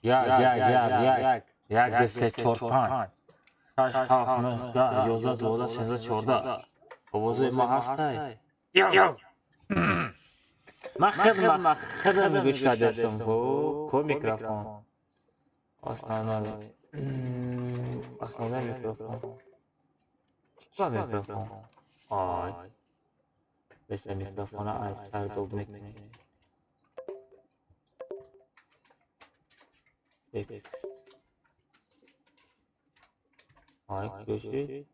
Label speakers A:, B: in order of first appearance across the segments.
A: یک سه چهار پنج شش هفت نه ده یازده دوازده سیزده چهارده آوازه ما هسته یو من خدم گوش دادستم کو میکروفون основной микрофон. Что микрофон? Ай. Если микрофона ставить удобно. Текст. Ай, ключи.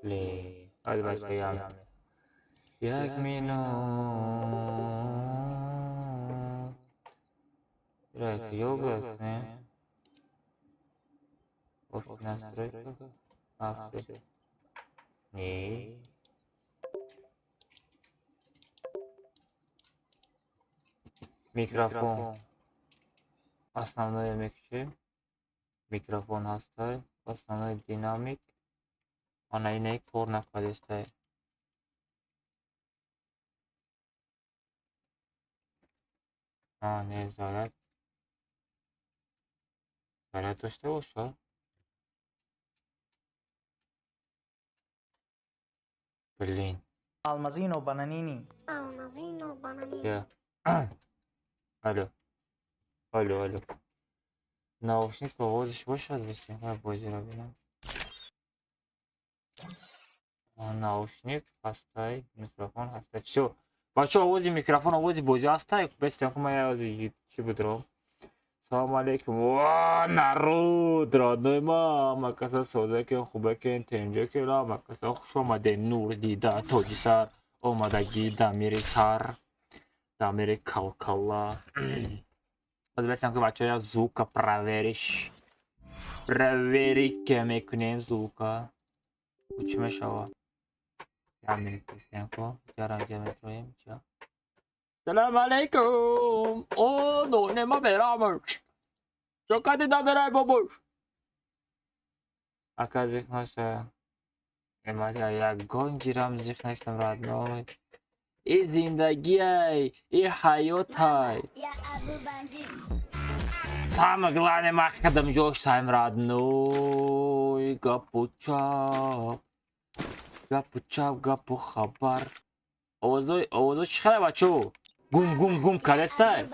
A: Блин. Hadi başlayalım. Як минут. Так, йога, не? Офис настройка. Все. Не. Микрофон. Основной эмекчи. Микрофон хастай. Основной динамик. Она и не корна кадестай. Не заряд. Заряд доште бошад. Блин.
B: Almazino Bananini.
A: Я. Алло. Алло. Наушник повозишь бошад весен. Как бози робина. Наушник хастай. Микрофон хастай. Все. Бачо овози микрофон овози бози хастай. Бестен кума я чи будро. Салам алейкум. О, народ, родной мама, каса содекен, хубекен, тенжекен, лама, каса хуш омаден, нур дида, тоди сар, омадаги, дамири сар, дамири калкала. Подвесен ка бачо я звука провериш. Проверить ке мекунем звука. Учиме шава. Я мекунем ко, яран жеме троем, ча. Салам алейкум. О, ну нема берамыш. Чокати да берай бабуш. Ака зихнаша. Эмазя я гонжирам зихнастам родной. И зиндагиай, и хайотай. Самое главное, махкадам жоштайм родной. Гапучап. Гапу хабар. Овозой чӣ хеле бачо? Гум кадестай.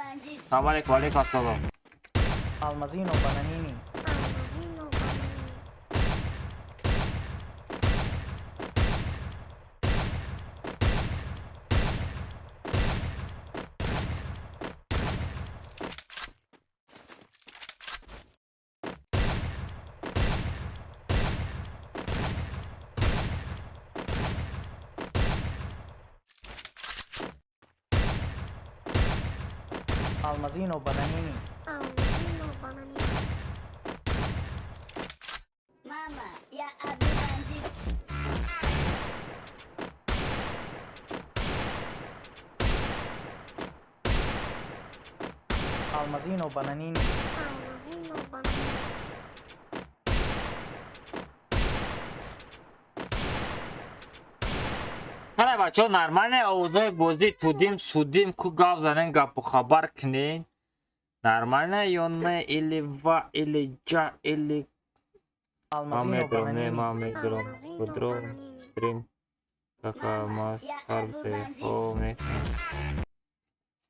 A: Салам алейкум, алейкум ассалом.
B: Almazino Bananini. Almazino Bananini.
C: Mama, ya Abu Bandit.
B: Almazino Bananini.
A: Ҳале бачаҳо нормале овозҳои бозӣ судим ку гап занен гапу хабар кунен. Нормально ё не или ва или ҷа или
B: Almazino Bananini.
A: мамедром худром стрим какамас сарбте о мекунем.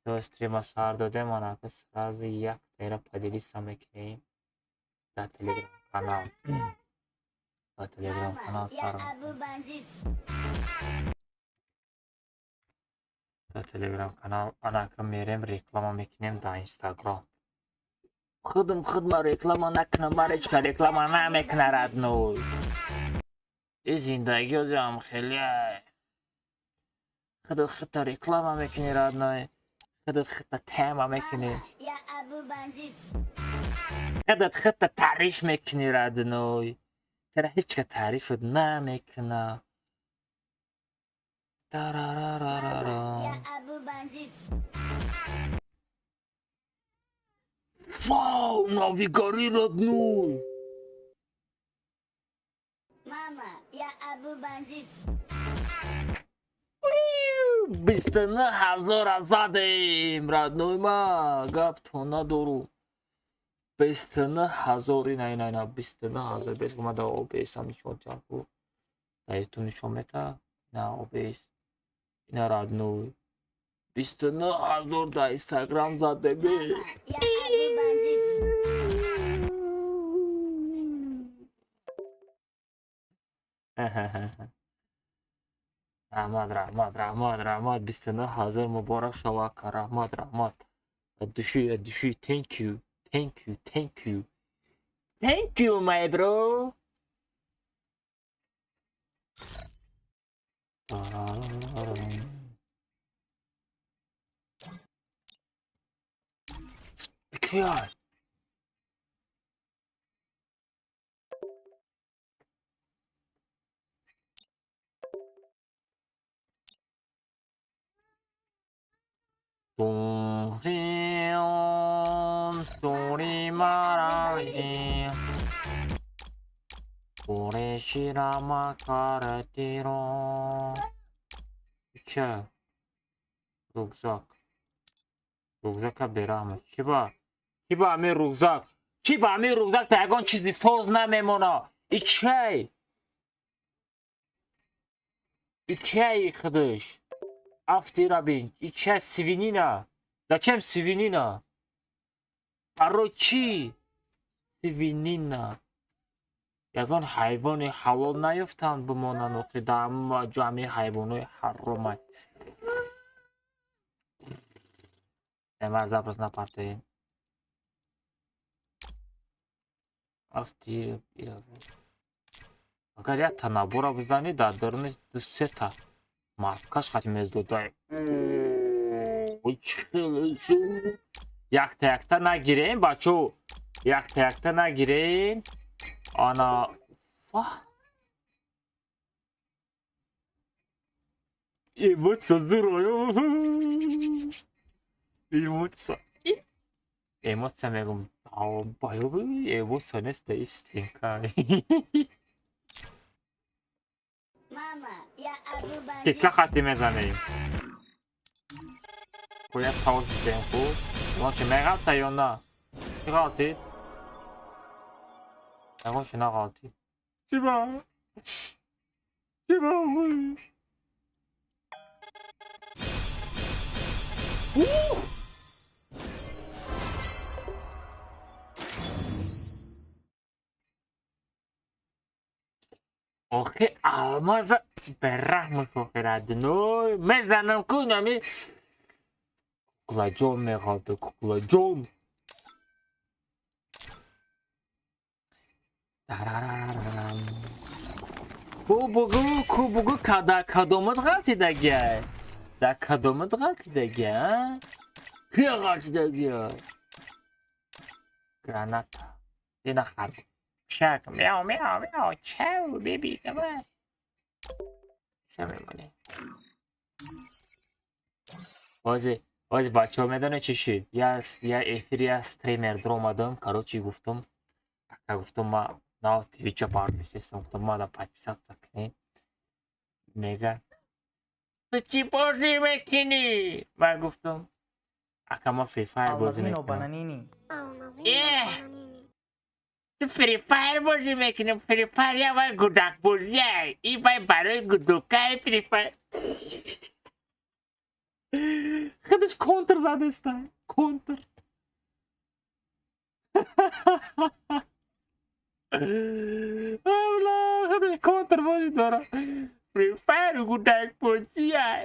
A: То стрима сар додем анака сразу як тера поделиться мекунем. Да телеграм канал. Да телеграм канал сарм. Да телеграм канал анака мерем реклама мекунем да инстаграм. Худма реклама накунам, баречка реклама намекуна родной. И зиндаги озам хеле. Худта реклама мекуни родной. Худта тема мекуни. Худта тариф мекуни родной. Тера ҳечка тарифат намекуна. Тарарарарара. Вау, навигари родной.
C: Мама, я Абу Бандит.
A: Бистаны ҳазор задем, роднойма, гап-то надору. Бистаны ҳазор, ина, бистаны ҳазор, бес гумада обесам нишон чаку. Даиту нишон мета, ина обес, ина родной. Бистаны ҳазор да Instagram задеме.
C: Я аду бандит.
A: Rahmat. Bistana hazır mübarek şavaka. Rahmat. Düşü. Thank you. Thank you, my bro. İki ay. 소리 말아해 오래 시라마 가르티로 차 рюкзака берам чиба ами рюкзак ягон чизи соз намемона ичай худыш афтирабин ичай свинина зачем свинина барои чӣ свинина ягон ҳайвони ҳалол наёфтанд бимонанд охи дар ҷамъи ҳайвонои ҳаромай эмар забрас напартаем агар як та набора бизанӣ дар даруни ду сета мафкаш хатимездодай якта нагирен бачо якта нагирен ана эмоция дуроё эмоция мегум баёби эмоция неста истенкай
C: Мама, я аду бандит.
A: кика хати мезанем бояд тавош бидем хуб мо ки меғалта ё на чӣ ғалтид ягоши нағалтид чиба охи алмаза бераҳми фохирадной мезанам кунами куклаҷон меғалта куклаҷон кубугу кадомат ғалтидагиай да кадомат ғалтидагиа кия ғалтидагиа граната дина харб пишак мяу чау беби давай ша мемонӣ ҳозир бачаҳо медонед чӣ шид я эфири аз стример дромадам короче гуфтам ма на твича партнерс ҳастам гуфтам мада подписаться кунед мега ту чӣ бозӣ мекунӣ ман гуфтам ака ма фри файр бозӣ
B: Almazino
A: мекунам
B: Bananini.
A: ту фри файр бозӣ мекунам фри файр явай гудакбозиай ин вай барои гудукаи фри файр худаш контр задестай контр худаш контр бозӣ дорад фри файр гудакбозиай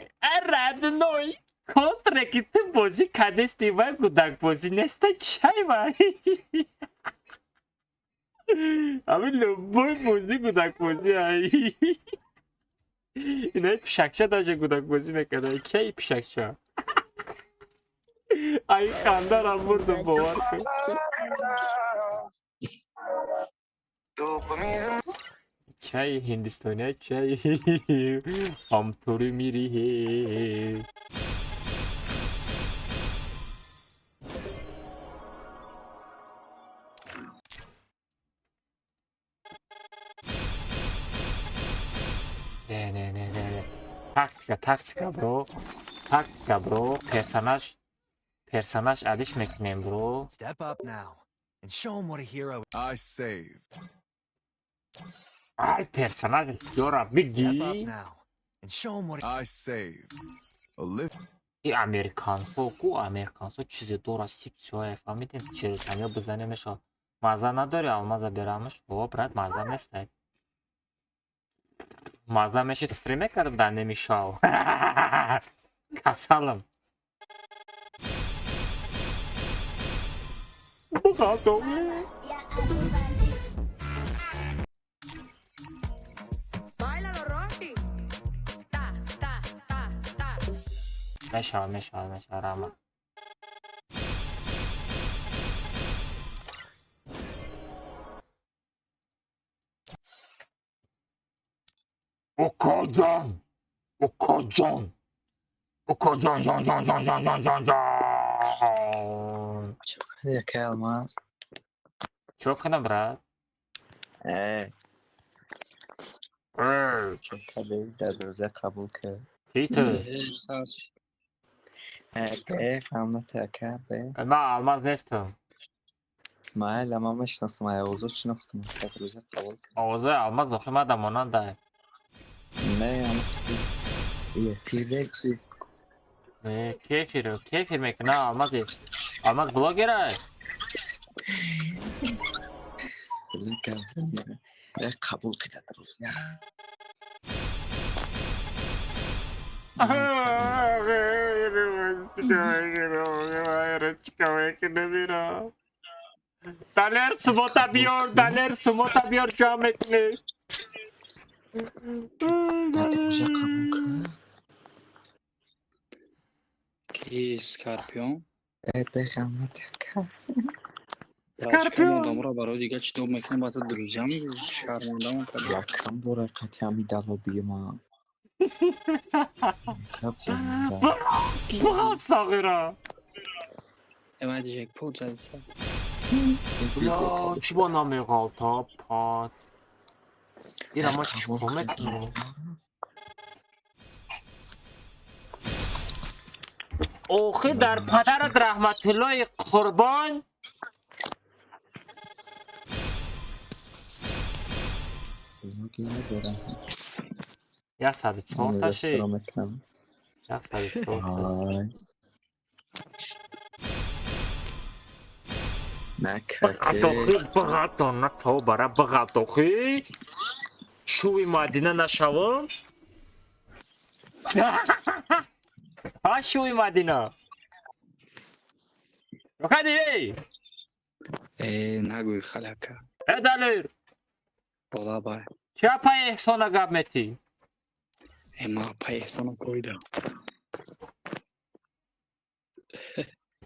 A: родной контре ки ту бозӣ кардести вай гудакбозӣ неста чай вай ҳамин любой бозӣ гудакбозиай инаи пишакча даже гудакбозӣ мекардаи кияи пишакча ай хандарам бурдум бовар кун чаи ҳиндистония чаи ҳамтори мириҳе не тактика бро Takka bro. Personaj adish mekineyim bro.
D: Step up now and show him what a hero.
E: I saved.
A: Ay personaj istiyor abi.
D: Step up now and show him what.
E: I saved. A lift.
A: I американцу чизи дора сипчоев. Фамидим через самё бизанемешо. Маза надори, алмаза берамыш. О, брат, маза нестай. Маза мешит стриме кардым да немешал. Касалым. Бухалтов.
C: Ya Abu Bakar.
F: Báilalo, Rocky. Ta, ta, ta, ta.
A: Meşal Rama. Okacan.
G: Jakie almaz?
A: Çok ne brat?
G: Tabii در روزه قبول کرد.
A: Peter.
G: فهمت که به
A: Ben almaz nestim.
G: ما لما میشناسم اوضاع شناختم در روزه قبول کرد.
A: Oğuz'u almaz okumadım ona da.
G: نه ama yetiyle ki
A: Kefir mekana almaz değil. Almaz blogger ay.
G: böyle geldim ya. Ve kabul کرد در روزه.
A: Daler smota biyor cametli.
G: در روزه قبول کرد.
H: Chi Scarpion?
G: به قیامت که
A: Scarpion.
H: Damra برای دیگه چی دو مکان باید دروزم شرمندم کرد.
G: یکم برای قطعی دلو بیما. کپتن.
A: Bırak sağıra.
H: Evet diyecek pot zelse.
A: Ya çi bana megal ta pat. Bir ama çikomet mi? اوخی در پدرت رحمت الله قربان یک ساعت چهار تاشی یک ساعت چهار تاشی بغط آنه تو برای بغط اوخی شوی مدینه نشوم ها شوی مدینه رکدی
H: نگوی خلکه
A: ادالیر
H: بالا بای
A: چه پای احسان گب متی
H: اما پای احسانو کویده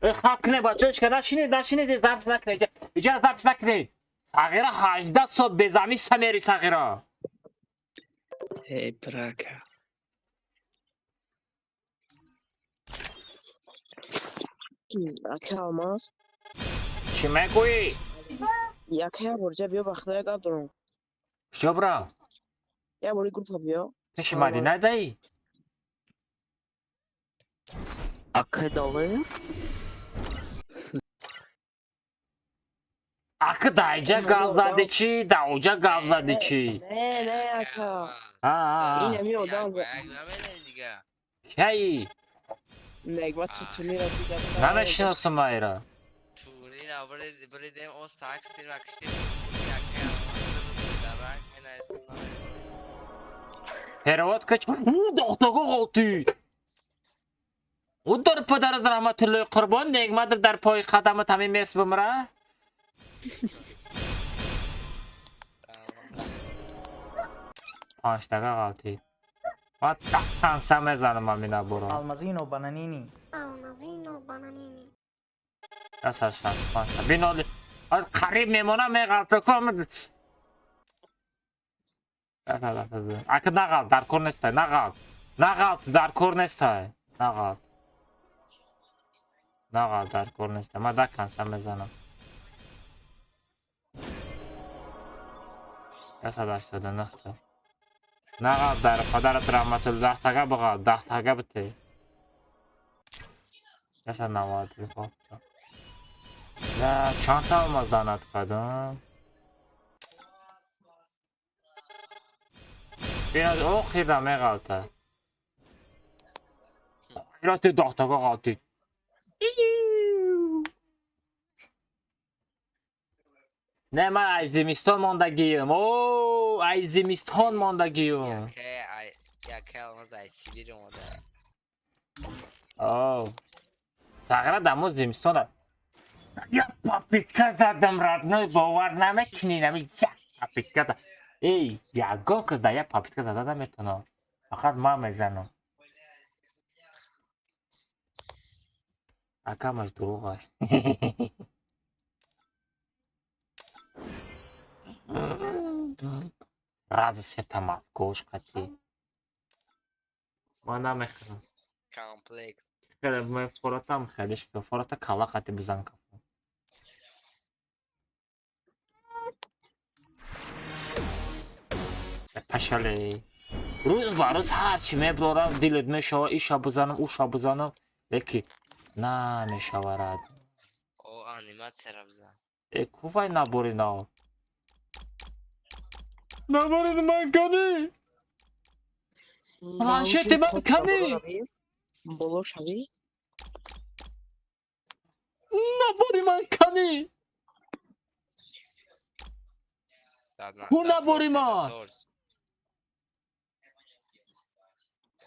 A: حق نه بچهش که نشینید زبس نکنید اینجا زبس نکنید صغیره 18 صبح به زمین سمیری صغیره
H: ای براکه
I: Яке алмаз?
A: چی میگویی؟
I: Яке برجه بیا بخته گاب دارم.
A: کجا برم؟
I: یا بری گروپ بیا.
A: پیش مدینه دایی؟
I: Akı dalı.
A: Akı dayıca gavladı çi, davuca gavladı çi.
I: Ne yaka?
A: Ha.
I: Yine mi odan?
A: Şey,
I: Negma tutuni ra diga.
A: ne meşiyorsun Mayra? Перевод kaç? Doktoga oldu. O dar padaraz rahmetullahi kurban negmadır dar pay qadamı tamim es bimra. Ağaçtaga qaldı. Hatta kansa mezanım amina bura.
B: Almazino bananini.
A: Asal şans. Bin oldu. Qarib memona meqaltı komud. Asal. Akı naqal dar kornestay naqal. Naqal dar kornestay. Naqal. Naqal dar kornestay. Ma da kansa mezanım. Asal aşağıda naqta. Naqal dar padarat rahmatullah taga baqa daqtaga bitti. Mesela ne vardı bir bakacağım. Ya çanta almazdan atkadım. Biraz okuyordum kalta. Hayratı doktora kaltı. Ne ma Ayzimiston mondagiyim. Oo Ayzimiston mondagiyim.
J: Яке olmaz ay Sibirya o da.
A: Oo. Sagra da Ayzimistona. Ya papitka zadım radno bavarname kininami ya papitka da. Ey ya go kız da ya papitka da metono. Fakat ma mezano. Akamaş doğru. Razı setamat koşka ti. Bana mekra.
J: Kompleks.
A: Kiedy my forata mcheliszkę, forata kalaka ty bzanka. Paşaley. Ruz varız harç meblora diledme şava iş abızanım. Peki. Na meşavarad.
J: O animasya rabza.
A: Kuvay nabori na. Nabori mankani. Manşeti mankani.
I: Boloş abi.
A: Nabori mankani. Kuna borima.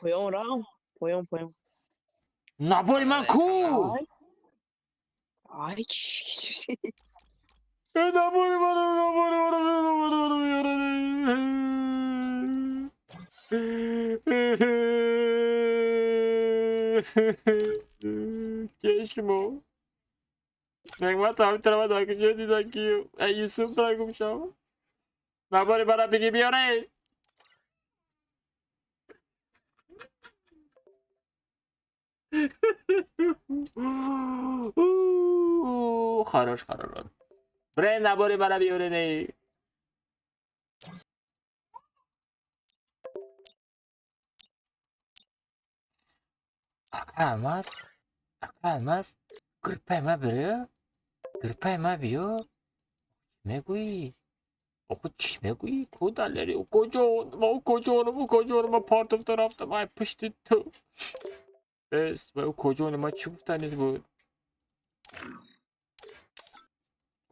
I: Poyom ram. Poyom.
A: Nabori manku.
I: Ay.
A: Nabori Keşmo. Negmat abi tarafa da akıcı dedi ki Yusuf bırakmış ama. Nabori bana bir gibi yorayım. Хорош. Брен набори бара биёред. Акалмас. Гриппайма биё. Мегуи. Oku çişmegui kudaleri o kocaman partıfta rafta ay pıştı. Es ve o kocaman çubuktanız bu.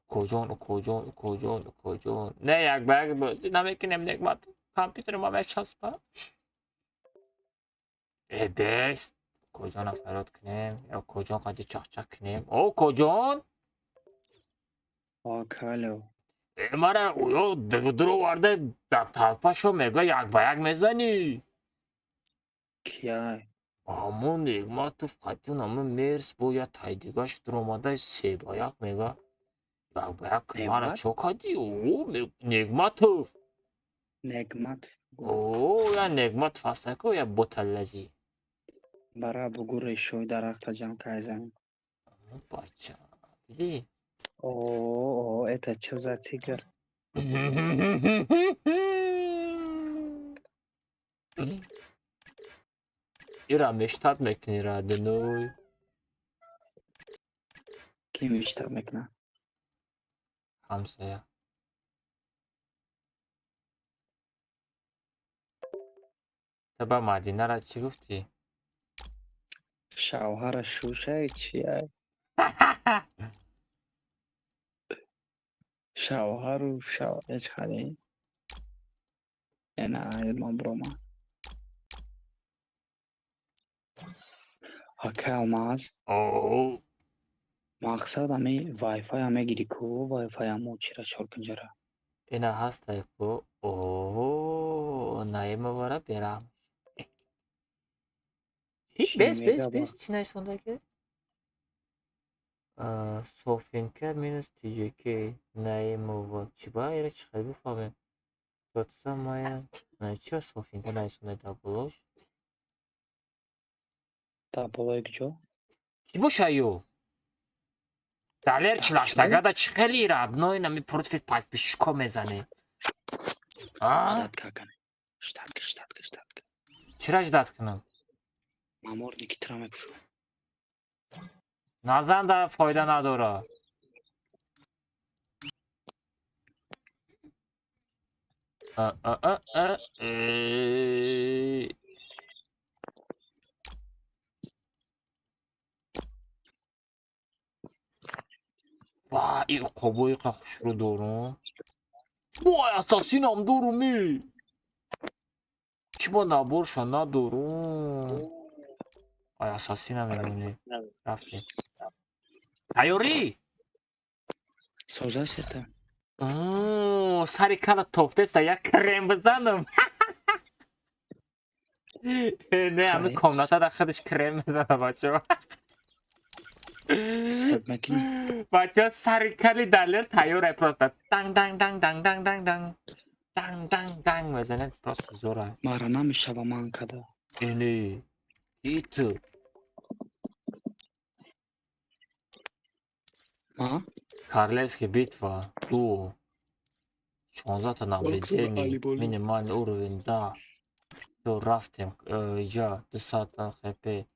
A: Kocaman. Ne yak bag bu. Dinamik nemnek mat. Kompüterime ve çaspa. Best. Kocaman ferot knem. Ya kocaman kadı çakçak knem. O kocaman.
H: Akalo.
A: Mara uyo dro vardı da talpaşo mega yak bayak mezani.
H: Kiyay.
A: Amın Negmatov katın amın mers boya taydigaş dromada sebayak mega. Yak bayak mara
H: Negmat?
A: çok hadi o Negmatov.
H: Negmat.
A: O ya Negmatov hasta ko ya botallazi.
H: Bara bugure shoy darахта jam kayzam.
A: Bacha. Bili.
H: О, это что за тигр?
A: İra meştat mekni radenoy.
H: Kimmiş mekna?
A: Hamsaya. Taба Madinara çıgıfti.
H: Şavhara şuşay çiyay. Şavharu şav eçhali. Ena ayılmam broma. Haka olmaz.
A: Oo.
H: Maqsad hame Wi-Fi hame giriku Wi-Fi hame uchira chorkunjara.
A: Ena hasta ko. Oo. Naima vara beram. Bes. Çinay sondaki. Sofinka minus TJK. Naimova. Чиба era çıkar bir fame. Tot samaya. Naço Sofinka naysonda dabloş.
H: Ta bolay gjo.
A: Чего шаю? Далер члаштага да чихели радной нами против подписчиков мезане. А?
H: Штатка кане. Штатка.
A: Чира ждат кынам?
H: Маморники траме пшу.
A: Nazdan da fayda نداره. Vay, این قبوی که خوش رو دارم. وای اساسینم دارم. چی با نبورشا ندارم. وای اساسینم میمونی. رفتیم. تیاری.
H: سوزا سته.
A: سری کلا توفته است یک کرم بزنم. نه همه کامنات در خودش کرم بزنم بچه ها.
H: Sıkıp makine.
A: بچه ها سری کلی دلیر تیاره پرسته. دنگ دنگ دنگ دنگ دنگ دنگ دنگ. دنگ دنگ دنگ بزنه پرست زوره.
H: Marana mı şaba mankada?
A: اینی. ایتو.
H: Ha?
A: Королевский битва. Ту. 16 та наблюдений. Минимальный уровень, да. То рафтинг. Я 10 хп.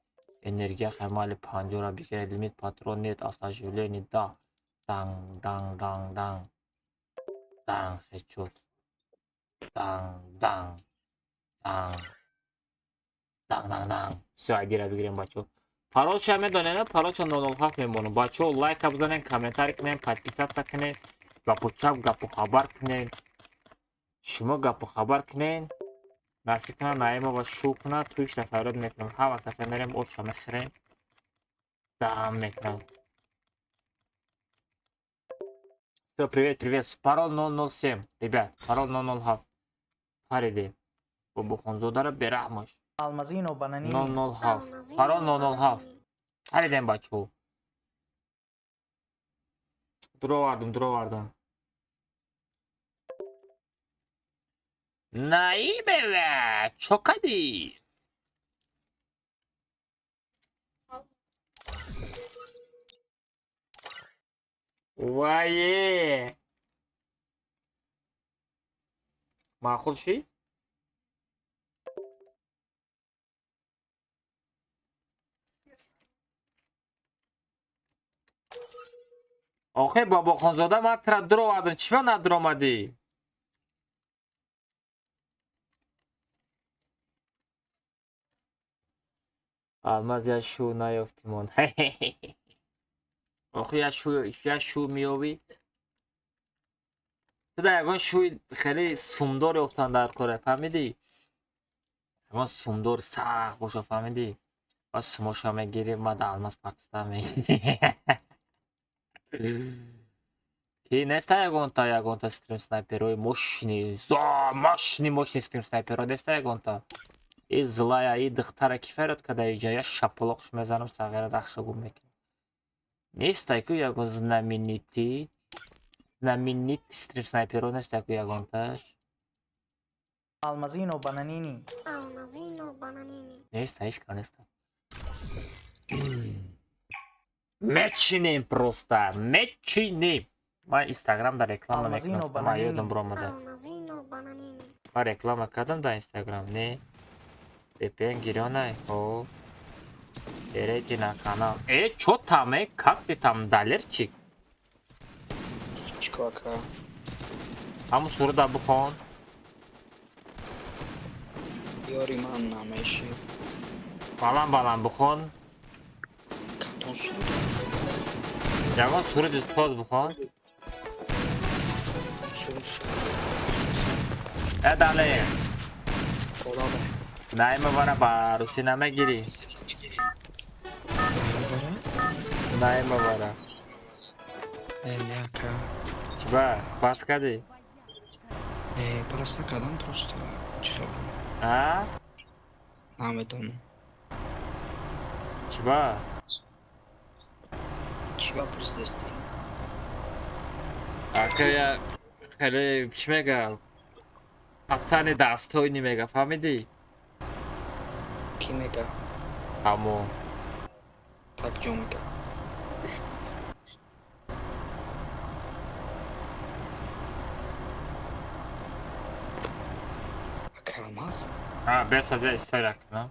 A: Энергия хэмали 50 бигер лимит патрон нет автоживление, да. Дан дан дан дан. Дан хечот. Дан дан. Дан. Дан дан дан. Все, агира бигерем бачо. Паролча медонен, паролча 007 мемону. Бачо лайк бзанен, комментарий кунен, подписаться кунен, гапу чап, гапу хабар кунен. Шумо гапу хабар кунен. Насиб кунан наима ва шу кунан, туиш тафаррud мекунам. Ҳар вақт каса мерем оча мехирем. Дам мекунам. Всё, привет, привет. Пароль 007. Ребят, пароль 007. Паридем. Бубухонзодара берахмош.
B: Almazino bananini.
A: 007. Пароль 007. Паридем бачо. Дро вардым. Наибеве, чокади. Вае. Махул ши? آخه بابا خانزاده من ترا درو آدم چی من ندر آمدی؟ الماز یا شو نیافتیمون. آخه یا شو میابی؟ تو در یکان شوی خیلی سومدار افتان در کاره فهمیدی؟ یکان سومدار سخت باشه فهمیدی؟ باز سماشا میگیری ما در الماز پرتفتر میگیری. И не стая гонта стрим снайперой мощный, мощный стрим снайперой не стая гонта. И злая, и дыхтара киферет, когда я шапалок шмезанам сагера дахшагу мекин. Не стайку я го знаменитый стрим снайперой не стайку я гонта.
B: Almazino bananini.
A: Не стаешь, конечно. Мечинем просто, мечинем. Ма инстаграмда реклама мекунам, ма ёдам бромада. Ма реклама кардам да инстаграм, не. VPN гирёнай, о. Перейди на канал. Чё там, как ты там, далерчик?
H: Çikolata.
A: Hamı soru da buxon.
H: Yorim anlamı işi.
A: Balan buxon.
H: Kanton su.
A: Jagon soru düz poz buxon.
H: Sus.
A: Dale.
H: Ola be.
A: Naime vara baru sinema giri. Naime vara.
H: Яка.
A: Чба, паскади.
H: Просто кадан просто. Чихаб.
A: А?
H: Наметон.
A: Чба?
H: Чива просто дести.
A: Акая хеле чмега. Аптане дастойни мега фамиди.
H: Kimega.
A: Амо.
H: Tak Jomega. Kalmaz.
A: Ha, ben sadece isterim, no?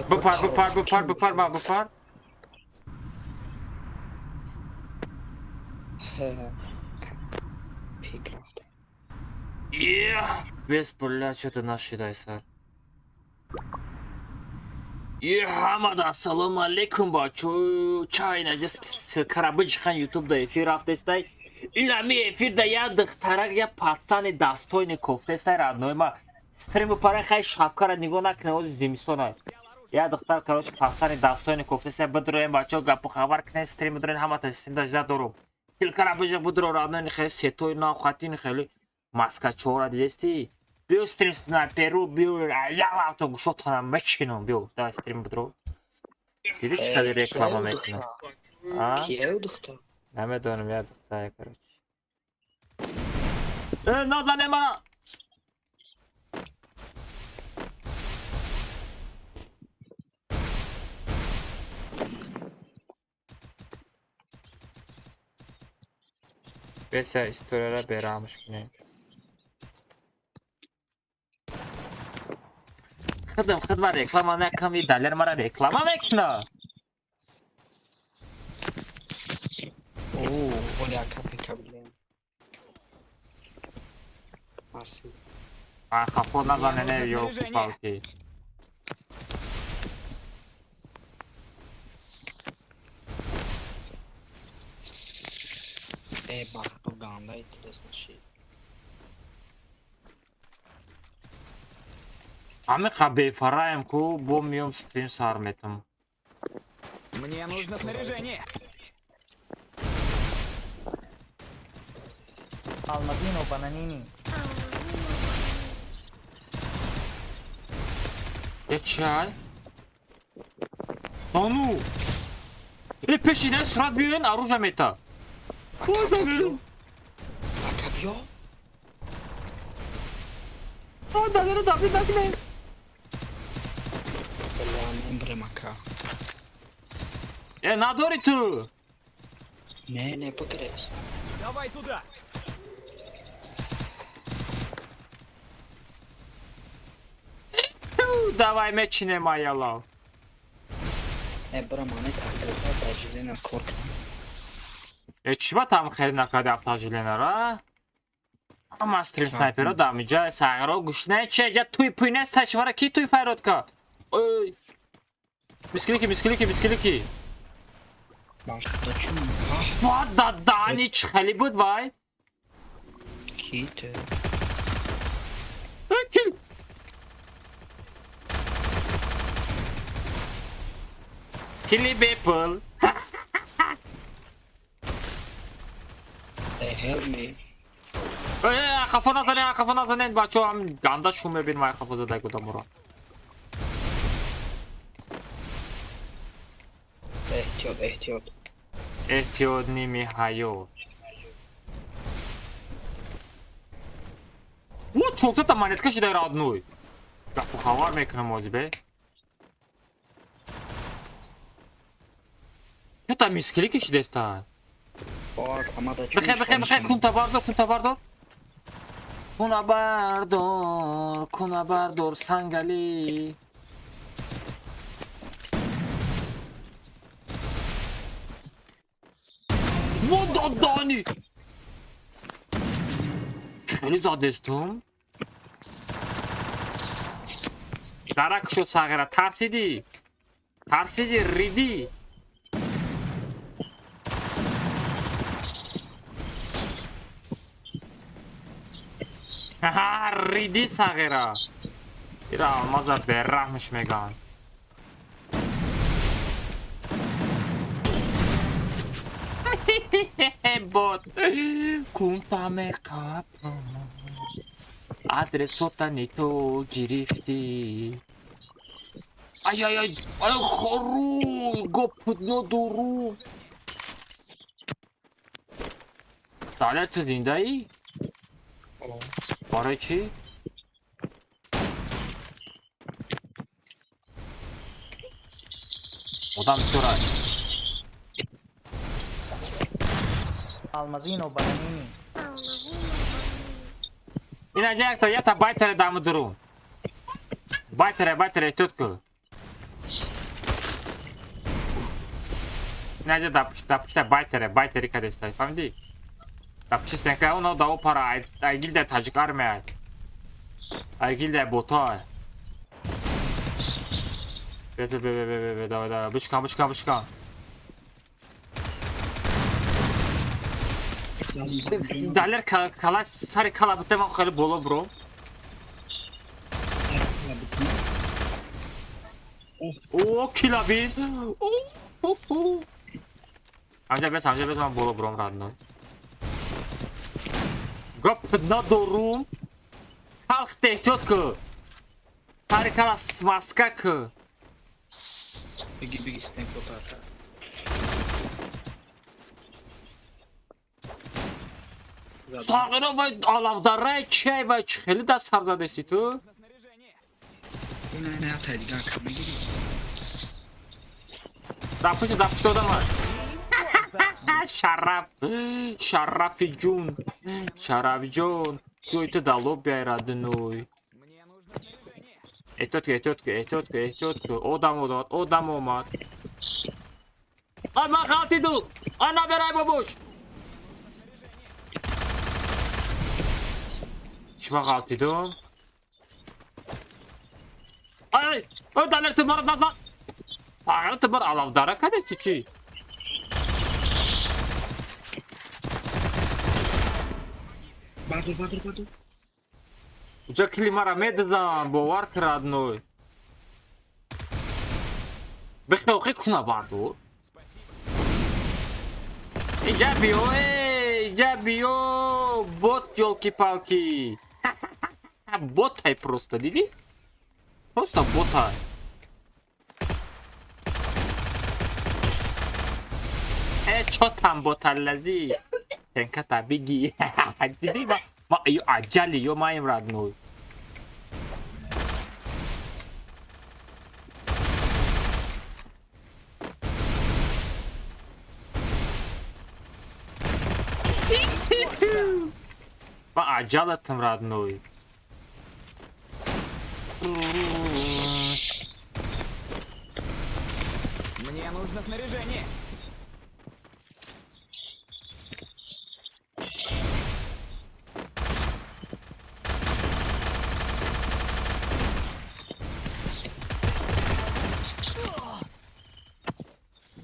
A: Bupar.
H: Пик рafte.
A: Без, блядь, что-то наши дай, сэр. Хамада, ассаламу алейкум, бачо. Чайна, just карабы чихан ютубда эфир рафтестай. Илами эфирда я дыхтарак я пацаны достойный кофтестай родной ма. Стриму пара хай шапкара нигоh накне ози зимистонай. Я дыхтар, короче, пацаны достойный кофтестай бадроем, бачо, гапу хабар кне стрим бадроем, хамата стрим дажда дором. Сил карабы жак бадро родной нихай сетой на хати нихай маска чора дести. Бил стрим снайперу, бил ялавто гушотхана мечкину, бил. Давай стрим бадро. Диди читали реклама мечкину.
H: Кия удухта?
A: Намедонум я дыхтая, короче. Назане мана! Besa istoryara beramish kine. Xidmat reklama nakam dalar mara reklama mekna.
H: Olha a capa cabelo. Assim.
A: Kafona zanene yok palki.
H: Bak o ganda интересный şey.
A: Ами хабе фараем ку бомьем стрим с арметом.
D: Мне нужно снаряжение.
B: Almazino, bananini.
A: Geçay. Tonu. Peşine surat büyüyen aruja meta.
H: Acabou?
A: Daları da bir dakika.
H: Olha, lembra maca.
A: Nadori tu.
H: Не потеряйся.
D: Давай туда.
A: Давай мечine mayalav.
H: Brama ne takıldı? Tecrübene korkma.
A: Чего там хрена когда автожиленера? Ама стрим снайпера дамиджа сагро гушне чеja туй пуйнес ташвара ки туй файротка. Ой. Мискилики.
H: Başka kim?
A: What the danich Hollywood vay.
H: Kit.
A: Kill. Killy people.
H: Help me.
A: Kafana zanen bacho am ganda shume bin may kafada da goda mura.
H: Ehtiyot.
A: Ehtiyot nimi hayo. Вот çok da монетка shiday родной. Как похавар мекнем озбе. Это мискилики shiday ста.
H: Bak ama da çok
A: Bakay kunta bardor. Kuna bardor sangali. What Dani? Cheli zadestum. Darak sho sagara tarsidi ridi. Haha, ridi sagara. İra almazlar berrahmış Megan. Bot. Kuntame kapro. Adresota nito girifti. Ay, horu. Gopudno duru. Dalet dindai. Baraj chi? Odam çoray.
B: Almazino, bananini.
A: İnecek de yata baytere damı durun. Baytere tutku. İnecek da baytere kadestay. Famdi. Вообще стенка, оно дало пара, айгильда тажик армия. Айгильда бота. Бе, давай, бычкан. Далер кала, сари кала бутема хали боло, бро. О, килабин. Амжа бес ман боло, бром, родной. Гоп на дорум. Халс тетётка. Сари кала смаскак.
H: Беги, стенк потата.
A: Сағына вай алавдарай чай вай хели да сарзадеси ту.
H: Не атайди гака, мегири.
A: Дапыш одама. Шарафи джун. Кой ты дало бяйрадыной.
D: Мне нужно снаряжение.
A: Этотка. Одам омад. Ама халтиду. Ана берай бабуш. Чма халтиду. Ай, далер тымар назад. Ай, тымар алавдара кадеси чи.
H: Баду.
A: Уже климара медзан, бовар родной. Бехохи куна барду. Ijabio, бот ёлки-палки. Ботай просто, диди? Просто ботай. Чё там боталази? Тенка-то беги. Диди, ajali, ё моим родной. Ajal ettim родной.
D: Мне нужно снаряжение.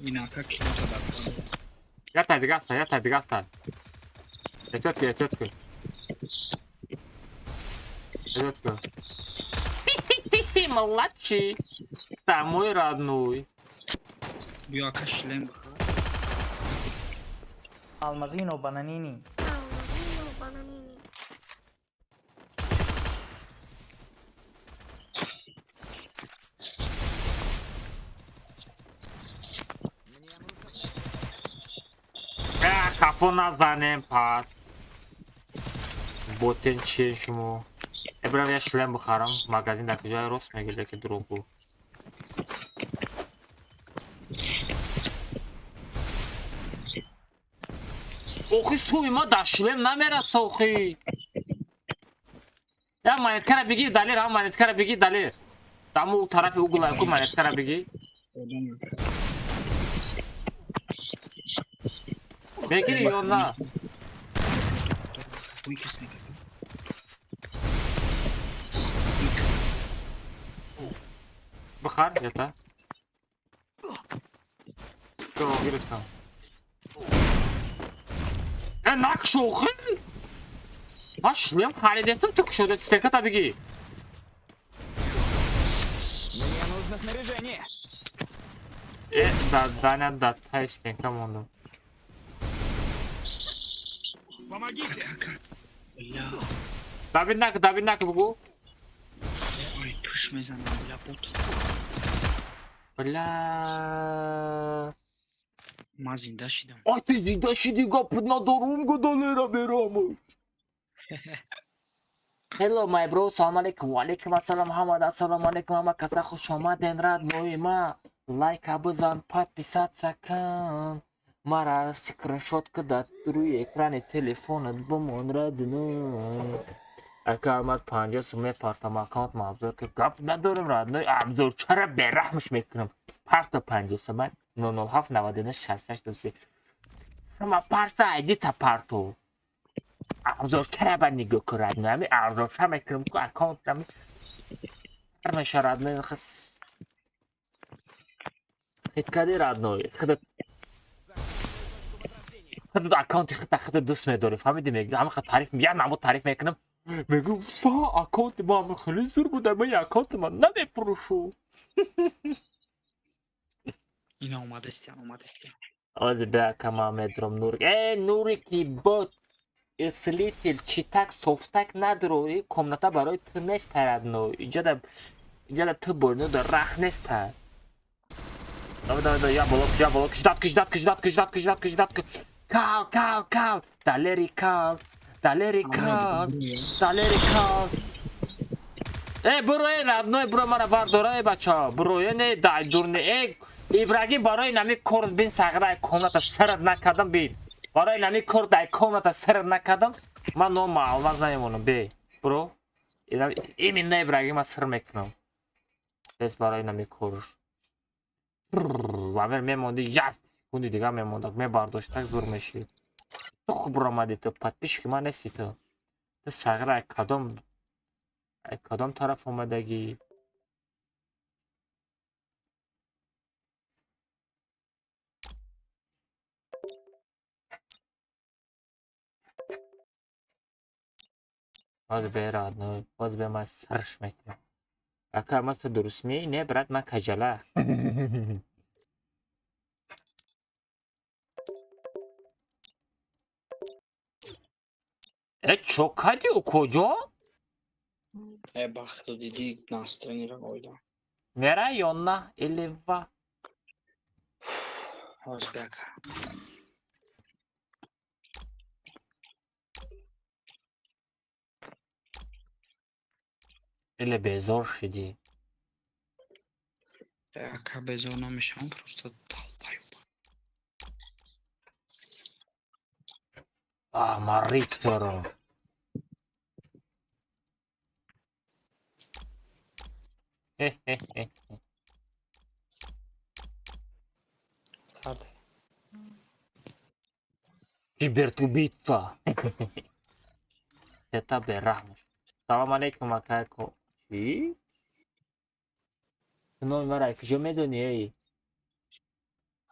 H: Инака килота даппаду.
A: Ятай, гаста. Этётка. Младший. Та мой родной.
H: Бьяка шлем бха.
B: Almazino bananini.
A: Кафу назанем пас. Ботен чешму. Эбрам я шлем бахарам. Магазин да кujay рост мегиле ки дропу. Охи суйма да шлем намераса охи. Я монеткара беги далер. Таму тарафи угла ку монеткара беги. Бегири ёна. Бахар, это. Что, Гирочка? Накшухи? Шлем халидетим тик шуде, стека табиги.
D: Мне нужно снаряжение.
A: Да, стенка монду.
D: Помогите.
A: Dabinnak bugu.
H: Ой, туш мезанам, бля, бот.
A: Бля.
H: Мазин дашидам.
A: Ай ты зидашиди гапы на дорогу далера бераму. Hello my bro, salam alaikum. Wa alaikum assalam Hamad, assalamu alaikum ama kaza خوش آمدین родной ما. Лайк бизан, подписаться кан. Мара скриншотка да روی اکران تلفنت بمون родной. اکامت 50 سومه پارتام اکانت مابزور که گپ ندارم родной. ابزور چرا برحمش میکنم. پارتا 50 من 007 99 68 دوستی. Sama parsa ID ta parto. ابزار چرا با نگاه کرد نمی ابزار چرا میکنم که اکانت نمی هر نشارد نه خس خد کدی رد نوی خد اکانتی خد دوست میداری فهمیدی میگه همه خد تعریف میگه نمود تعریف میکنم میگو فا اکانت ما هم خیلی زور بوده من اکانت من نمیفروشو
H: این اومده استیان
A: از به کما مدرم نور نوری که بود اسلیتل چیتک софтак надро комната барои ту нест радно иҷада ту борно да раҳ неста давай я болок ждат кал далери кал буро радно буро мара бардора бача буро не дай дурне ибрагим барои нами корд бин сагра комната сард накардам бин برای نمی کرد در کامنت سر نکردم من نو معلومات نمیمونم بی برو این نه برای من سر میکنم بس برای نمی کرد و اگر میموندی یک سکوندی دیگه میموندم میبرداشتک زور میشی تو خوب برو آمدی تو پتیش من نیستی تو سگره کدام طرف آمدگی باز به رادنو باز به من سرش میکنم اگر مست درست می نه برات من کجله چوکادی او کجا؟
H: بخت دیدی نسترنی را گویدم
A: میره یا نه ایلیوا
H: باز بکر
A: ایلی بیزار شدی
H: بکر بیزار نمیشم پروستا دلبایم
A: من ریک دارم کیبرتو بیتا ستا برحمش سلام علیکم اکاکو چی؟ نامی مرا افشو میدونی ای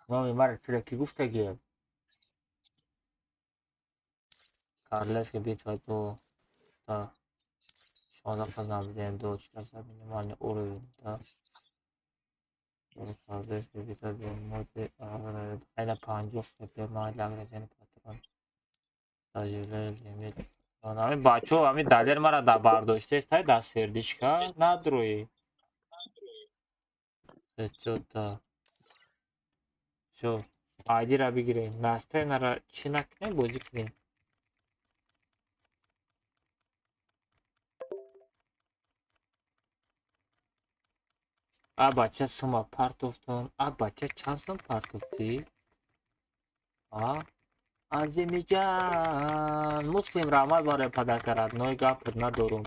A: نامی مرا چرا کی گفته گیم کارلس که بیت و دو تا 16 فازم بزن دو 400 مینیمال اورو تا کارلس که بیت و دو موتی خیلی 50 سپر ما لگرزین پاتران تاجیله لیمیت همین بچه همین دلیر مرا دا برداشته است دا سردیشکا ندروی چو تا شو آیدی را بگیریم نسته نرا چی نکنیم بازی کنیم بچه سما پرت افتون بچه چند سم پرت افتی عظیمی جان مسلم رحمت باره پدر کرد نوی گفت ندارم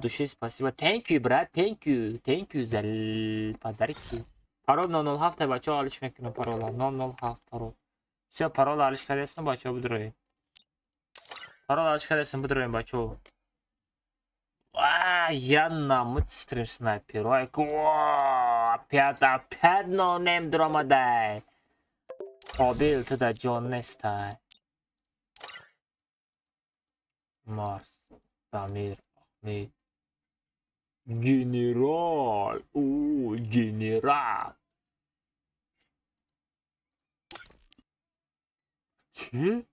A: دوشی спасибо thank you брат thank you زل پدرکی парол 007 بچه ها حالش میکنم парола 007 парол все парол حالش کردستم بچه ها بدرویم парол حالش کردستم بدرویم بچه ها я намут стрим снайпер опять нонейм дромадай قابل تو در جان نسтай марс дамир ахмед генерал генерал چی؟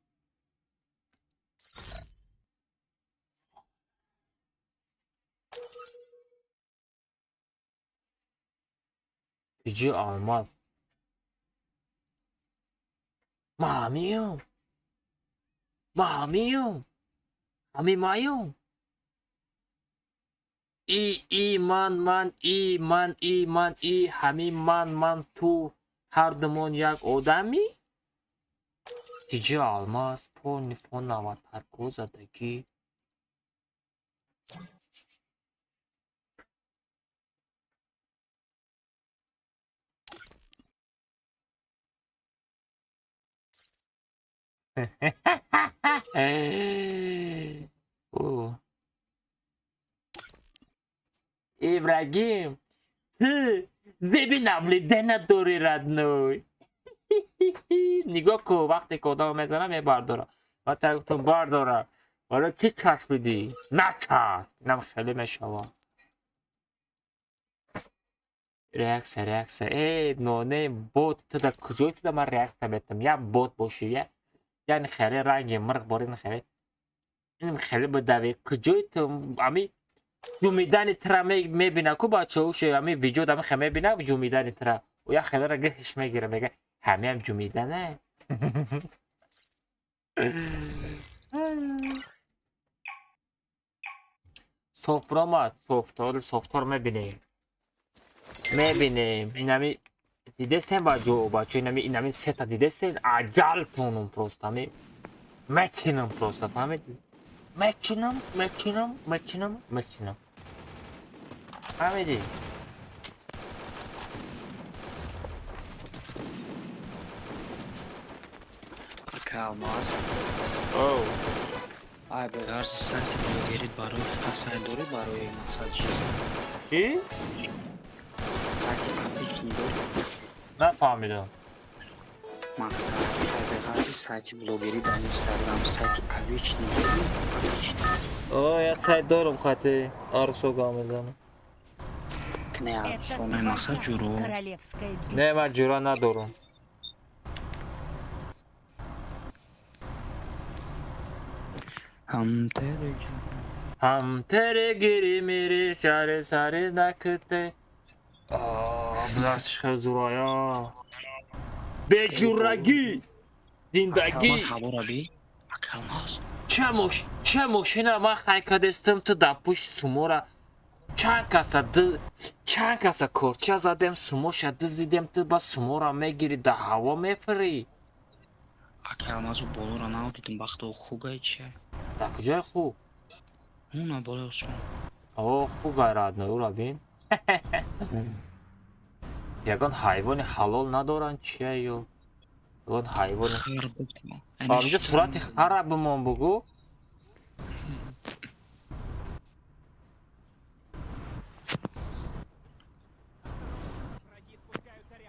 A: پیجی آلمان مامیوم همین من تو هر دمون یک آدمی پیجی آلماس پول فون نوات پرکو زدگی О. Ибрагим, ты забинавлидена дори родной. نگاه کو وقتی که آدم میزنم یه بردارم و طرفتون بردارم حالا چی چسبیدی؟ نچسب اینم خیلی میشوم ریاکسه نونه بوت تو در کجای تو در من ریاکسه بیتم یا بوت باشی یعنی خیلی رنگی مرغ بارین خیلی اینم خیلی بدوی کجای تو امی جومیدن ترا میبینه که بچه هوش امی ویجود امی خیلی میبینه جومیدن ترا و یا خیلی را گهش میگیره میگه همه هم جومیدنه سفرامت سفتار میبینیم اینمی دیدستین بچه اینمی سه تا دیدستین عجل کنم پروست همی میچینم پروست فهمیدی میچینم فهمیدی
H: Kalmaz.
A: اوه
H: Ay be arz sanki blogerit برای سعی داری برای مقصد چیز
A: چی؟
H: سعی اپلیکیشن داری
A: نفهمیدم
H: مقصد به غرض سایت بلوگری در اینستاگرام سایت اپلیکیشن داری
A: یا سایت دارم خطی آرسو میزنم
H: نه سونه مقصد جورو
A: نه من جورا ندارم هم تره گیری میری سر نکته بلاس خزورایا به جورگی زندگی
H: Kalmaz.
A: چه ماشین ما خیکدستم تو دپوش سومورا چند کسا کرچه زدم سومو شده زیدم تو با سومورا میگیری در هوا میپری
H: Kalmaz'ı bolora ne dedim baktı o Hugay çe.
A: در کجای خوب
H: Ona bola olsun.
A: اوه خوب غیرت نه او بین یگان حیوان حلال ندارن چیه یو یگان حیوان اینجا صورت خراب بمان بگو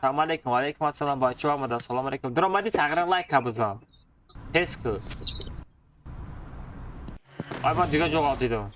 A: سلام علیکم و علیکم السلام بچه ها آمده سلام علیکم در آمدی تقریبا لایک بزن حس کن آی من دیگه جواب دیدم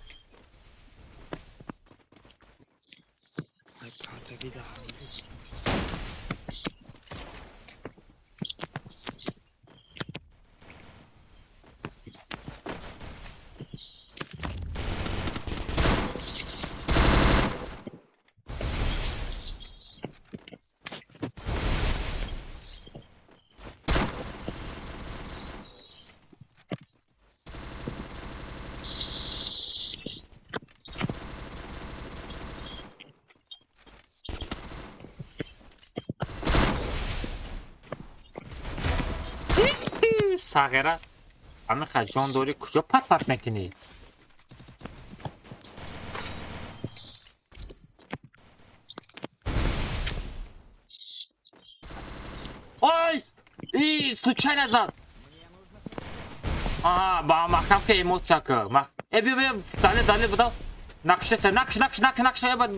A: ساغره همه خجان داری کجا پت میکنی ای ای случайно زد آها با محکم که ایموت چکه بیا داله بدا نقشه سه نقش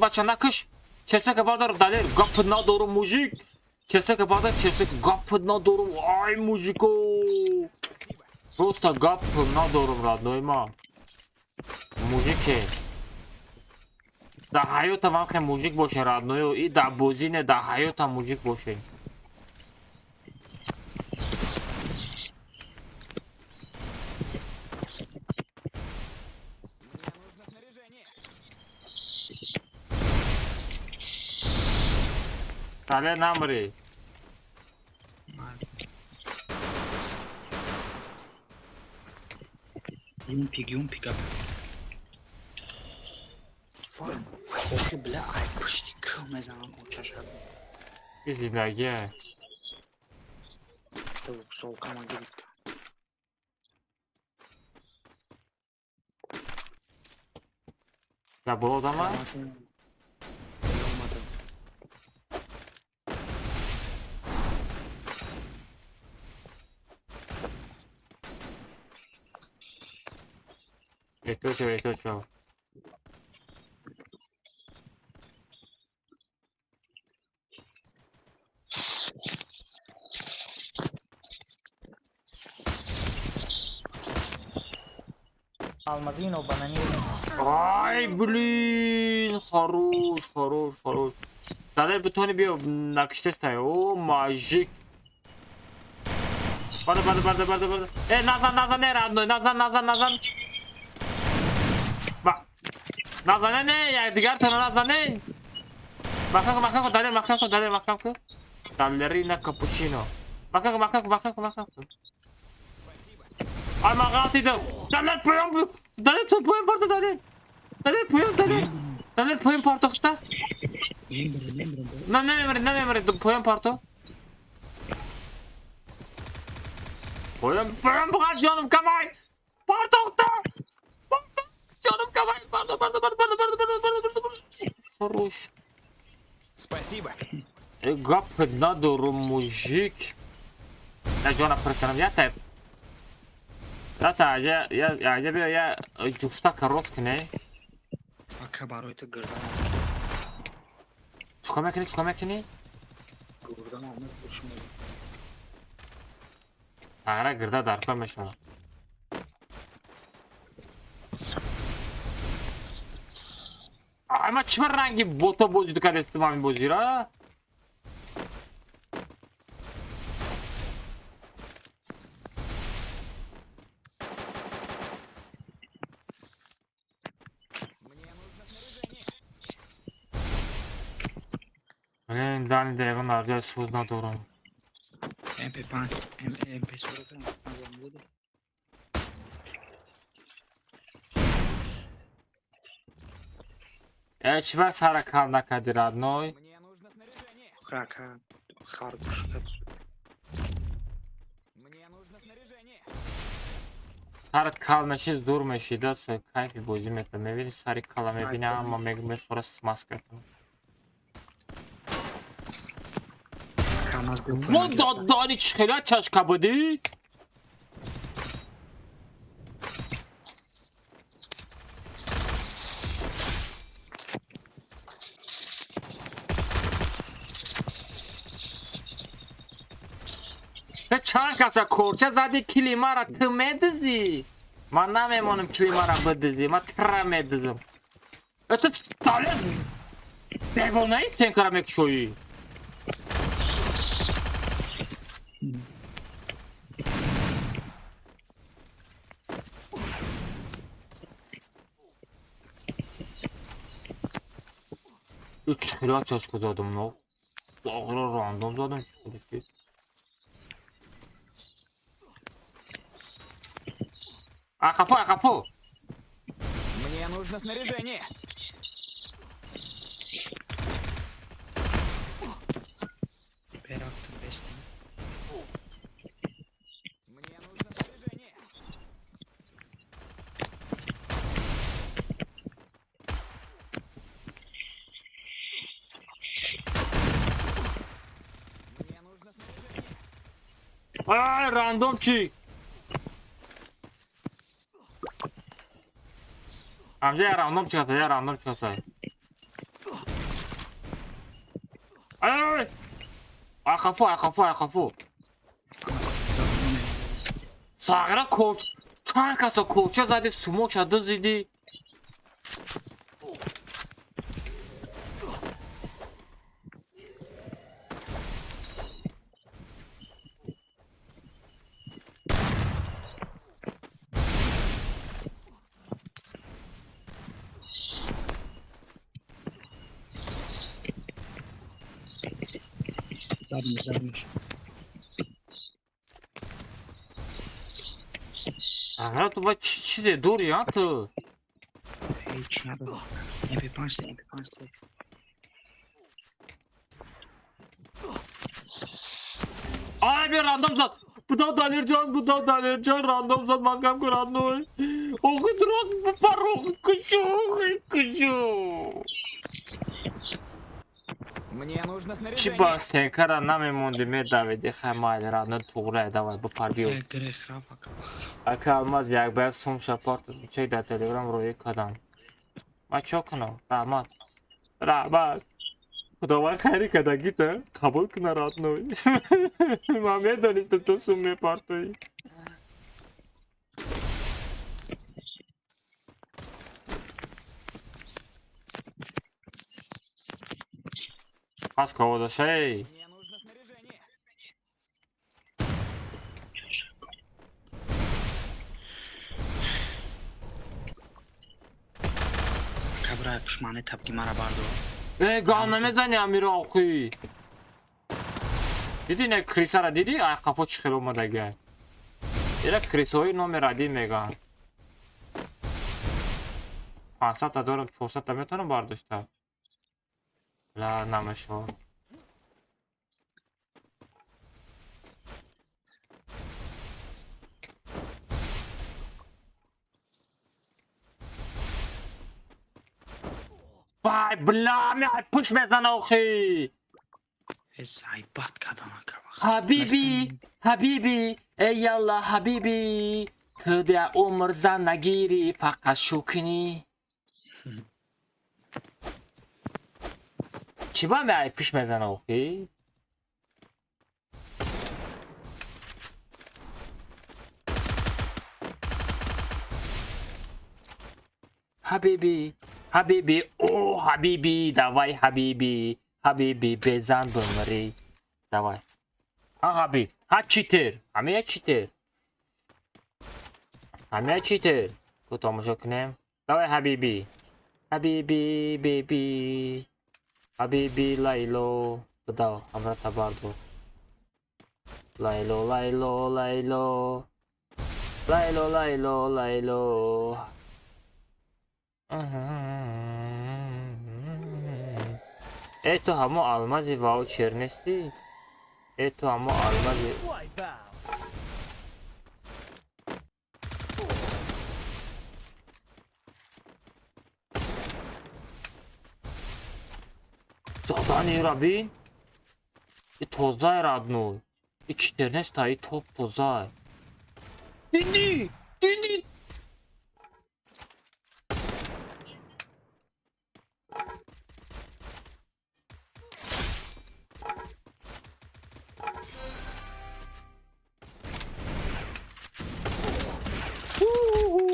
A: بچه نقش چسه که بردار داله گپ ندارم موژیک چسه که بردار چسه که گپ ندارم آی موژیکو просто گپ ندارم رادنوی ما موژیکه در حیات هم که موژیک باشه رادنوی ای در بوزینه در حیات هم موژیک باشه Dale nombre.
H: Юмпик. Охи бля, ай почти кыл мезанам учашад.
A: Изидагия.
H: Ту солкама гирифт.
A: Ya bu adama Esto.
B: Алмазину, бананину.
A: Ay блин, хорош. Dalar butoni bir nakış testay. O majik. Barda. Nazan ne rando? Nazan. Bak. Nazan ne? Ya diğer tane Nazan ne? Makako, dalar. Ballerina cappuccino. Makako. Ay magatıydım. Dalar poyam. Dalar poyam parto dalar. Dalar poyam parto sta. Non ne mi poyam parto. Poyam bukan canım kamay. Parto sta. Canım kamay. Parto. Хорош.
D: Спасибо.
A: Гап надо мужик. Я Джона прикрыл, я тайп. Я жуфта коробки не.
H: Ака барой то гырдан.
A: Чукамекини.
H: Гырдан алмай кушмай.
A: Агра гырда дарка мешала. Ama çimen rengi bota bozdu kadar tamam bozuyor ha. Блин, Дани Драгон арзуя суд надорам.
H: MP5, MP40 там буду.
A: Эчва саракавна кади родной.
D: Мне нужно снаряжение.
H: Хака, Харгушка.
D: Мне нужно снаряжение.
A: Сарат калмеши зурмеши да се кайфи бози мета. Мевини сари кала мебини ама мегме форас маска.
H: Камаз был.
A: Вот Дани чхела чашка буди. چند کسا کورچه زدی کلیما را تو میدزی من نمیمونم کلیما را بدزی من تره میدزم تو طالب دیوانه ایست این کارم یک شویی üç kilo çaşkı dadım no ağır random dadım Акапу.
D: Мне нужно снаряжение.
H: Перавтор песня.
D: Мне нужно снаряжение. Мне нужно снаряжение.
A: Ай, рандомчик. Amca ya random çıkarsa. Ay. Akafu. Sağıra koç. Çankasa koça zaten sumo çadı zidi.
H: Zadmış.
A: Ага, tu çize dur ya tu.
H: Hiç ne yapalım. MP5.
A: Ay bir random zat. Bu da Danircan random zat makam kuranoy. Okudurok bu parok kuşu.
D: Мне нужно
A: Чи
D: снаряжение.
A: бас тенкара намемонди медавиди хамайли радно тугре давай бапар биё. Ака алмаз як бак сум шапорт чек дар телеграм рои кадам. Ма чо кунам? Раҳмат. Раҳмат. Худованд хайри када гита қабул куна родной. Ман медонистам ту сум мепортоӣ. Пас ководашей.
D: Мне нужно снаряжение.
H: Кабрай пушмани табки мара бардо.
A: Ган намезани амиро охӣ. Диди не крисара диди? Ай қафо чӣ хел омадага. Ира крисои номи радӣ меган. 500 та дорам 400 та метавонам бардошта. لا намешавад. вай бла меай пуш мезана охӣ.
H: Эсай бад кадана кава.
A: ҳабиби ҳабиби эялла ҳабиби ту де умр зан нагирӣ фақат шукнӣ. چی با می پیش میزنه اوکی؟ حبیبی حبیبی او حبیبی دوای حبیبی حبیبی بزن بمری دوای ها حبیب ها چیتر همه چیتر همه چیتر تو تماشا کنیم دوای حبیبی حبیبی بیبی حبیبی لایلو بداو همراه تباردو لایلو لایلو لایلو لایلو لایلو لایلو ای تو همو آلمازی واوچر نیستی؟ ای تو همو آلمازی Задание Рабин? И тозай родной. И 14 стоит топ тозай. Иди! Иди!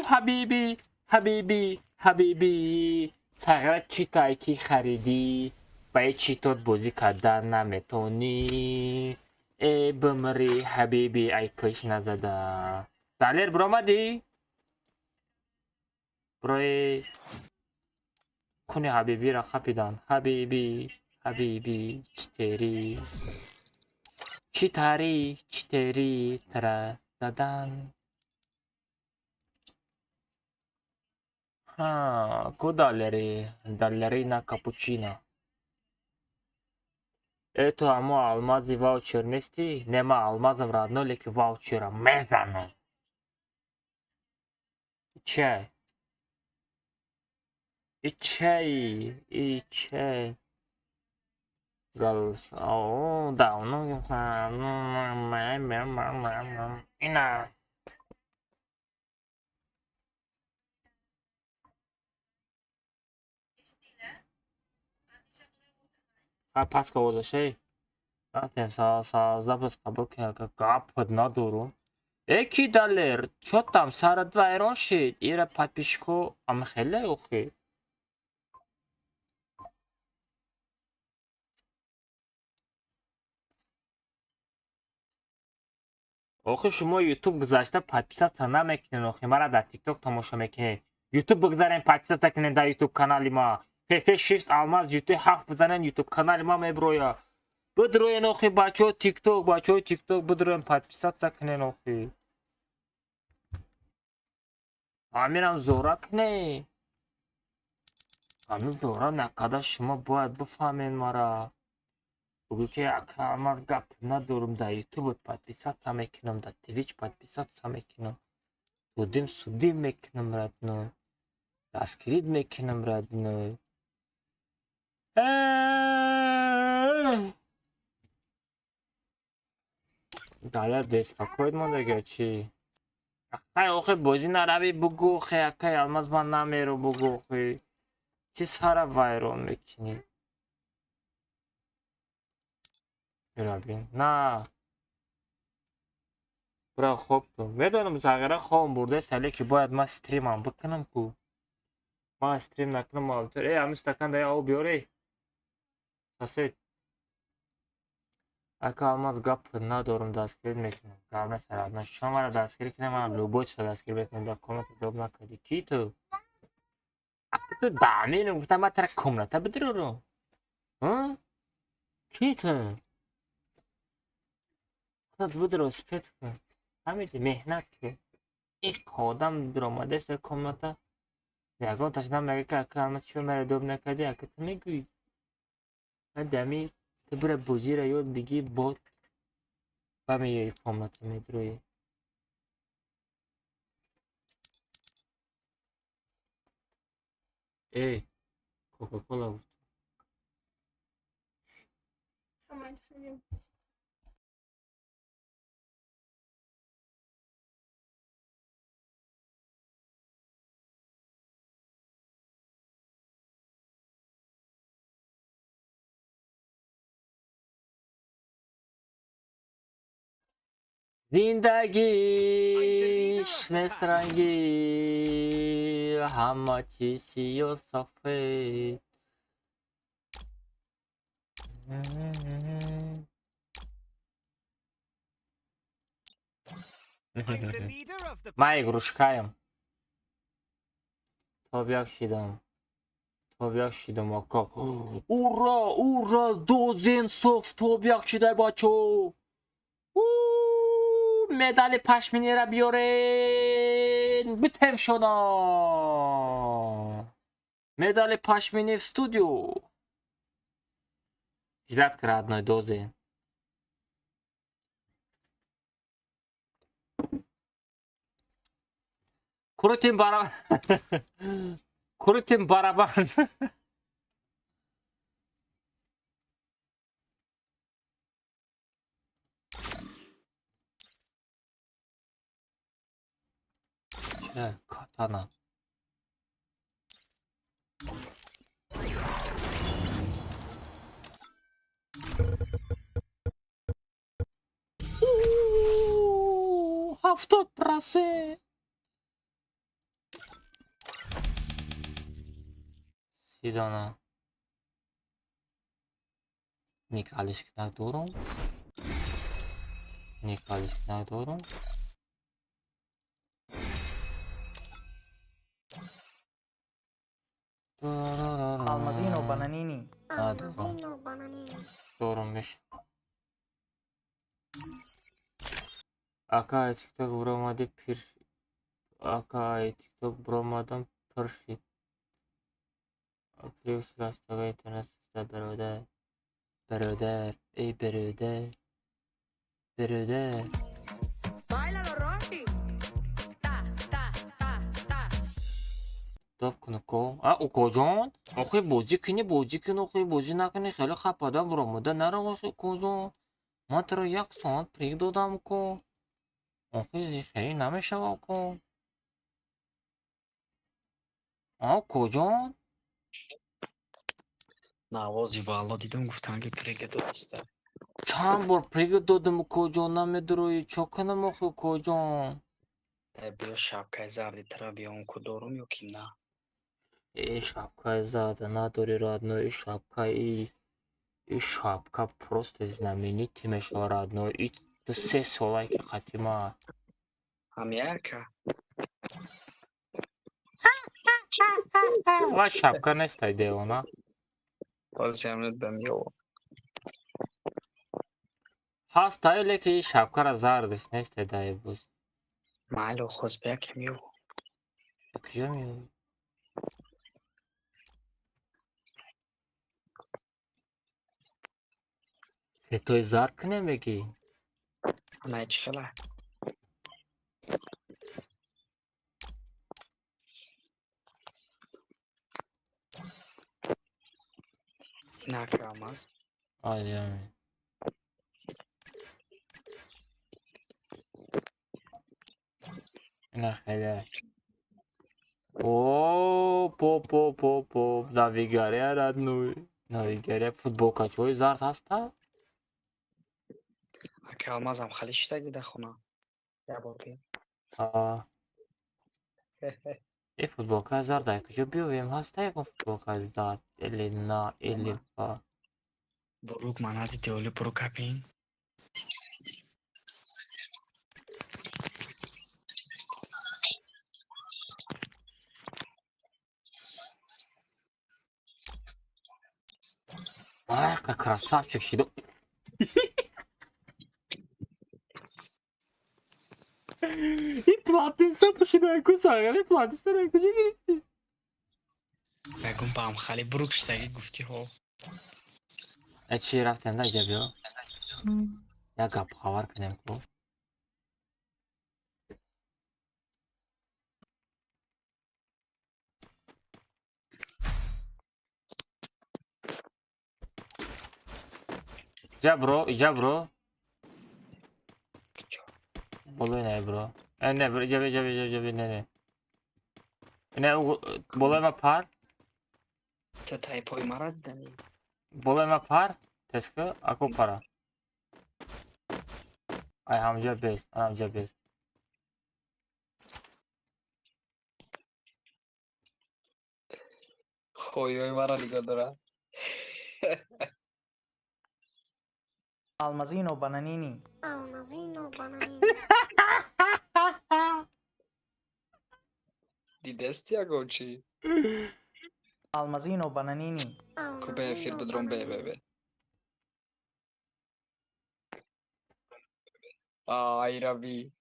A: حبیبی حبیبی حبیبی سغرت چی تایی که خریدی با چی توت بازی کردن نمیتونی ای بمری حبیبی ای کش نزده دلیر برامدی؟ برای کنی حبیبی را خپیدن حبیبی حبیبی چتری چی تاری چتری تره دادن ها کو دلری دلرینا کاپوچینا ето амо алмази ваучер нести? Нема алмазам родной, леки ваучера мезанам. Чай. И чай. И чай. Голос. О, да, ну, ина. پس که وزشه رفتیم запуск قبول که гапот надорум эки далер чо там сарад вайрон шид ира подписчику ам хеле охи охи шумо ютуб гузашта подписаться намекунед охи мара дар тикток тамошо мекунед ютуб бигзарем подписаться кунед дар ютуб канали ма ФФ 6 алмаз ютуб 7 бизанен ютуб канали ма меброя بدروین اوخی بچه ها تیک توک بدروین подписаться کنین اوخی امیرم زورک نه همین زورا نکده شما باید بفهمین مرا بگو که اکرامات گپ ندارم در یوتیوب подписаться میکنم در تویچ подписаться میکنم بودیم سودیم میکنم ردنو دستگیرید میکنم ردنو Далер деспокоит модага чи? Акай охи бозӣ наравӣ бугӯ хе, акай алмаз ман намеру бугӯ хе. Чӣ сара вайрон мекунӣ? Бирабин. На. Бра хоб кун. Медонам зағира хобам бурдаст, ки бояд ман стримам бикунам ку. Ман стрим накунам мавтор. Ҳамин стакан дай об биёр эй. Сосед. Ака алмаз гап надорум, дастгирӣ мекунам. Гап насарад. Шумо мара дастгирӣ кунем, ман любойча дастгирӣ мекунем. Дар комната доб накади. Ки ту? Ту даминам гуфтам ман тара комната бидурурум. Ки ту? Худат бидуру спет кун. Ҳамиди меҳнат кун. Ик одам дуромадаст дар комната. Ягон ташнам мега ки ака алмаз чиро мара доб накади, ака ту мегӯӣ. Ман дами ту бира бозира ёд бигӣ бод. Ба меёи комната медурӯӣ. Эй, кока-кола гуфт. Зиндагӣ шнестранги ҳама чӣ сиёсафед.
D: I'm the leader of the
A: Ман игрушкаем. Тоб як шидам ака. Ура, ура, дозенсов тоб як шидай бачо. медали пашминера биёрен. Битем шуно. Медали пашмини в студио. Ждат крадной дозен. Крутим барабан. Катана. Ҳафтод процент. Сидона. Никалишк надорум.
B: Almazino bananini.
A: Дорум меш. Ака TikTok бромади пир. Ака TikTok бромадан пиршид. Плюс растага интернет систа برادر ای برادر
F: Báilalo, Rocky. Ta, ta, ta, ta.
A: داب کنه کو اوکا جان آخه بازی کن آخه بازی نکنی خیلی خپادم برامده نرم آخه کو جان من تو رو 1 ساعت پریک دادم کو آخه خیلی نمیشه کو کو جان
H: навози валло дидам гуфтан ки прига доста
A: چند بار پریک دادم کو جان نمیدروی چو کنم آخه کو جان
H: биё шапкаи зарди тара биён ку дорум ё ки на
A: ای шапкаи зада надори родной и шапка просто знаменитый мешава родной и 3 солай ки хатима
H: ҳамяка
A: ва шапка нестай девона
H: боз ҷамрат ба миёва
A: ҳастай леки шапкара зардис нестай дай буз
H: майло хоз ба яке миёва
A: куҷо меёви сетои зард кунем меги
H: най чӣ хела инака амаз
A: Haydi yani. Ne hele. Оп, оп, оп, оп, оп. Навигария родной. Навигария футболка чой зард ҳаста?
H: Ака алмазам хали штаги да хона. Я борки.
A: Футболка зарда. Куҷо биёвем ҳаста ягон футболка зард. Или на, или ба.
H: Бурук манади диоли буру капин.
A: Ай, как красавчик Шидо. И платница пушиная кусага, и платница на куҷо гирифти?
H: Бегум баам хали бурук штаги гуфти ҳо.
A: Чӣ рафтем да иҷа биё? Як гап хабар кунем ку. Иҷа бро. Болой не бро. Не бро, иҷа не. Не болой ма пар.
H: Та тай пой мара дидани.
A: Болой ма пар. Теска аку пара. Ай ҳамҷа бес, ҳамҷа бес.
H: Хойой мара нигоҳ дора.
B: Almazino bananini.
H: Didesti agogci.
B: Almazino bananini.
H: Кубе ефир бидром бе. Ай раби.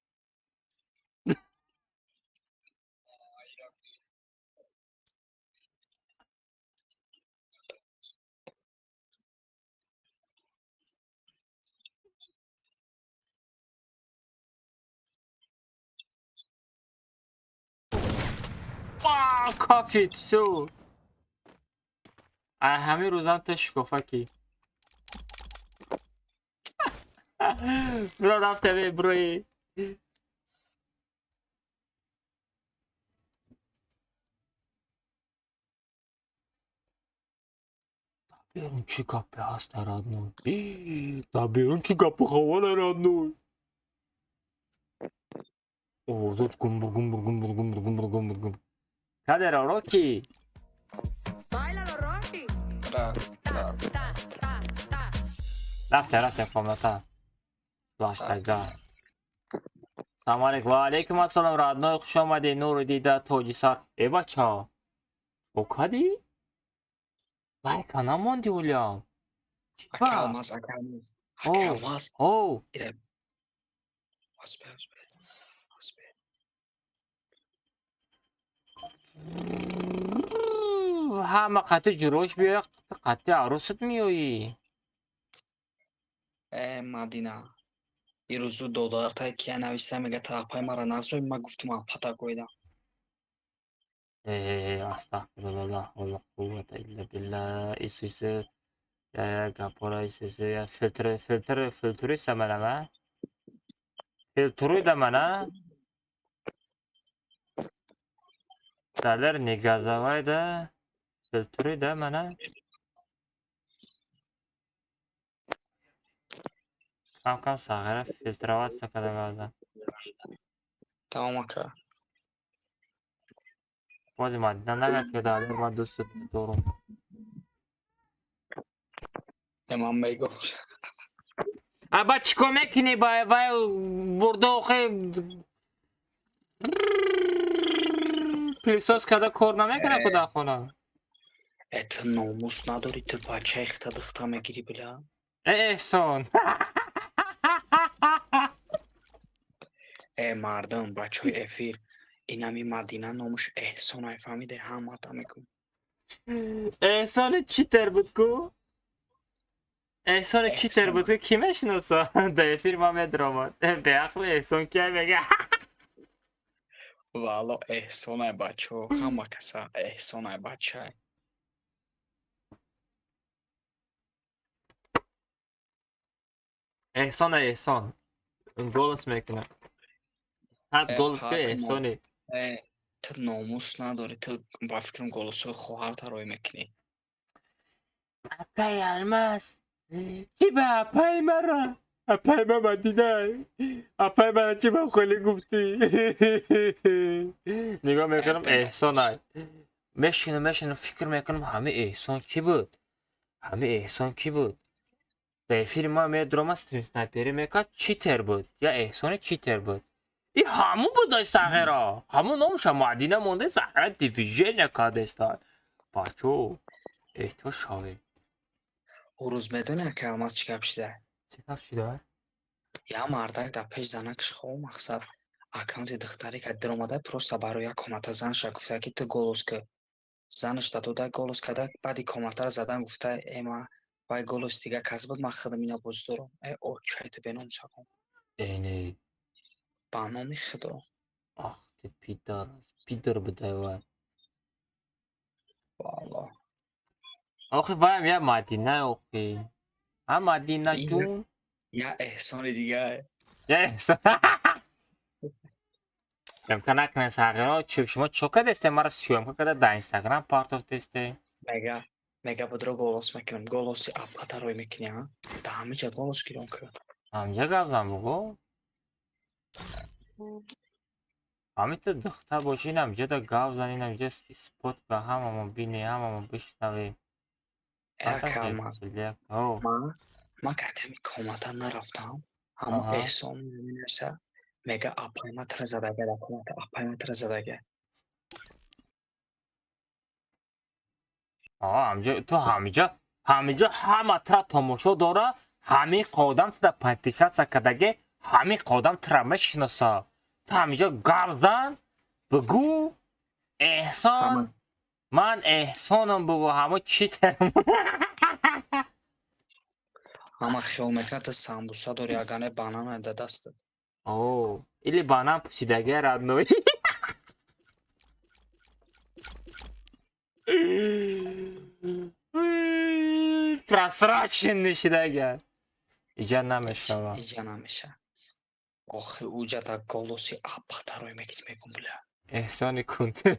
A: Кафе всё. Ай ҳамин рӯзам то шикофаки. Бро рафтем брои. Берун чӣ гапе ҳаста родной? Да берун чӣ гапи хавона родной? Овозоч гумбур. Кадеро Роки.
F: Báilalo, Rocky.
H: Ра.
F: Ta.
A: Рафтем комната. Флаштага. Салом алейкум. Ва алейкум ассалом родной. Хуш омадед. Нуру дида тоҷисар. Бача. Окади? Лайка намонди улям.
H: Ака алмаз.
A: Оу.
H: Ирем. Ҳосбе.
A: Ҳама қати ҷурош биёя, қати арӯсат миёӣ.
H: Мадина. Ирӯзу додартай кия нависта мега тағпай мара назмай ма гуфтум пата гойда.
A: Астағфируллоҳ. Ла қуввата илля билла. Исисе. Гапора исисе. Филтри саманама. Филтруй да мана. Далер не газовай да. Филтруй да мана. Кам сағира фильтроваться када газа.
H: Тамом ака.
A: Бози Мадина нагад ки далер ма дӯст дорум.
H: Ман мегӯш.
A: Аба чико мекунӣ ба вай бурда охи пилсос када кор намекуна куда хона.
H: Это номус надори ты бача ихта мегири била.
A: Эҳсон.
H: Мардам бачаи эфир. Инами Мадина номуш Эҳсон айфамиде ҳамата мекун.
A: Эҳсони читер буд ку? Эҳсони читер буд ку ки мешиноса? Да эфир ма медиромад. Беақли Эҳсон кия мега?
H: Вало Эҳсон ай бачо. Ҳама каса Эҳсон ай бачай.
A: احسان голос میکنه حد голос که احسانی
H: تو ناموس نداری تو با فکرم گلوسوی خواهرت روی میکنی
A: اپای الماس چی به اپای مرا اپای من دیده اپای من چی به خیلی گفتی نگاه میکنم احسان های میشینم فکر میکنم همه احسان کی بود در فیلم ما می درام استریم سنایپری میکرد چیتر بود یا احسان چیتر بود این همون بود ساغرا همون نامش مدینه مونده ساغرا دیویژن نکرده استاد بچو احتو شاوه
H: او روز میدونه که همه چی گپ شده
A: چه گپ شده؟
H: یا مردک در پیش زنکش خواه مقصد اکانت دختری که در اومده پروستا برای کامنت زنش گفته که تو گلوس که زنش داده گلوس کرده بعدی کامنت رو زدن گفته ایما وای گلوس دیگه کس بود من خودم اینا بزدارم ای او چایت بینام ساکم
A: اینه
H: با نامی خدا
A: آخ که پیدر بده وای
H: والا
A: آخه وایم یا مدینه اوکی هم مدینه جون
H: یا احسان دیگه
A: یا احسان امکان نکنه ساغرا شما چوکه دسته مرا سیوم که در اینستاگرام پارت آف دسته
H: مگه بدرو گلوس میکنم گلوسی اپکتا روی میکنی ها تا همه جا گلوس گیرون که
A: همجا گفتم بگو همین تو دختر باشین همجا دا گاو زنین همجا سپوت که هممون بینی هممون بشنویم
H: ما که همی کامنتا نرفتم همون احسان نمیرسه مگه اپای ما تر زدگه در کامنت اپای ما تر زدگه
A: همجا تو همجا همه تر تماشا داره همین قادم تو در 5% سکدگه همین قادم تر مشناسه تو همینجا گاو زن بگو احسان من احسانم بگو همه چی ترم
H: همه خیال میکنه تو سامبوسا داری اگانه بانان انده دستت
A: اوه ایلی بانان پوسیدگه رادنوی просроченный شدگه ایجا نمیشه
H: آخه اوجا در گلوسی اپکتا روی میکنی میگم بله
A: احسانی کنته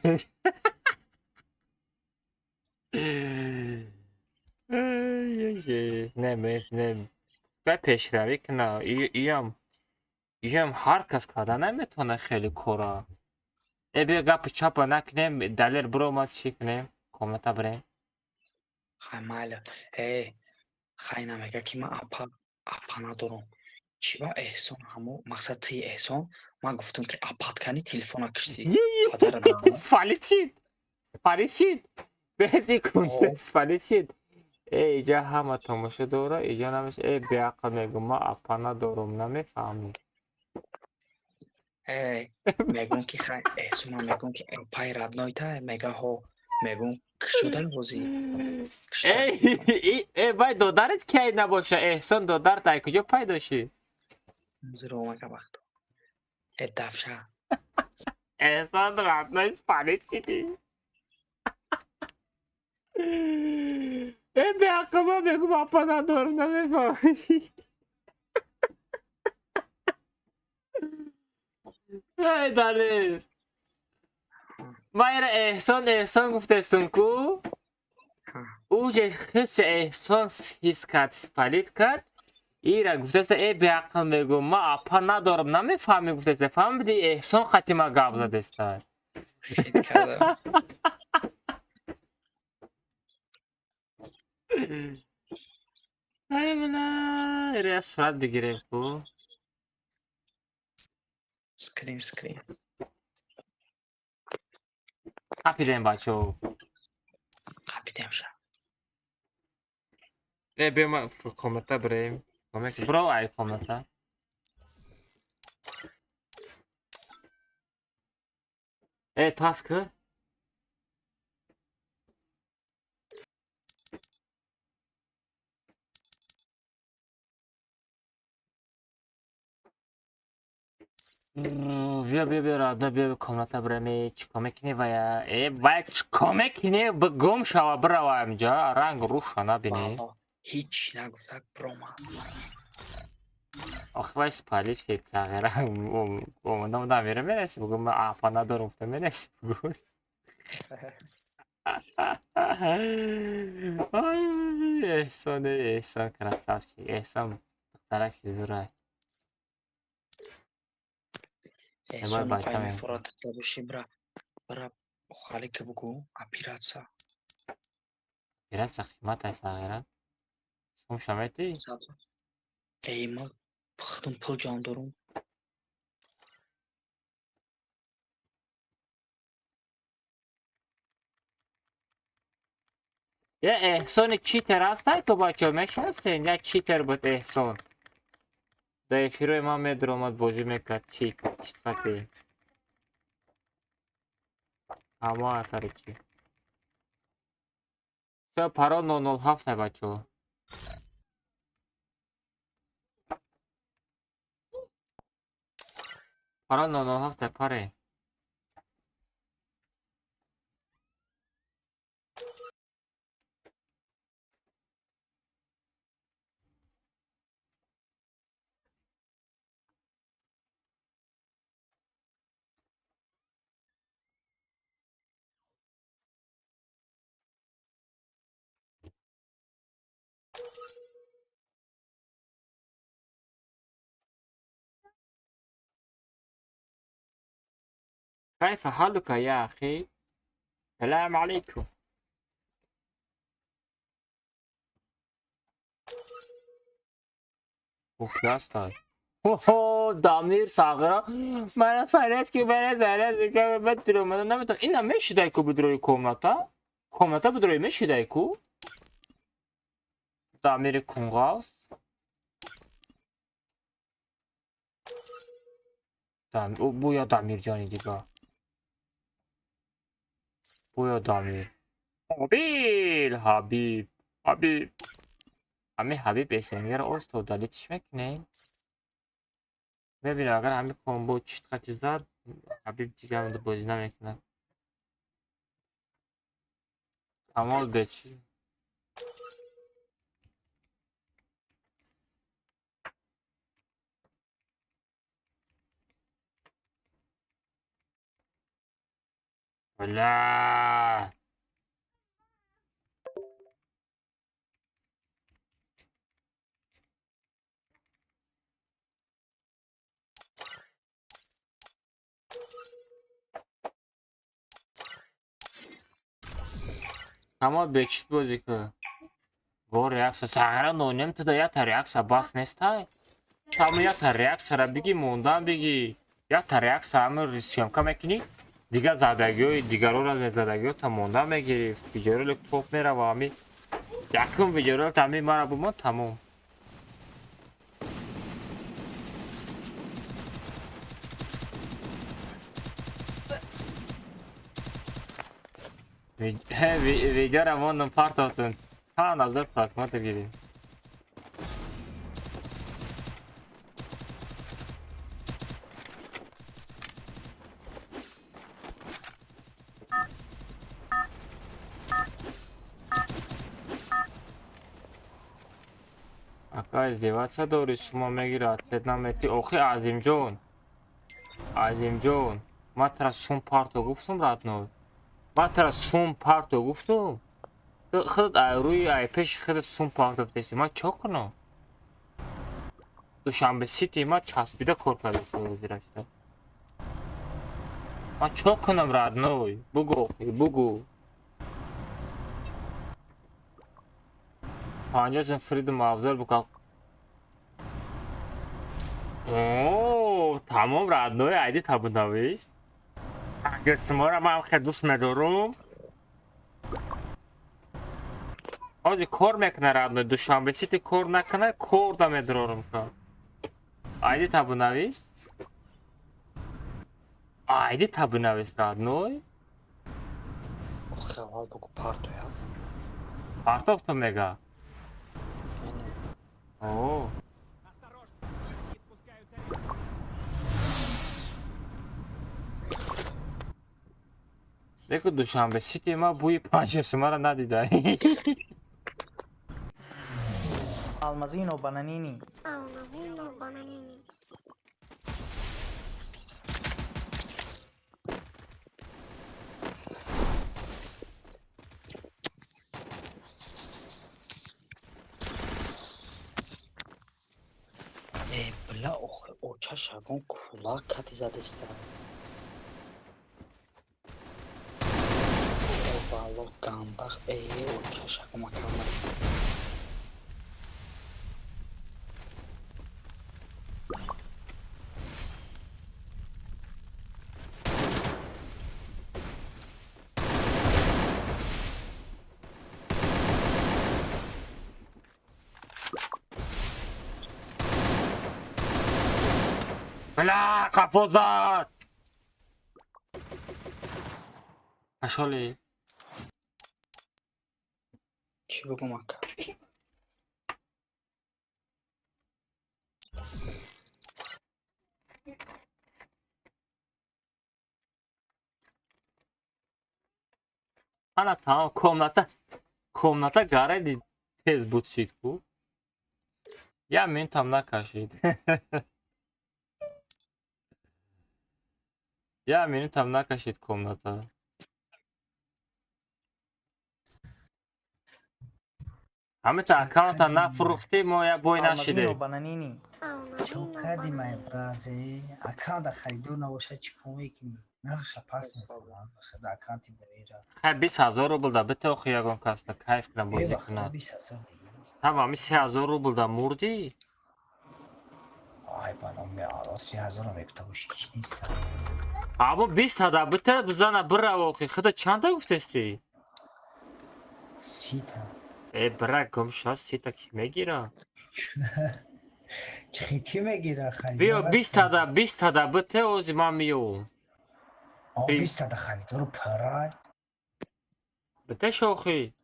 A: نه به پیشروی کنه ایم هر کس کده نمیتونه خیلی کورا بیا گپ چاپ نکنیم دلیل برو ما چی کنیم کامنتا بریم
H: خیلی مالا خیلی نمیگه که من اپا ندارم چی با احسان همو مقصد توی احسان من گفتم که اپات کنی تلفون کشتی
A: سپالیشید بهزی کنده سپالیشید ایجا همه تماشه دوره ایجا نمیشه بیاقل میگم ما اپا ندارم نمیفهمی
H: میگم که خیلی احسان میگم که اپای ردنای تا میگه ها میگم کشودن بازی
A: باید دادرت که نباشه احسان دادر تا کجا پیدا شی
H: زیرو اومگه وقت دفشه
A: احسان ردنای سپالیشیدی بیاقل ما میگم اپا ندارم نمیفهمی ای دلیل مایر احسان گفته استون کو او چه خیست احسان حس کرد سپالید کرد ای را گفته است ای بیاقل میگو ما اپا ندارم نمیفهمی گفته است فهم بدی احسان خطی ما گاب زده است
H: خیلی کردم
A: ای منا ایره از سرعت بگیریم کو
H: سکرین
A: کپیدیم بچه
H: قبیدیم شد
A: بیا ما کامنتا بریم برو ای کامنتا تاسک بیا رادنا بیا کامنتا برمی چیکار میکنی ویا چیکار میکنی گم شو برو اینجا رنگ روشن نبینی
H: هیچ نگفتک بروما
A: آخه وای سپالیش که تغییره اومدم دمیره میرسی بگم من عفا ندارم تو میرسی بگم احسان красавчик احسان دخترک زوره
H: Эсон
A: бача
H: пай
A: мем.
H: мефурад табуши бра хали ки бугу операция.
A: Biraz قیمت است تغییره سوم شمیتی
H: Ey mal pıxtım pul candurum.
A: یه احسان چیتر هست تو بچه میشناسین یک چیتر بود احسان در افیروی ما میدرومد بازی میکرد چیتفتی اما اتاری چی چه پرا 007 بچه پرا 007 پره كيف حالك يا أخي؟ السلام عليكم مخلص اوه دامیر ساغرا من فرید که بره زره که بدرو من نمیتونم اینا میشیدای کو بدروی کومناتا بدروی میشیدای کو دامیر کنغاز bu ya Damir Cani دیگه bu ya Damir Habib همه حبیب اسنگر اوست و دلیتش میکنیم ببین اگر همه کامبو چیت زد حبیب دیگه هم بازی نمیکنه کمال بچی ولا Ama bekşit bozuk. Bu reaksiya sağıran oynayım da ya ta reaksiya bas nesta. Tam ya ta reaksiya bigi mondan bigi. Ya ta reaksiya mı risyamka mekini. Diga zadagio, diga rola zadagio ta mondan megiri. Videoyu top mera vami. Yakın videoyu tamam mara bu mu tamam. Video ramon part atın. Ha nazar platma da gelin. Aka izdevacsa doğru suma megir atlet nameti. Oxi Azimjon. ما ترى سوم پارتو گفتم راتنو ما ترى سوم پارتو گفتم خودت روی آیپش خودت سوم پارتو بتیسی ما چه کنم دوشنبه سیتی ما چسبیده کرکاده زیرشته ما چه کنم راتنوی بگو پانجازن فرید مافزال بکن اوه تمام راتنوی عیدی تابوناویش قسمه را من خیلی دوست ندارم آجی کار میکنه رادنوی دوشنبه سیتی کار نکنه کار دا میدارم کن آیدی تابوناویش رادنوی
H: Xeval bugu parto ya.
A: Партов то мега اوه دیگه دوشنبه سیتی ما بوی پنجشنبه ما را ندیده
B: Almazino bananini.
H: Бля, оча шагон кулак кати задеста. Бало гандах оча шагон макамас.
A: بلا کپو زد اشالی
H: چی بگم اکا؟
A: Ana tamam komnata garedi tez but shit bu. Ya men tam nakaşıydı. Ya men tam nakaşıydı komnata. همه تا اکانت نفروختی ما یا بوی
B: Almazino,
A: نشیده
B: bananini.
K: چوکادی مای برازی اکانت خریدو نباشه چیکار میکنی نقشه پاس میزنم خدا اکانتی بریره
A: خیلی 20,000 روبل دا بته و خیاگان کاستا کیف کنم
K: یه
A: بازی
K: وقت
A: کنم
K: 20,000 دیگه
A: تمامی 3,000 روبل دا مردی
K: آی بانم میارا 30,000 میبته باشی چی نیست
A: اما 20 تا دا بته بزنه بره واقعی خدا چند تا گفتستی
K: 30 تا
A: ای بره گم شد 30 تا کی میگیره
K: چی کی میگیره
A: بیا
K: خریدار
A: 20 تا دا بته اوزی ما میو
K: 20 تا خریدار پرای
A: بته شوخی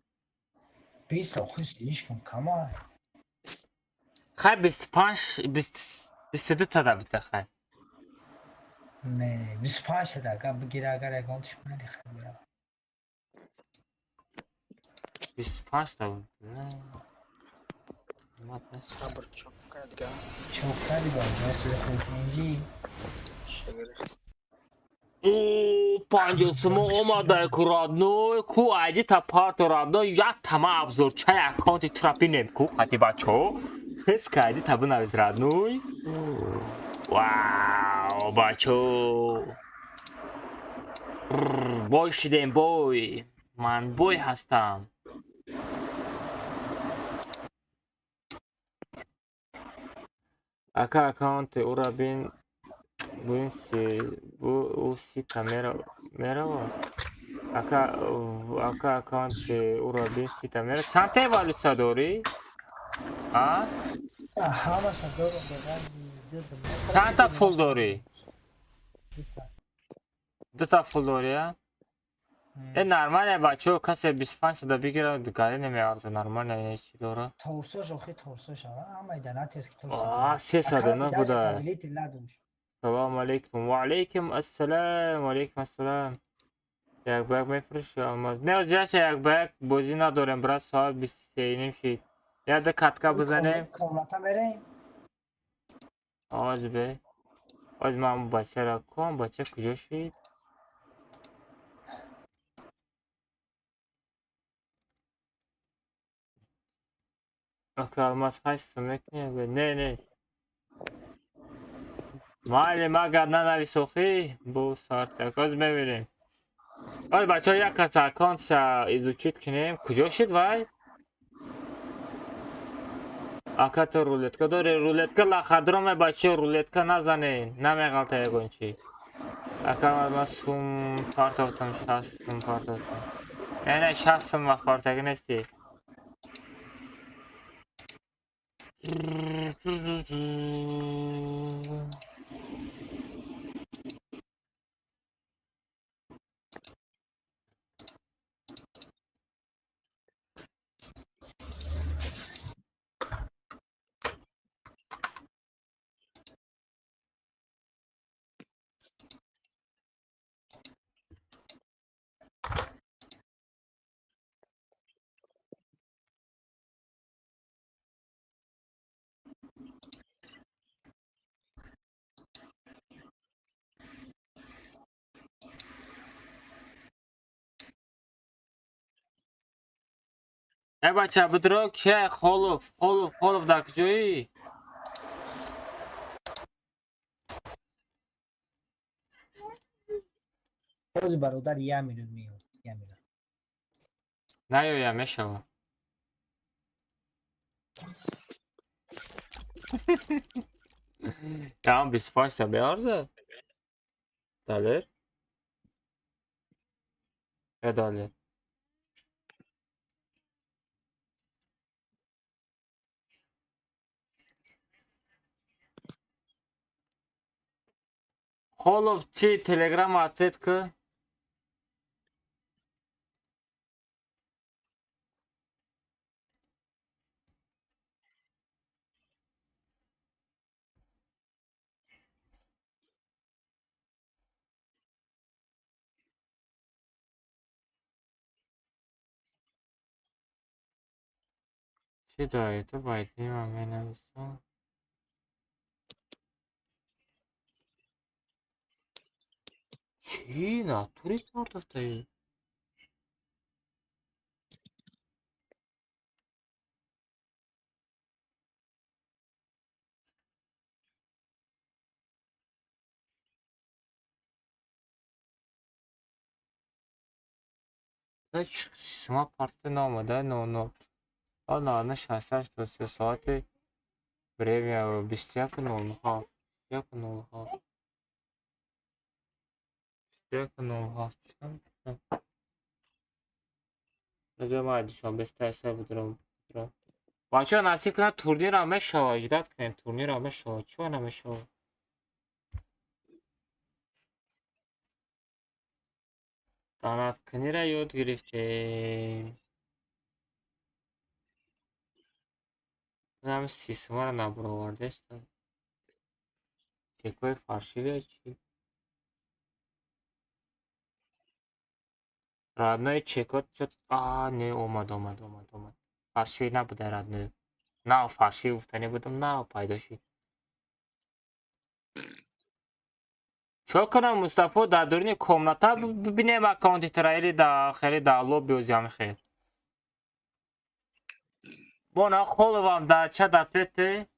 K: 20 تا خوش دیش کن کمای
A: خیلی 22 تا دا بته خیلی
K: نه 25 تا اگر بگیره اگر اکانتش مالی خریدار
A: 25 تا بود نه
H: صبر چوکادگا
K: چوکادی باید چیز خودینجی
A: اوه پنجاسمو اومده که رادنوی کو ایدی تا پارت رادنوی یک تمه ابزور چای اکانتی تراپی نمی کو قطی بچه ها پس که ایدی تا بنویز رادنوی واو بچه ها بای شدیم بای من بای هستم اکا اکانت او را بین او سی تا میره اکا اکانت او را بین سی تا میره چند تا والوسا داری؟ ها؟
K: همه شد دارم به غرزی
A: چند تا فول داری؟ 2 تا فول داری ها؟ این نرمانه بچه ها کسی 25 تا بگیره گاهی نمیارده نرمانه اینه چی داره؟
K: تورسوش آخی تورسوش همه ایداناتی است که تورسوش
A: آه 300 نه بوده
K: تبلیت لادوش
A: سلام علیکم و علیکم السلام و علیکم السلام یک بگ میفروشی آلماز نه از یک بگ بازی نداریم برای ساعت 23 نمیشید یاد کتکا بزنیم
K: کاملاتا بریم
A: آواز به آز من بچه را کن بچه کجا شید اکه آلماز هستم میکنی نه مالی مگر ننوی سوخی بو سارتک آز ببینیم آز بچه ها یک کس اکانت ایزوچیت کنیم کجا شید وای اکا تو رولتکا داری رولتکا لخدرام بچه رولتکا نزنین نمیغلطه یکون چی اکا من سوم پارتوتم شستم پارتوتم نه شستم و پارتاکی نیستی ای بچه بدرو که خلوف در کجایی
K: باز برادر 1 میلیون میاد 1 میلیون
A: نیایم میشوه Tamam 25 ise bearza. Dolar. $. Холов чи телеграм ответка. Чи да, это байти мен нависам. Чи натури картафтаю. Hiç sima parti namada no. Ana nişastаш до 3 саати. Время 21:00. 21:00. 21:00. Называю душам без тайса будрам. Бача насиб кунад турнир ам мешава, иҷдат кунед турнир ам мешава. Чива намешава? Санаткуниро ёд гирифтем. Ҳам системаро набаровардестам. Чекои фаршивия чӣ? Раднои чекот шуд. Не омад. Фаршивӣ набуда раднои. Нав фаршивӣ гуфтанӣ будам, нав пайдо шуд. Чо кунам Мустафо дар дурини комната бибинем аккаунти трайли хели да лобби ӯзям хел. Бона холовам да чат ответе.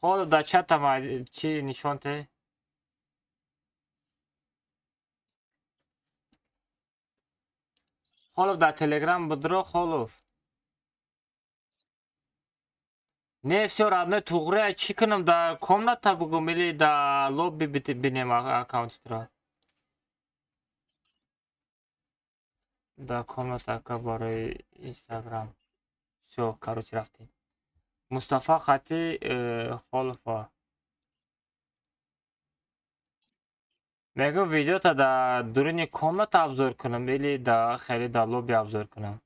A: Холов да чатам чи нишонте? Холов да телеграм будро холов. Не всё родной тугре чи кунам да комната бугум или да лобби бинем аккаунтитро. Да комната ка барои Instagram. Всё, короче рафтем. Мустафа хати холфа. Мегум видеота да дурини комната обзор кунам или да хели да лобби обзор кунам.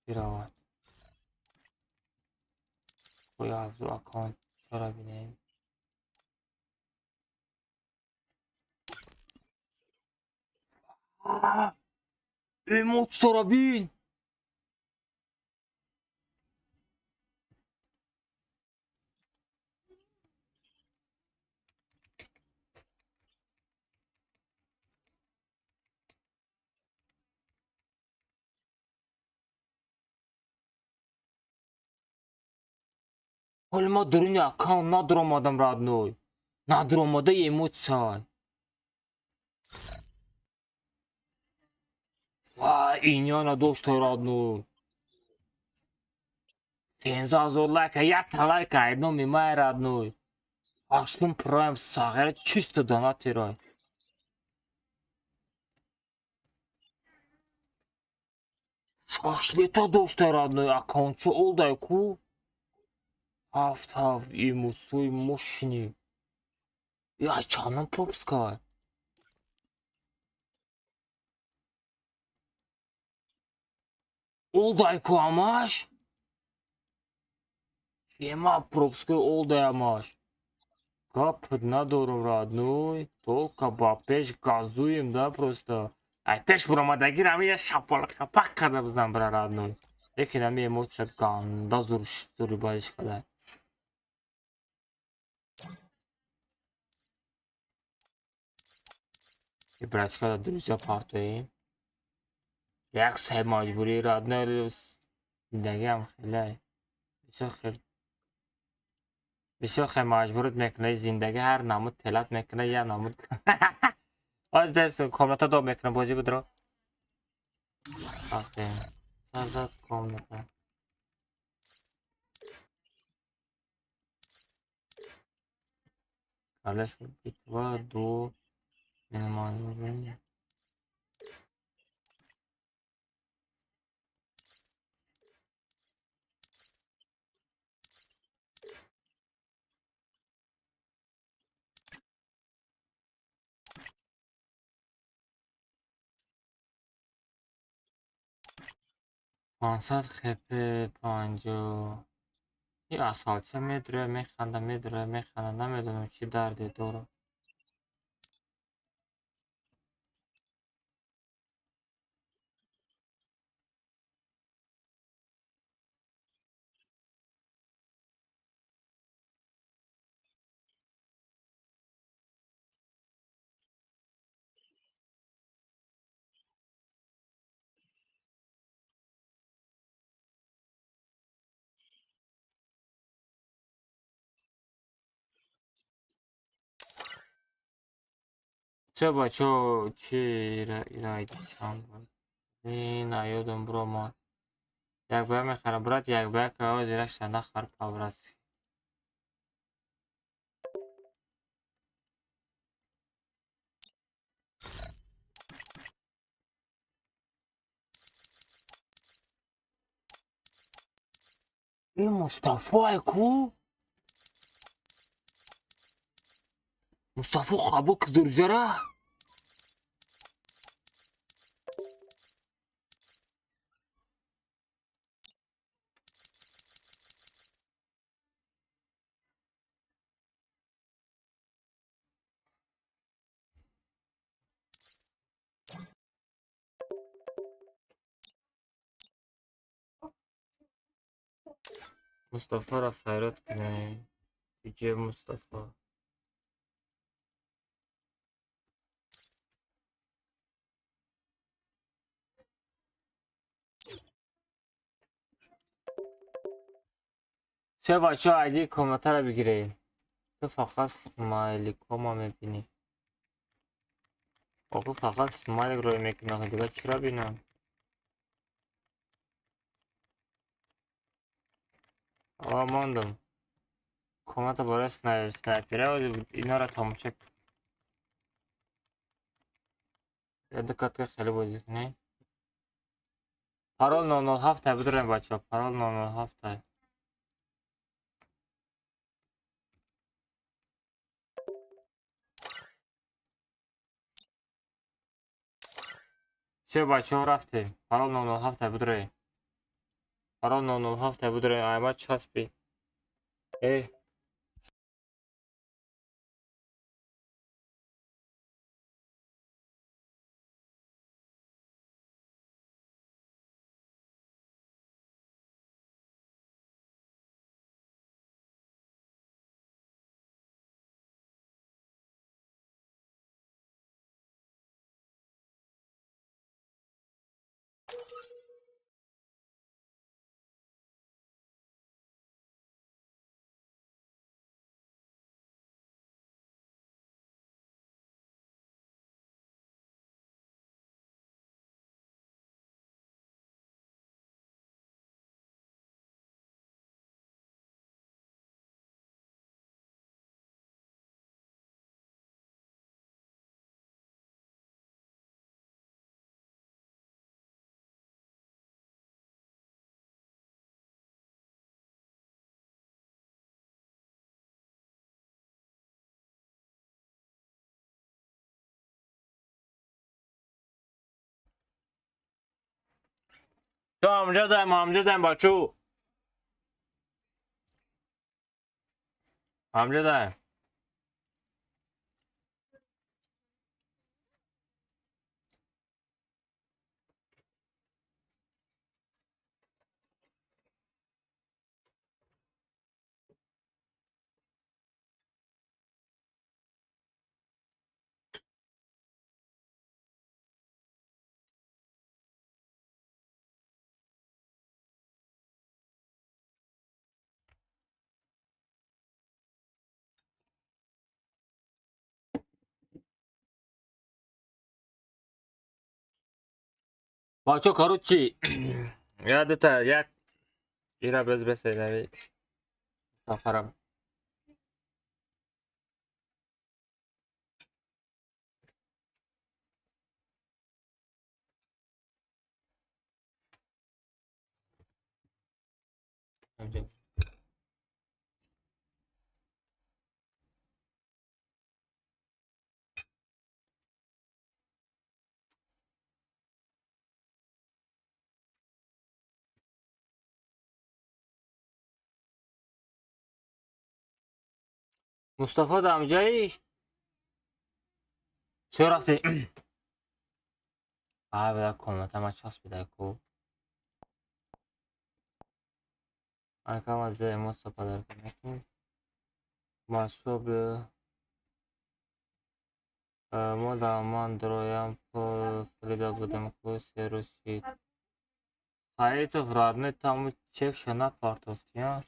A: Биравад. Ой обзор аккаунт чора бинем. Эмоцияро бин. Ҳоли ма дуруни аккаунт надуромадам родной. Надуромадаи эмоция. Вай, иняна доштай родной. 15000 лайка, якта лайка, айдно мимай родной. Ашлум прайм сағира чисто донати рой. Шашлета доштай родной, аккаунт чо олдай ку? Ҳафт эмоцияи мошини. Я чанам пропускай. Олдай ку амаш? Ема пропускай олдай амаш. Гап надорум родной. Толка ба пеш газуем да просто. Ай пеш буромадагир ами я шапалака пак када бизнам бира родной. Лекин ами эмоция ганда зури байш кадай. Брачка друзья партоим. Як сай маҷбурӣ родной зиндагиам хеле. Бисёр хел. بسیار مجبورت میکنه زندگی هر نمود تلت میکنه یا نمود از دست کاملتا دو میکنه بازی بود رو آخه سازد کاملتا کالش و دو مینیمال پانصد خپه پانجو این اسالچه میدره نمیدونم چی درده داره چه بچه چی ایرایدی چند بود این ایودم برو ما یک باید میخرم برات یک باید که آقا زیرش نخر پاورسی این مصطفی کو مصطفی خبو که درجره مصطفی را خیرت کنه دیگه مصطفی چه بچه ها ایدی کامنتر رو بگیره تو فقط سمایلی کما میبینی آقا فقط سمایلی روی میکنه دیگه چرا بینم آقا ماندم کامنت برای سنایپره و اینا را تماشا کن یا دقت که خیلی بازی کنی پارول 907 بدرم بچه ها پارول 907 چه بچه ها رفتیم پارول 907 بدره پارول 907 بدره احمد چسبید ای تو حمله دایم بچو حمله دایم Бачо, короче, я это, я ира без беседы. Сафарам. Mustafa da amcayı Sörafte. Abi da komata maç bir dakika. Arkama ze Mustafa da konuşayım. Masobe мода мандроям по придобытым курсе Руси. А это в родной там чек на партовке.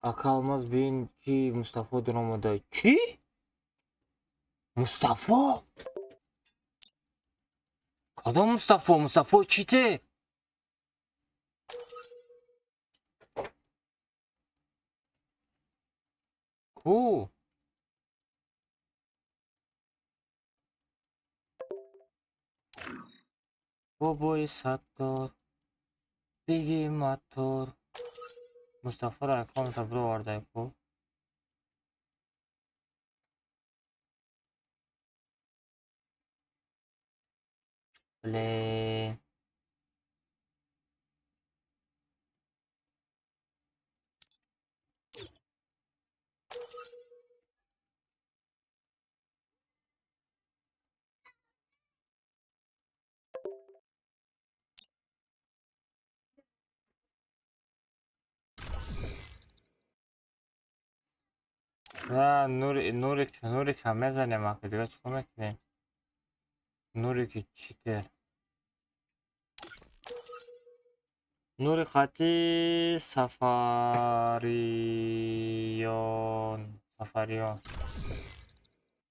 A: Akalmaz beyin ki Mustafa durumunda. Ki? Mustafa? Kadın Mustafa, Mustafa çite. Ku. Boboy Sator. Bigi Mator. Mustafa ra konta bro orada ku. Le. Ha Nuri kamera ne makı diye çıkmak ne? Nuri ki çite. Nuri khati Safarion.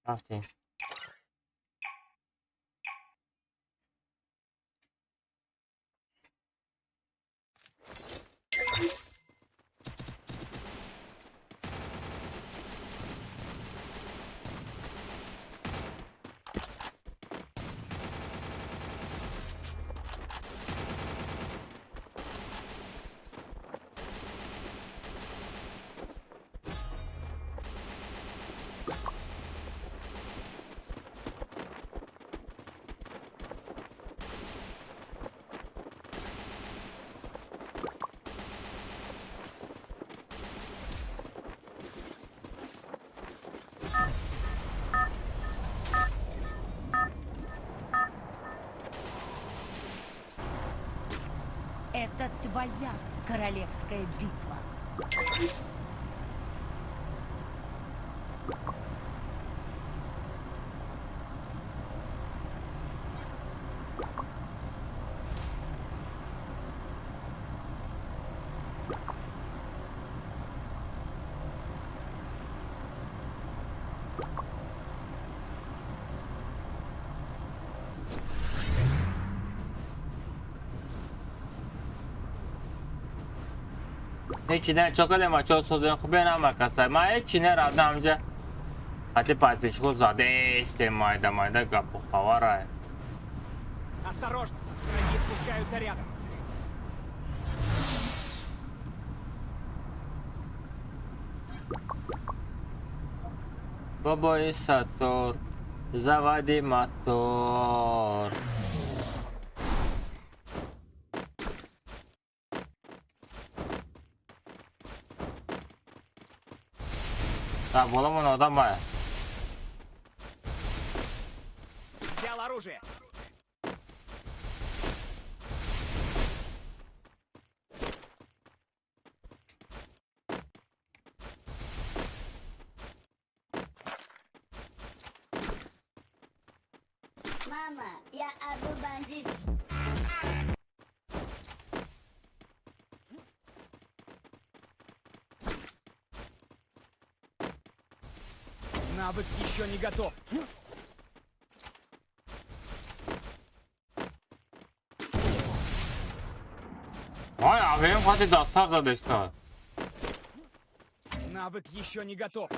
A: رفتیم
F: Это твоя королевская битва.
A: هیچی نه چاکل ما چه سوزن خوبه نمکسته ما هیچی نه رادم همجا حتی پاتیشکو زاده است مایده گپو خواره
D: Осторожно! Враги спускаются рядом.
A: بابای ساتور زوادی ماتور Так, боломон adam var.
D: Взял оружие.
C: Mama, я Абу Бандит.
D: Навык еще не готов.
A: Vay abim hadi dastar kardeşler.
D: Навык еще не готов.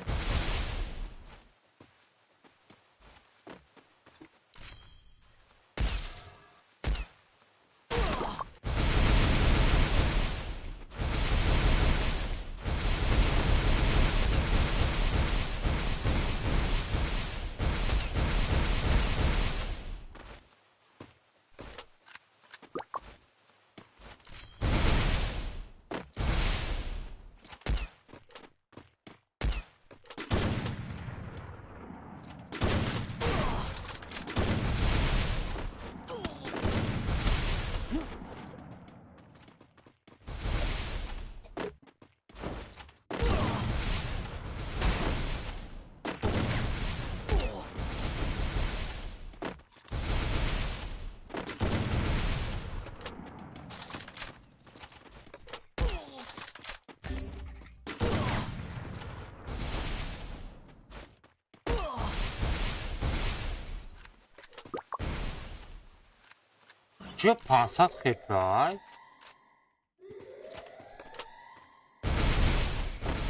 A: چه 500 خپای؟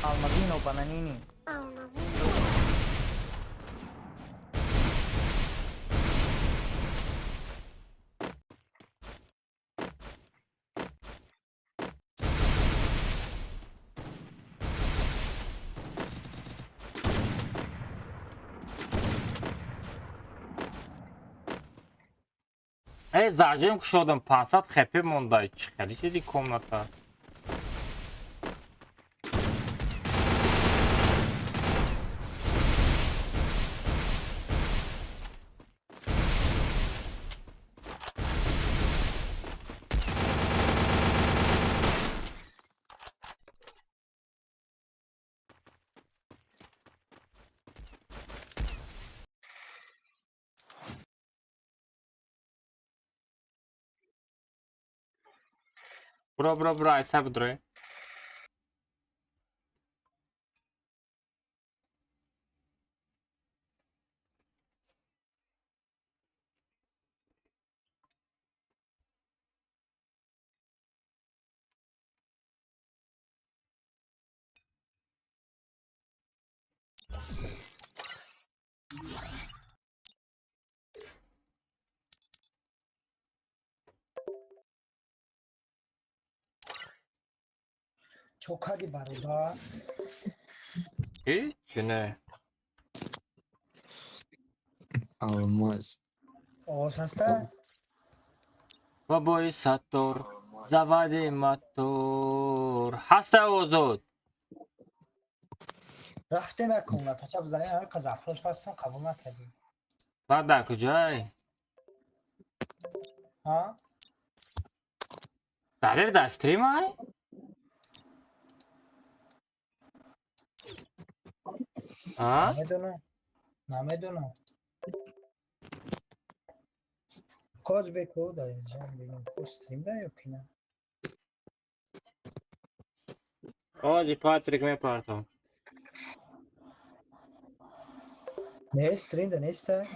B: Almazino Bananini.
A: Ej, zagim kuşodim 500 خپ مونده. چی خیلی چیزی کمناتا. برو ایسا بدره.
K: چوکاری برادر
A: هیچ نه.
G: Almaz.
K: آواز هسته؟
A: بابای ساتور زوادی ماتور هسته اوزود.
K: رفتیم یک کمونت چه بزنیم هر که زفروش پستم قبول نکردیم
A: بعد در کجای؟
K: ها؟
A: داریر در استریم های؟ ها؟
K: نمیدونم کاج بکو دایی جان بگیم کستریم دایی که نه
A: آجی پاتریک میپارتم.
K: نه استریم ده نیسته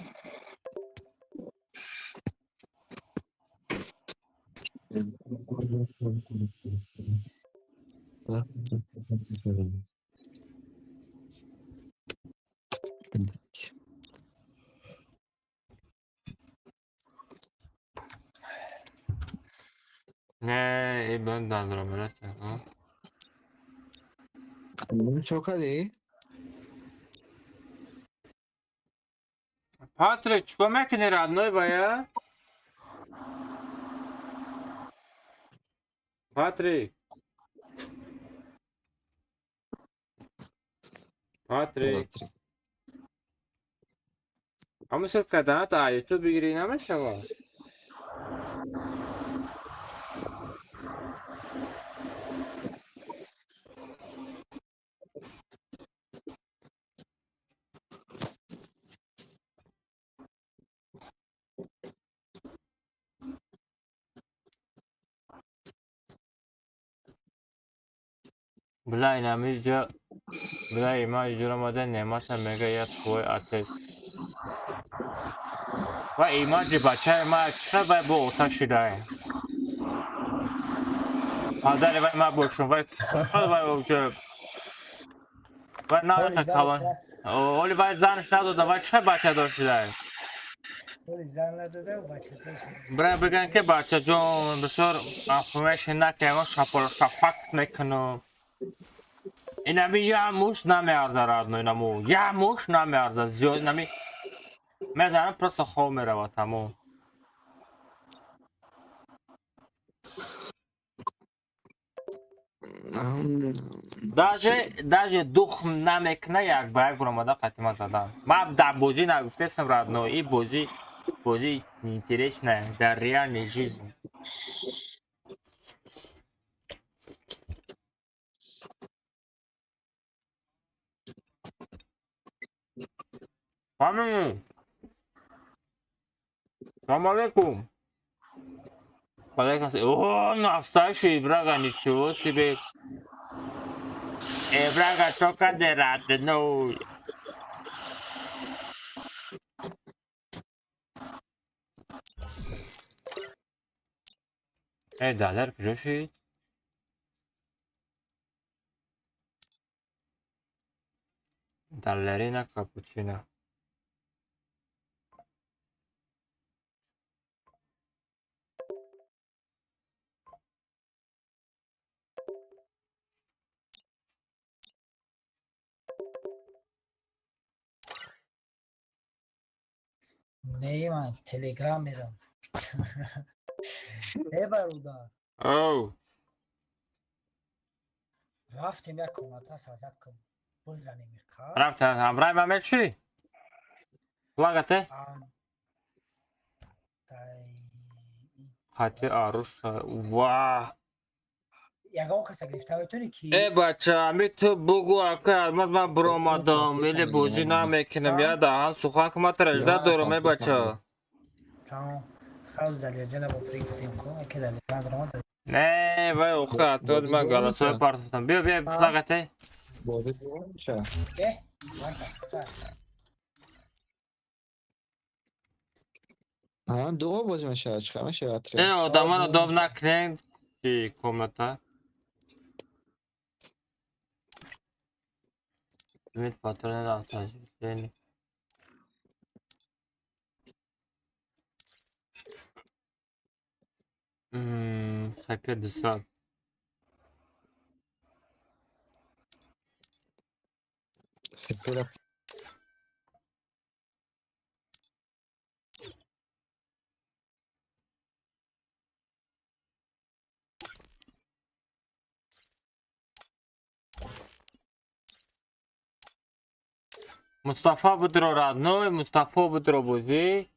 A: نه ben daldırım öyleyse. Ha?
G: Çok hadi.
A: Patryk, чего мякини родной боя? Patryk. Patryk. А мы все когда-то YouTube игры не мешало? Бля, инамизja Bля, ima ijromadan ne'mata mega ya tvoj otec. Va imaji bacha ma chqa bu ota shida. Hazar va ma boshun va va و نه تا کلان اولی باید زنش نداده و چه بچه داشته
K: ولی زن نداده و بچه داشته.
A: برای بگن که بچه جون بسیار افرمش نکنه شپک میکنه اینمی یه موش نمیارده راد نو اینمو یه موش نمیارده زیاد نمی میزنم پرست خواه میره و تموم даже دخم نمیکنه یک با یک برامده قطیمه زدم من در بازی نگفته استم راد نو این بازی اینترسنه در ریال نیجیز همین سلام علیکم Colega, oh, nastaje Braga, ничего себе. Braga только de рад, ну. Dalar کجا شد؟ Dallerina cappuccino.
K: نه من تلگرام میرم. برادر
A: او
K: رفتیم یک کمک ازت کن بزنیم خب
A: رفتن همراه من چی؟ لاغته؟ خطی آروش واه
K: یگان کسی گرفته بتونی کی
A: ای بچه می تو بگو اکه علمت من برام آدم ولی بازی نمیکنم یا دهان سخن که ما ترجده دارم ای بچه
K: تمام خوز دلیجه نبا پریگتیم کن اکی دلیجه ندارم
A: نه وای اوخه اتود من گلاسای پارتفتم بیا لاغته
G: بازی دوم چه؟
K: به
G: ها دو بازی میشه چیکار میشه
A: ای
G: اتری
A: آدمان آدم نکنین چی کمتا میت پاترن داستاج یعنی خیلی دستال
G: خیلی
A: Mustafa budro radno Mustafa budro buzی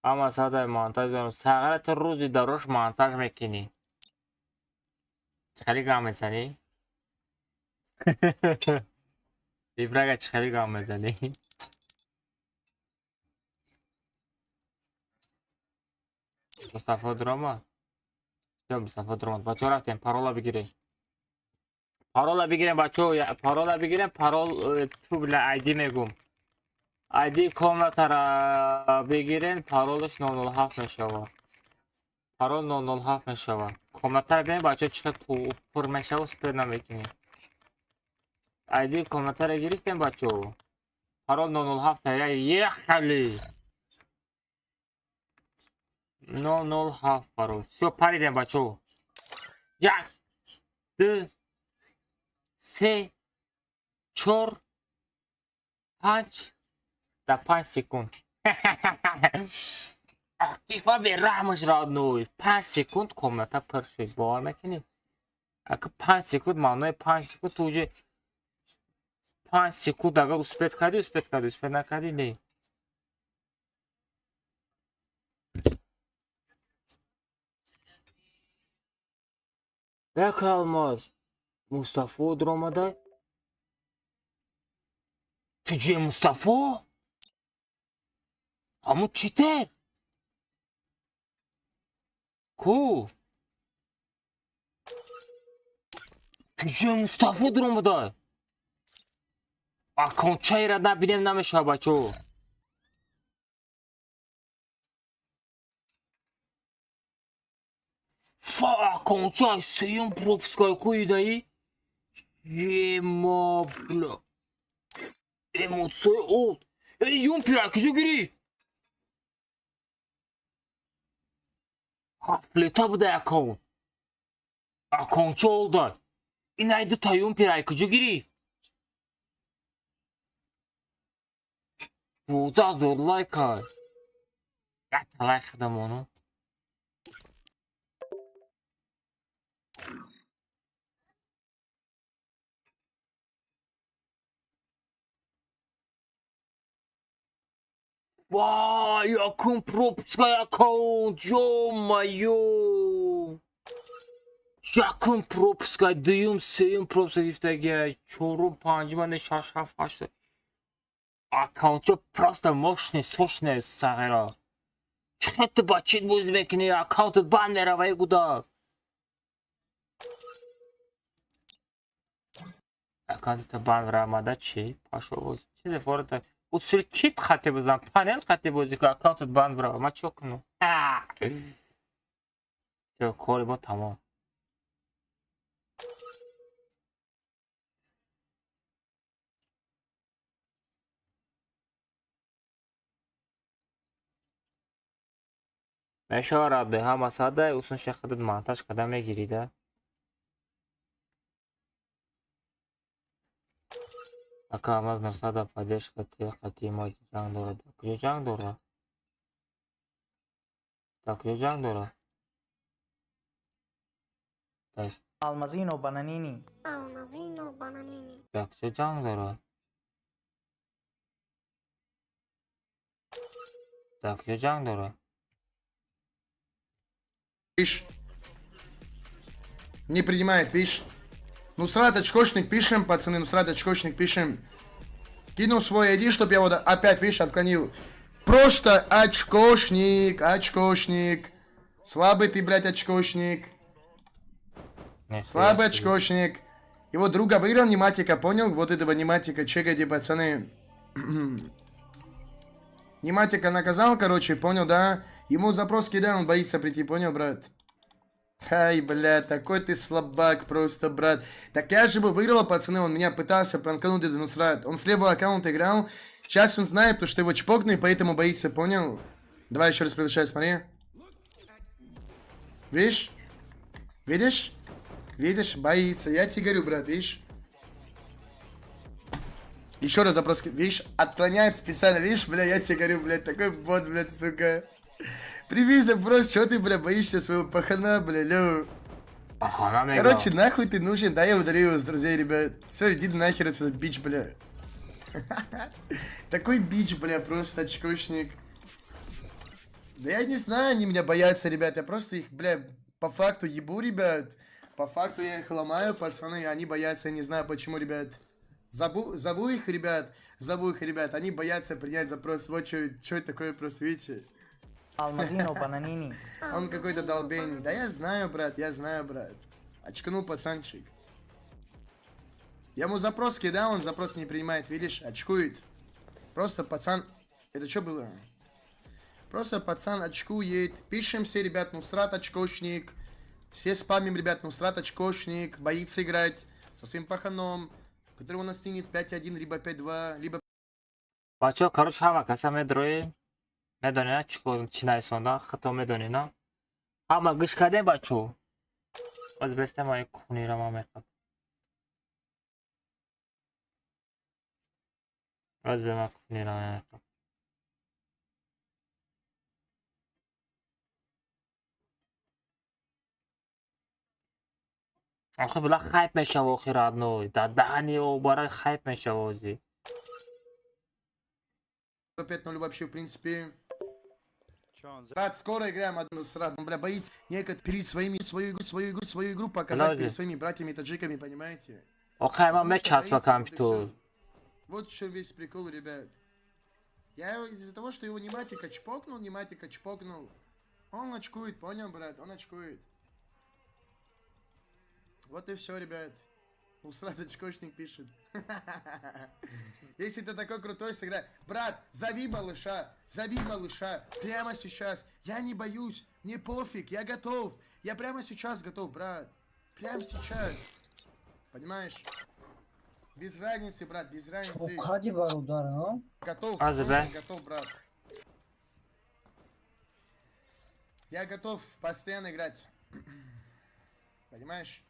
A: اما صدای مانتاژ دارم ساغرت روزی دروش مانتاژ میکنی خیلی گام میزنی؟ دیبرگه خیلی گام میزنی؟ مصطفی دراما یا مصطفی دراما بچه رفتیم پارولا بگیریم بچه پارولا بگیریم تو بله ایدی میگم ایدی کاملا را بگیرین پارولش 007 میشوه پارول 007 میشوه کاملا ببین بچه چقدر تو پر میشوه سپر نمیکنی ایدی کاملا را گرفتیم بچه پارول 007 یه خیلی 007 پارول все پریدیم بچه 1 2 3 4 5 در 5 سکوند اکتیفا به رحمش را نوی 5 سکوند کاملتا پر شد باور میکنی اگه 5 سکوند معنای 5 سکوند توجه 5 سکوند اگر اسپیت کردی اسپیت نکردی نه یک الماز مصطفی در آمده تو جه مصطفی همون چیته کو Пиже Мустафа дромада. Аккаунт чайра набинем намеша бачо. Фа аккаунт чай сеем пропускай куидай. Ема бля. Эмоции олд. Эй, юмпирак, что говорит? Hafleta bu da akon. Akonçu oldu. İnaydı tayun piray kucu giri. Bu da zorlay kay. Ya talay xidam onu. Vay yakın propska yakın. Ё-моё. Yakın propska dıyım seyim propska giftege. Çorum panjmane şaşaf haştı. Аккаунт просто мощный, сочный сагера. Что ты бачит бузбекини аккаунт баннера вайгуда. Аккаунт баннера мадачи пошел. Чизе форта. Усил чит хате бузам панел хате бузик аккаунт баннера мачокну. Всё, коли бо тамом. Мешаварад ҳамасада уsun шахидид монтаж карда мегирида. Ака амаз нарсада поддержка қатима ҷанг дорад. Куҷо ҷанг дора? Так, куҷо ҷанг дора? Тест.
B: Almazino bananini.
A: Так, куҷо ҷанг дора? Так, куҷо ҷанг дора?
L: Видишь? Не принимает, видишь? Нусрат очкошник пишем, пацаны, Нусрат очкошник пишем. Кинул свой ID, чтоб я вот опять, видишь, отклонил. Просто очкошник, очкошник. Слабый ты, блядь, очкошник. Слабый очкошник. Его друга выиграл Нематика, понял? Вот этого Нематика, чекайте, пацаны. Нематика наказал, короче, понял, да? Ему запрос кидал, он боится прийти, понял, брат? Ай, бля, такой ты слабак просто, брат. Так я же бы выиграл, пацаны, он меня пытался пранкануть, это Нусрат. Он с левого аккаунта играл. Сейчас он знает, что его чпокну, и поэтому боится, понял? Давай еще раз приглашай, смотри. Видишь? Видишь? Видишь? Боится. Я тебе говорю, брат, видишь? Еще раз запрос, видишь? Отклоняет специально, видишь, бля, я тебе говорю, блядь, такой бот, блядь, сука. Прими запрос, что ты, бля, боишься своего пахана, бля, лё. Короче, нахуй ты нужен, да, я удалил его с друзей, ребят. Все, иди нахер отсюда, бич, бля. Такой бич, бля, просто очкошник. Да я не знаю, они меня боятся, ребят, я просто их, бля, по факту ебу, ребят. По факту я их ломаю, пацаны, они боятся, я не знаю почему, ребят. Зову их, ребят, они боятся принять запрос. Вот что это такое, просто, видите?
B: Almazino bananini.
L: Он какой-то долбень. Да я знаю, брат. Очкнул пацанчик. Я ему запрос кидал, он запрос не принимает, видишь? Очкует. Просто пацан... Это что было? Просто пацан очкует. Пишем все, ребят, Нусрат очкошник. Все спамим, ребят, Нусрат очкошник. Боится играть со своим паханом, который у нас стигнет 5-1, либо 5-2, либо...
A: Бачо, короче, хама каса медрои. Медонина, чи найсонда, хато медонина. Хама гыш каде бачо. Аз бесте май кунира ма мекап. Аз бе ма кунира ма мекап. آخه بلا خایپ میشه و خیراد نوی دهنی و برای خایپ میشه و زی
L: 5-0 вообще, в принципе. Брат, скоро играем одну сразу. Он, бля, боится некогда перед свою игру показать перед своими братьями таджиками, понимаете?
A: آخه ما مچ по компьютеру.
L: Вот еще весь прикол, ребят. Я из-за того, что его Нематика чпокнул, он очкует, понял, брат? Он очкует. Вот и все, ребят. Усрат очкошник пишет. Если ты такой крутой, сыграй. Брат, зови малыша. Зови малыша. Прямо сейчас. Я не боюсь. Мне пофиг. Я готов. Я прямо сейчас готов, брат. Прямо сейчас. Понимаешь? Без разницы, брат, без разницы.
K: Ходи, барудар, а?
L: Готов,
A: Азы,
L: просто
A: бля.
L: готов, брат. Я готов постоянно играть. Понимаешь?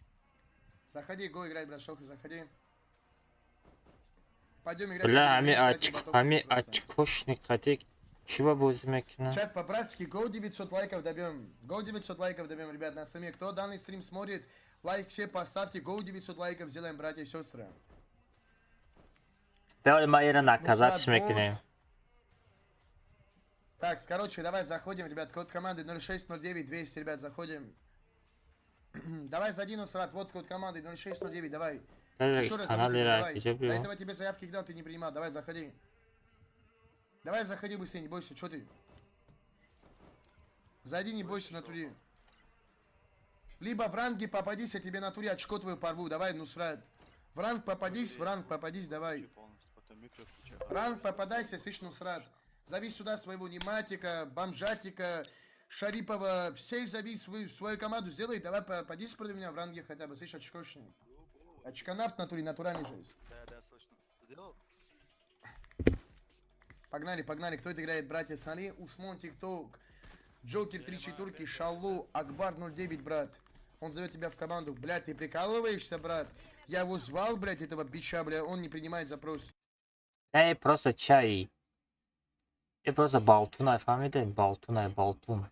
L: Заходи, го играй, братшоха, заходи. Пойдем играть.
A: Бля,
L: будем
A: ами
L: играть в ботов просто.
A: очкошник хотик. Чего возьмекна?
L: Чат по-братски, go 900 лайков добьем. Go 900 лайков добьем, ребят, на стриме. Кто данный стрим смотрит, лайк все поставьте. Go 900 лайков сделаем, братья и сестры.
A: Давай Майера наказать
L: Нусрат,
A: шмекнем.
L: бот. Так, короче, давай заходим, ребят. Код команды 0609 200, ребят, заходим. Давай зайди, Нусрат. Вот код команды 0609, давай. Еще раз заходи, давай. До этого тебе заявки кидал, ты не принимал. Давай, заходи. Давай, заходи быстрее, не бойся. Что ты? Зайди, не бойся, на туре. Либо в ранге попадись, я тебе на туре очко твою порву. Давай, Нусрат. В ранг попадись, давай. Ранг попадайся, слышь, Нусрат. Зови сюда своего Нематика, Бомжатика, Шарипова. Всех зови свою команду, сделай. Давай попадись против меня в ранге хотя бы, слышь, очкошник. Очканавт в натуре, натуральный же.
M: Да, слышно. Сделал?
L: Погнали, погнали. Кто это играет, братья? Сали, Усмон, ТикТок, Джокер 3 четверки, Шалу, Акбар 09, брат. Он зовет тебя в команду. Блядь, ты прикалываешься, брат? Я его звал, блядь, этого бича, блядь, он не принимает запрос.
A: Эй, просто чай. И просто болтунай, фамилия болтунай, болтун.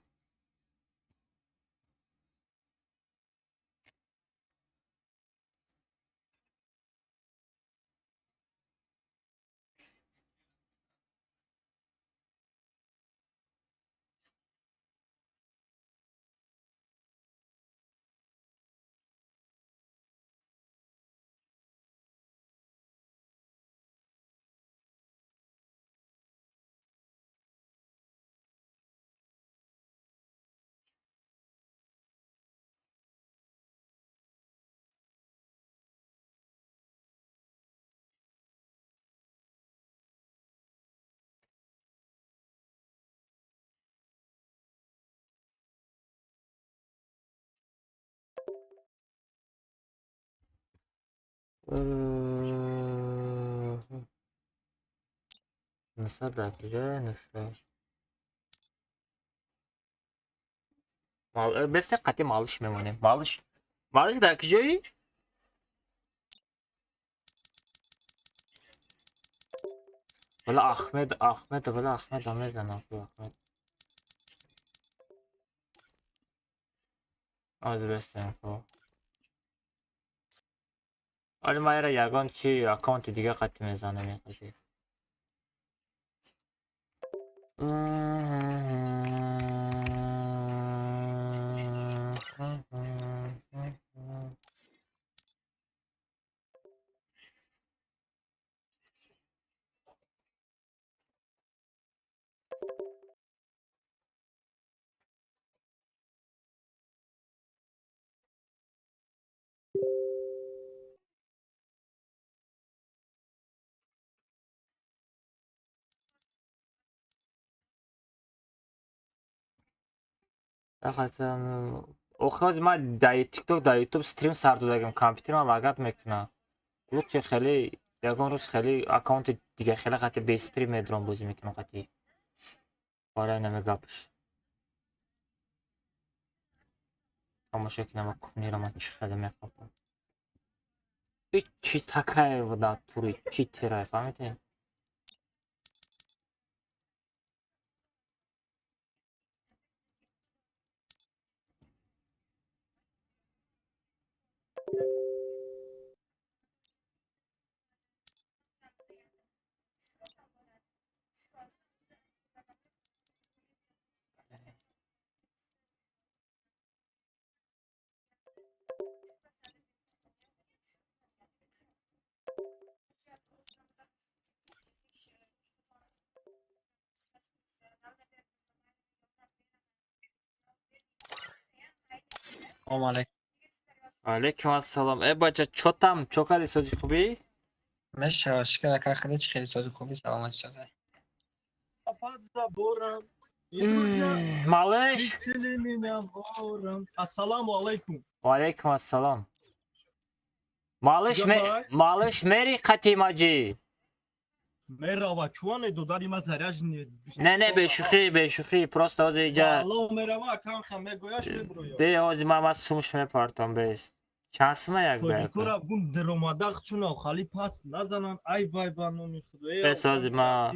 A: Nasıl da güzel, nasıl? بس قطعی مالش میمونه. مالش در کجایی؟ ولی احمد احمد از بستم خب. ولی ما یگان چی اکانت دیگه قطعی میزنه میخواد. اوخواد ما در تیک توک در یوتیوب استریم سر دادم کامپیوترم لاگات میکنه. لطفی خیلی یکان روز خیلی اکانت دیگه خیلی قطعی به استریم میدرام بازی میکنم قطعی. برای نمیگابش. اما شکل نما کنی رو من چخیلی میخوام. چی تکای و دا توری چی تیرای فهمیدین؟
G: سلام علیکم.
A: алейкум ассалом. Бача, чё там? Чё кали сози хуби?
H: Меша, шикара кахада чи хели сози хуби саломат шадай.
A: Малыш.
D: Ассаламу алейкум.
A: Алейкум ассалам. Малыш мери Катимаджи.
D: Мерава, чуане додари ма заряжни.
A: Не, бешухи, просто ози иджа.
D: Алло, мерава, канха мегояш меброя.
A: Бе ози мама сумш мепартам бес. Чансма як бе.
D: Тоҷикора бун даромадах чунал хали пац назанан ай бай баноми худоя.
A: Бес ози ма.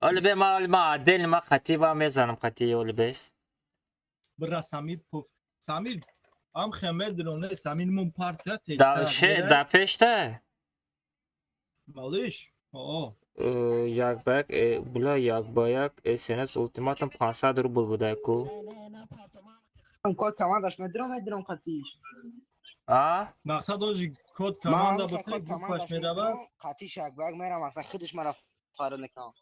A: Оли бе ма адел ма Катиба мезанам Кати оли бес.
D: Бра Самир пуф. Самир, ам хемедроне Самир мун партия
A: Да пеште.
D: Малыш.
A: Як бак була як баяк СНС ультиматум 500 рубл буда ку.
I: Код командаш медром қатиш.
D: Мақсад ози код команда бутек букаш медава.
I: Қатиш акбар мера мақсад худиш мара фаро некам.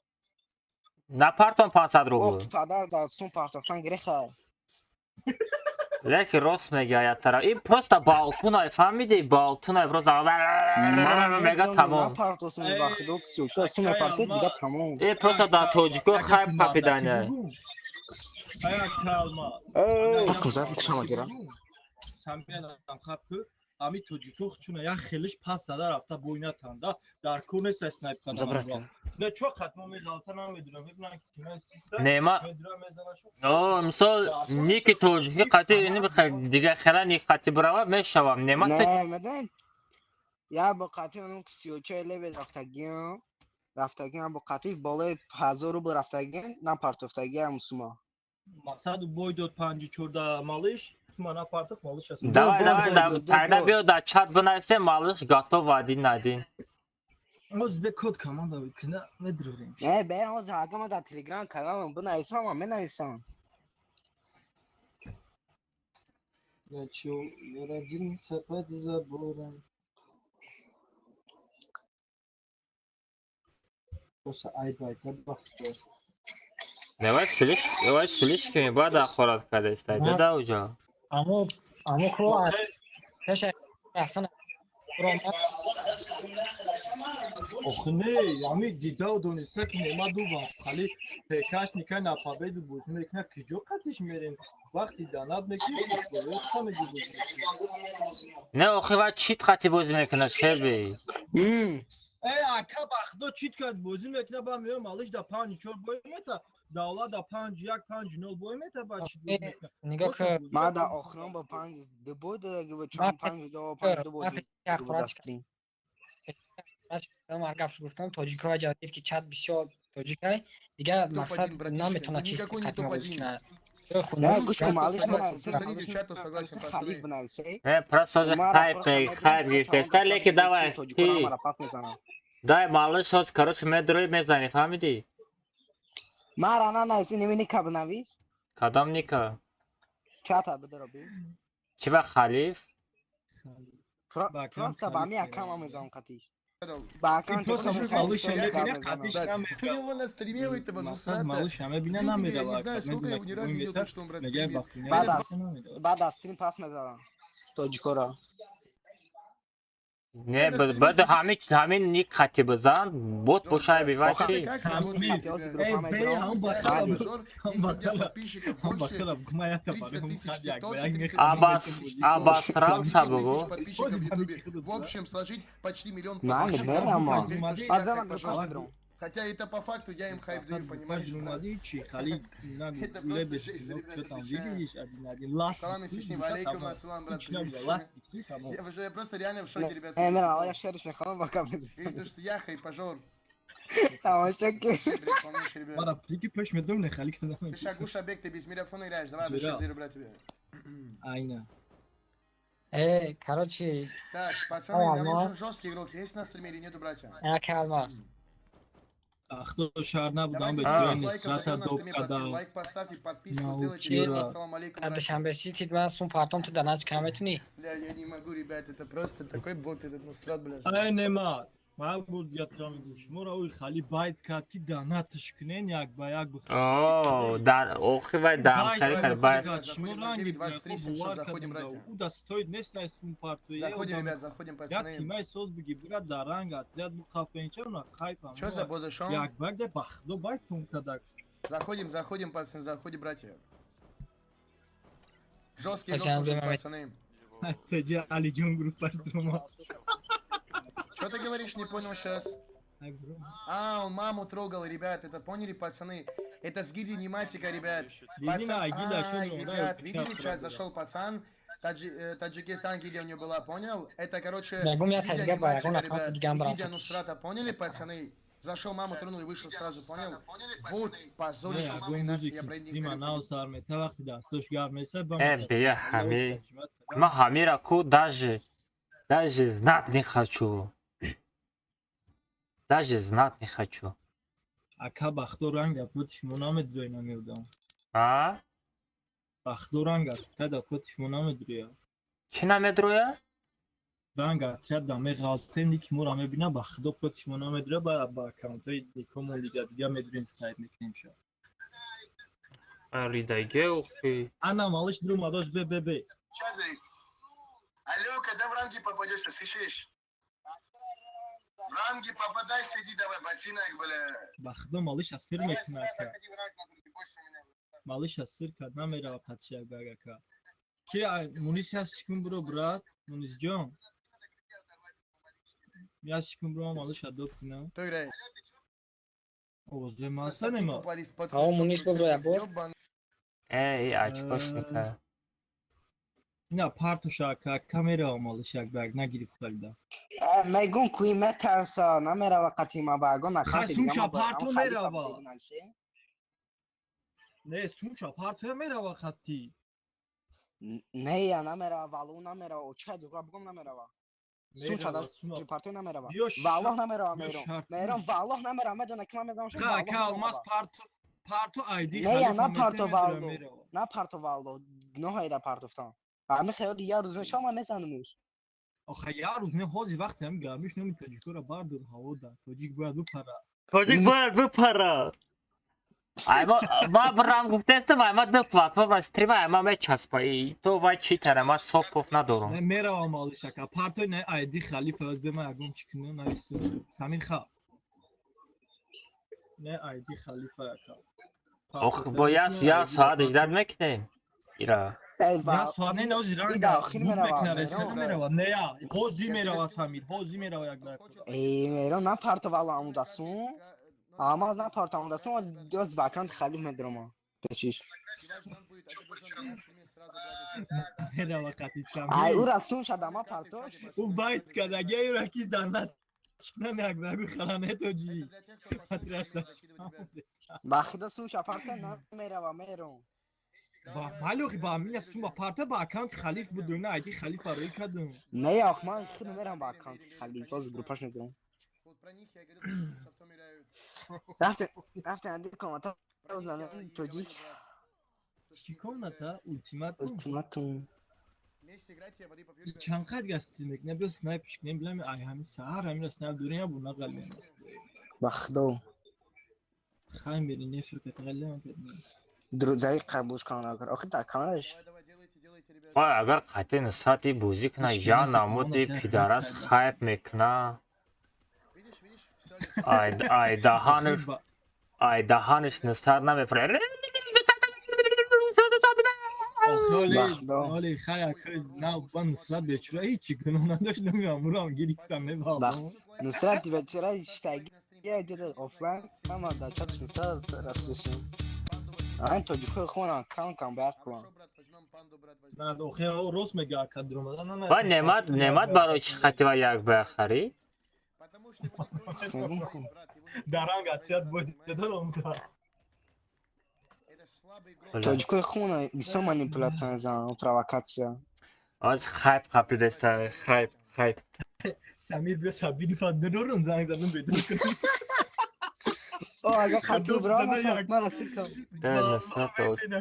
A: На партон 500 рубл.
I: Падар да сум партофтан греха.
A: Леки рост мега я тара. И просто балтунай фамиди балтунай просто мега тамом.
I: Партосун вахдо ксюша сум партет дига тамом.
A: И просто да тоҷико хайп капидане.
D: Ая калма.
I: Куза шама гира.
D: Самиядам хапку ами тоҷико чуна я хелиш пас зада рафта бойнатанда дар кунес снайп кардам. Не чо хатмо медалта намедунам мебинам ки тиман систем.
A: Нема. Мисол ники тоҷики қати ини бихай дига хела ник қати брава мешавам. Нема.
I: Не меден. Я бо қати онум ксюча леве рафтагин бо қати боле 1000 рубл рафтагин на партофтаги амсума.
D: Мақсад бой дод 5-4 малыш сумана партов малыш аст.
A: Давай тайда биё да чат бинависем малыш готов один один.
D: Оз бе код команда викна медрурем.
I: Не бе оз агама да телеграм каналам бинависам ам менависам.
D: Я чё родин сапад заборам. Просто ай бай кад бахто.
A: Давай слишком бада ахорат када истайд. Да уҷа.
H: Амо хо каша ахсана.
D: Охне, ами дидав дониста ки немадува. Хали пекаш никай на победу буд. Мекна киҷо қатиш мерем. Вақти данаб мекӣ.
A: Не охива чит қати бози мекунад шеби.
D: Ака бахдо чит кад бози мекна ба меё малыш да 5-4 бой мета. Давлат да 5-1-5-0 бой мета ба чит бой мета.
H: Нигоҳ
I: ма да охрон ба 5 де бой да ва 5-2 бой.
H: من قبلش گفتم تاجیک‌ها جدید که چت بسیار تاجیکه دیگه مقصد نمیتونه چیزی ختم کنه.
I: نه گوش کن معلش
A: просто хайп гирфтеста леки давай дай малыш ҳоз короче медрои мезани фаҳмидӣ
I: ма рана найси ними ника бинавис
A: кадом ника
I: чата бидороби
A: чи вақт халиф
I: просто ба ми акама мезанам қатиш
L: его на стриме этого, ну зрители я не знаю, сколько я его ни разу не видел, что он брат стримит.
I: Бада стрим пас мезанам тоҷикора
A: не бад ҳамин ник қати бизан бот бошай бива чи абасрал сабугу
L: В общем, сложить почти миллион
I: подписчиков.
L: Хотя это по факту я им хайп даю, понимаешь? Это просто жесть, ребята. Салам и сишним, алейкум ассалам, брат. Я просто реально в шоке, ребят. Видишь, что я хайпажор. Пиша, Гуша, Бек, ты без микрофона играешь. Давай, обещай зиру, брат, тебе.
D: Айна.
H: Короче...
L: Так, пацаны, жесткий игрок есть на стриме или нету, братья?
D: Ахто шар набудам бе
L: лайк поставьте, подписку сделайте. Ассалам алейкум.
H: Душанбе сити мен сум партом ты донач кам метуни?
L: Бля, я не могу, ребят, это просто такой бот этот, ну срат, бля.
D: Ай нема. ما بود گفتم گوش مورا اوی خالی باید کرد که داناتش کنن یک با یک بخوره.
A: О, да, ох, вай, да,
L: Заходим, 923, 700, заходим, братья.
D: Да стоит не сайсун парту.
L: Заходим, ребят, заходим,
D: Я
L: пацаны.
D: тимай соз бги брат даранг отряд бу капенчевна хайпа.
L: Чё за бозашон?
D: Як багде бахдо бай тункадак.
L: Заходим, заходим, пацаны, заходим, братья. Жесткий
H: Пацаны,
L: нужен,
H: думаю,
L: пацаны.
D: Теди Али Джун группа друма.
L: Что ты говоришь, не понял сейчас? А, он маму трогал, ребят, это поняли, пацаны? Это с гильдии Нематика, ребят. Пацан, ребят, видели чат, зашел пацан, Таджикистан гильдия у него была, понял? Это, короче, гильдия Нематика, ребят. Гильдия Нусрата, поняли, пацаны? Зашел, маму тронул и вышел сразу, понял? Вот, позоришь свои нас, я про них говорю.
A: бия, Хами. Ма Хамира ку даже знать не хочу. Даже знать не хочу.
D: Ака бахторанг против Мунамед Дройна милдам.
A: А?
D: Бахторанг тогда против Мунамед Дройна.
A: Чи намедруя?
D: Ранга тогда мы галстенди к Мунамед бина бахдо против Мунамед Дройна ба аккаунты никому лига я медрин снайп никнемша.
A: Ридайге ухи.
D: Она малыш друма дош БББ.
L: Алло, когда в ранги попадешься, слышишь? В ранги попадай, сиди давай, ботинок, бля.
D: Бахдо малыш асир мекнаса. Малыш асир кадна мера патча гагака. Ки мунис ясикун бро брат, мунис ҷон. Ясикун бро малыш адоб кина.
L: Тойрай.
D: Овозе маса нема.
H: А мунис бро яко?
A: Эй, очкошника.
D: نه پارتوشا که کامera malışak bag نگیری خالدا.
I: میگم قیمت ترسا نمیره وقتی ما باگو نخاطی
D: سونچا پارتو میره با. نه سونچا پارتو میره وقتی.
I: نه یا نمیره والو نمیره و چه دوگا بگم نمیره وا. سونچا دا پارتو نمیره وا. والله نمیره میرم. میرم والله نمیره میدونه که من میزنم شما.
D: که almaz پارتو آیدی.
I: نه یا نه پارتو والو. نه پارتو والو. نه هایدا پارتوفتان. همه خیلی یه روز میشم من میزنمش.
D: آخه یه روز نه حاضی وقتی هم گرمیش نمی تاجیکو را باردون هوا داد. تاجیک باید بپره.
A: Tocik باید بپره. ما برام گفتستم ما دو پلاتفرم استریم ما میچسبایی. تو وای چی تره ما صاف پف ندارم.
D: نه میره آمالشک. پارتو نه آیدی خلیفه از به من اگم چیکنه نویسم. سمین خواه. نه آیدی خلیفه اکا.
A: آخ با یا ساعت اجداد میکنیم. ایرا.
D: یا سوانه نه زیران داخل میره نه یا حوزی میره سامیر حوزی میره یک بار
I: میره نه پارت والا آموداسون اما نه پارت آموداسون دوز باکان خالی مدرما بچیش
D: میره وقتی سامیر
I: ای او رسون شد اما پارتو
D: او باید کداگه ای را کی دانت نه یک بار خلانه تو جی
I: باخدا سون شپارت نه میره و میرم
D: با مالوخی با من سوم با پارت با اکانت خلیف بود نه ایدی خلیف روی کردم
I: نه آخ من خود میرم با اکانت خلیف از گروپاش ندارم رفت اندی کامنت بزنن توجیک
D: چی کامنت
I: ultimatum
D: چند قد گستریمک نه بس سنایپش کنیم بلم ای همین سهر همین سنایپ دوریا بونا قلیم
I: بخدو
D: خایم میری نفر که قلیم
I: دروزای قبولش کنن اگر آخه در کانالش
A: وای اگر قطعی نساتی بوزی کنه یا نامودی پیدارس خایب میکنه ای دهانش نستار نمیفره
D: آخه خیلی که نه با نصرت بیچاره هیچی کنم نداشت نمیامورم گریفتم نباهم
I: نصرت بیچاره اشتاگی یه جده آفلاین اما در چاتش نصرت رستشیم این توجیکو خونم کام باید کنم
D: نه آخه راست میگه که درم
A: و نعمت برای چی خطی و یک بخری؟
D: درنگ اطریاد باید دارم
I: توجیکو خونم بیسا манипуляция نزنم провокация
A: از خیب قبل دسته خیب
D: سمیر بیا سبیلی فدرورم زنگ زدم بدون کنم
I: O aga xatti bırakmasa bana sirka.
A: Nusrat olsun.
I: Ne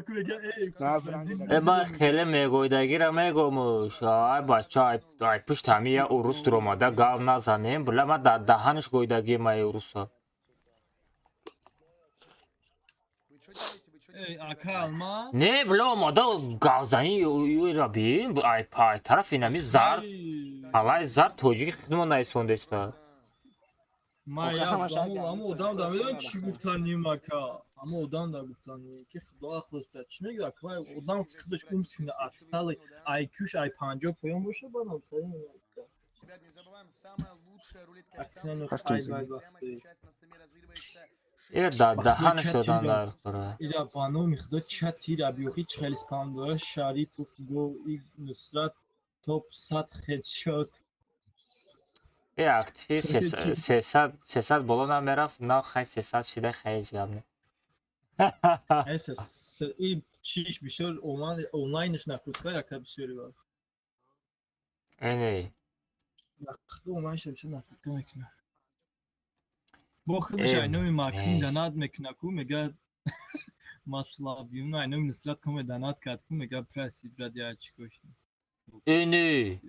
I: frangi.
A: من خیلی میگویدگی میگومش ای بچه ای پشت همی یه اروس در اومده گاو نزنیم بله من در دهنش گویدگی ما اروسا نه بله اومده گاو زنی را بین ای پای طرف اینمی زرد حالای زرد توجیه خدمه نیسونده است
D: ما اما odam da میدونی چی گفتن نیماکا اما odam da گفتن که خدا خلاص چی میگه که odam خودش умственно отсталый IQ-ш ай 50 поем باشه بالا سری
L: Ребят, не забываем, самая лучшая рулетка, самая
A: این دهنش دادن در خوره
D: ایده بانو میخدا چتی را بیوخی 45 داره شریف گو نصرت توپ 100 خدشات
A: این اکتیفی 300 بالا نمیرفت نه خیلی 300 شده خیلی جمعه
D: این چیش بیشتر اونلاینش نکرد یکا بسیاری بار
A: اینه
D: خدا اونلاینش بیشتر نکرد میکنه با خودش اینوی ماکین دانات میکنه کو میگه ماسلابیون اینوی نصرت کم دانات کرد کو میگه پرسی برادی هرچی کشتی
A: اینه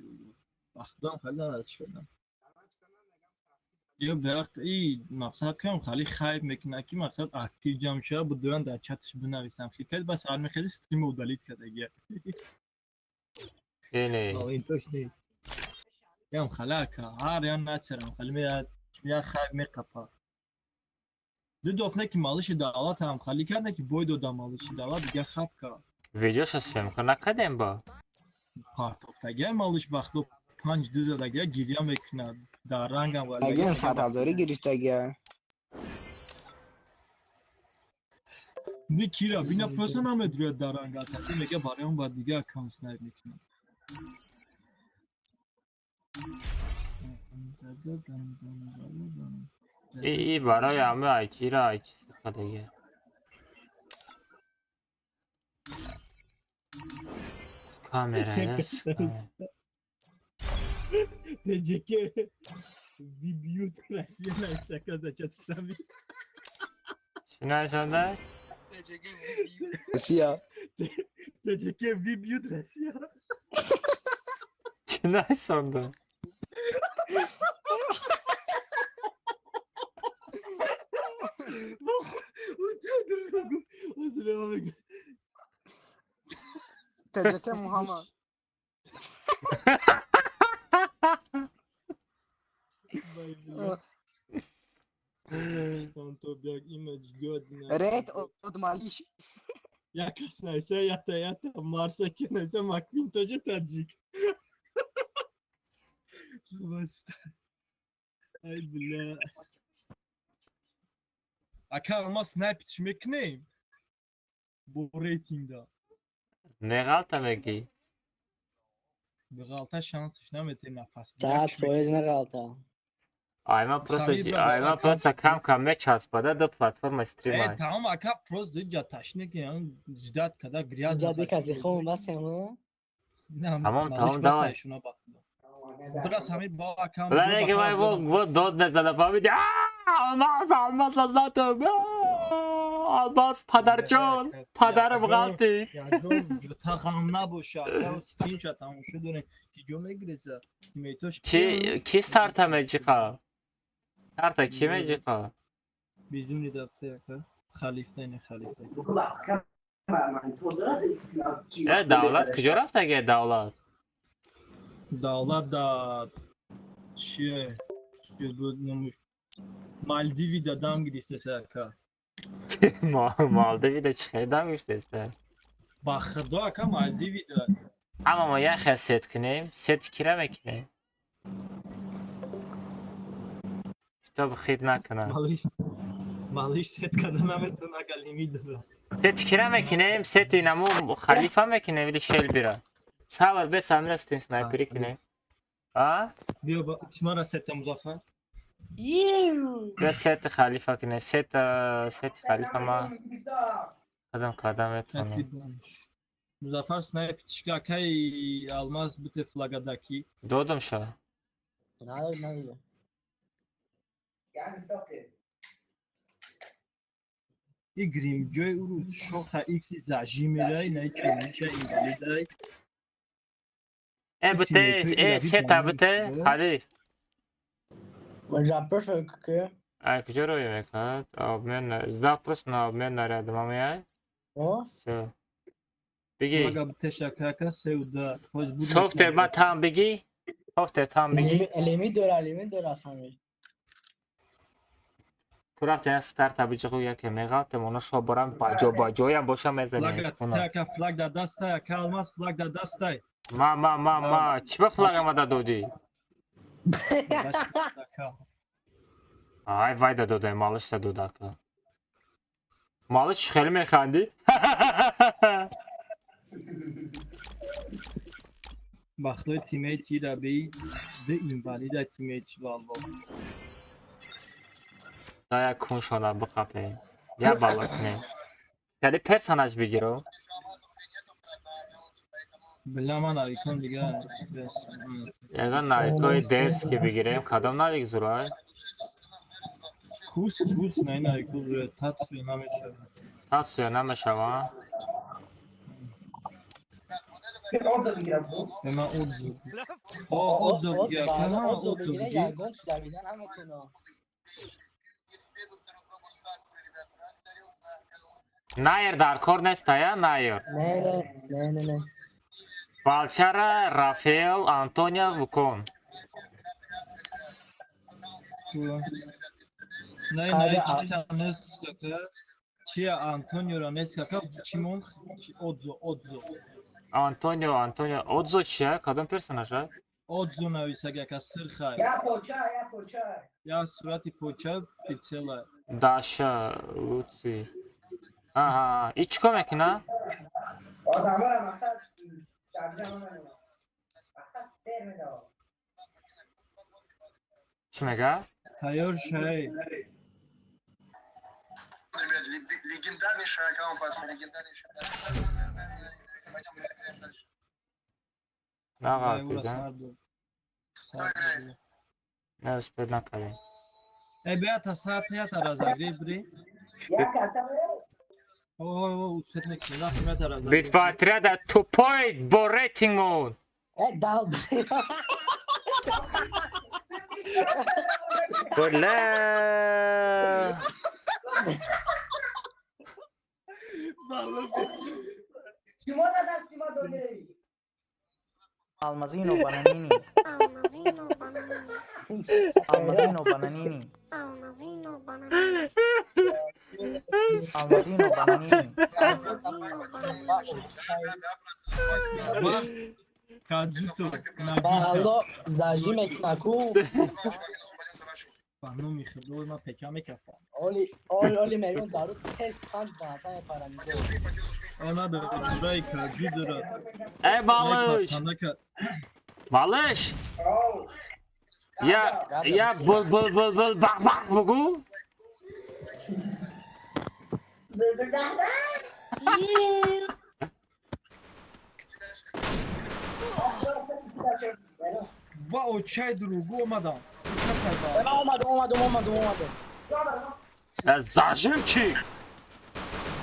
D: خدا خیلی دانات شدم یا برخت ای مقصد کنم خیلی خیب میکنه که مقصد اکتیو جمع شده بود دوران در چتش بنویسم که بس هر میخیلی ستریم رو دلیت کرده اگه
A: اینه
D: این توش نیست یا خیلی که هر یا نچرم خیلی میاد یا خیب میقفا دو دفنه که مالش دولت هم خیلی کرده که باید دو مالش دولت دیگه خب کرد
A: ویدیوش هستیم نکردیم با
D: پارتوفتگه مالش بخت و 5 دوزه دیگه گیریا میکنه در رنگ هم
I: اگه این 100,000 گریشته گه
D: نه کیرا بینا پروسه نمیدونه در رنگ آتاسی میگه برای اون باید دیگه اکاونت سنایپ میکنه
A: ای برای همه ایچی را ایچی سخته کامره است
D: Dice che vi beauty Russia nessa casa c'è stavi.
A: چی نشده؟
I: سیا
D: Dice che vi beauty Russia.
A: چی نشده؟
I: تجکه محمد Red odmaliş.
D: Jakas neyse yata Mars'a ki neyse McQuintoş'u tercih. Basta. Ay billah. Aka ama snipe içmek ne? Bu ratingda.
A: Ne galta megi?
D: به غلطه شانسش نمیده نفس
M: چقدر فویز نه غلطه
A: آیما پروسه کم میچسباده دو پلتفرم استریم های
D: تمام اکا پروز دیگه تشنه که اون جداد کده گریاز
M: جدی کسی خون بس همه
A: تمام داوی
D: براس همین با اکا
A: بلا نگه مای و داد نزده فهمیدی آلماس ازتم آلماس پدرجان پدرم غلطی
D: تا خانم نباشه تا استریم شد تمام شد که جو میگریزه میتوش
A: کی ستارت میجیقا ستارت کی میجیقا
D: بیزونی دفته اکا خلیفته نه خلیفته
A: دولت کجا رفت اگه دولت
D: دا چیه بود نموش مالدیوی دادم گریسته سرکا
A: مالدیوی دا چه خیلی دام گشته اسپر
D: با خدا اکا مالدیوی داد
A: اما ما یه خیلی ست کنیم ست کی را میکنیم تو بخید نکنم
D: مالیش ست کردن نمیتون اگه لیمیت دادم
A: ست کی را میکنیم ست اینمو خلیفه میکنیم ولی شل بیره سوار به سامر استیم سنایپری کنیم
D: بیا با شما را ست مزافر
A: بیا ست خلیفه کنیم ست خلیفه ما قدم اتونیم
D: مزافر سنایپ چیکا کی الماس بوده فلاگاداکی
A: دودم شو
M: نه
D: این گریمجوی اروز شوخ تا ایکسی زجی میره نه چونیچه اینوالیدای
A: بته ستا بته حریف
M: رپر فکر که
A: کجا روی میکرد من زداپرس نه من نرد مامیای سه بگی
D: Laga teşekkür sevda.
A: software ما tam بگی software tam بگی
M: الیمی دور اسامی
A: رفت این ستارت بیچه خویه که میگه تمونا شو برام باجوی هم باشم میزنی
D: Laga teka flag da dastaya kalmaz flag da dastay.
A: ما چی به فلاگ ما دادودی وای دادوده مالش دادوده که مالش خیلی میخندی
D: Baxtay teammate da bey de invalid teammate vallo.
A: دایا کون شده بقفه یا بالات نه یعنی پرسوناج بگیرو
D: Bilmem ana ikon دیگه.
A: یعنی نایکوی درس که بگیریم کدام نایک زورای
D: Kus ne na ikon tatsu namiشه.
A: تاسو نمیشه وا
D: Hemen odzu. Odzu ya. Tamam odzu
M: بگیره
D: دیگه.
M: یگان دویدن همه تونا
A: نایر در کار نیست یا نایر
M: نه
A: بالچرا رافیل آنتونیا وکون
D: Ne neska Chia Antonio Raneska Chimon odzu.
A: آنتونیو اودزو چیه کدام پرسوناژه
D: Odzu navisaga ka sirkhay.
K: یا پوچه
D: Ya surati pocha pitsela.
A: داشا لوسی آها ایچ کمک نه
K: آدم ها را مقصد مقصد تر میده
A: چی میگه
D: Tayor şey.
L: Легендарнейший аккаунт, пацаны, легендарнейший.
A: نه قاعدیده نه اسپید نکردیم
D: Bea ta saat ya ta razagri bri.
K: یا کتا
D: Usted ne kila kime ta razagri.
A: بیت باتریا در 2 پوینت با ریتینگ مون
M: دال
A: بله
K: سیما دادا سیما دوگه
B: Almazino bananini. Almazino bananini. Almazino bananini.
D: Kajuto.
M: Allo زاجی مکناکو
D: Pano mi khidor ma peka me kafa.
M: اولی میلیون دارو 5 دانتا پارمیدو
D: Ona da duray kaju dura.
A: ای بالش بالش یا بل بق بگو
D: Va o çay drugu olmadan.
M: اومدم
A: زاجم چی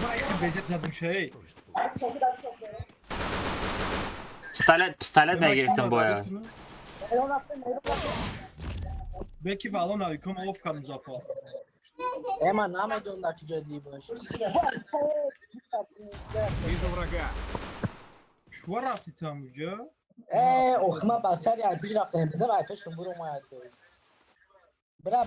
D: Vay bezep zadım şey.
A: pistolet میگرفتم باید
D: Belki falan abi kom of kam zafa.
M: اما نمیدونم در کجا دی باشه
E: Вижу врага.
D: Şu rafti tam uca.
M: اخما بسر یا پیش رفتن بذار ایپش برو اومد برا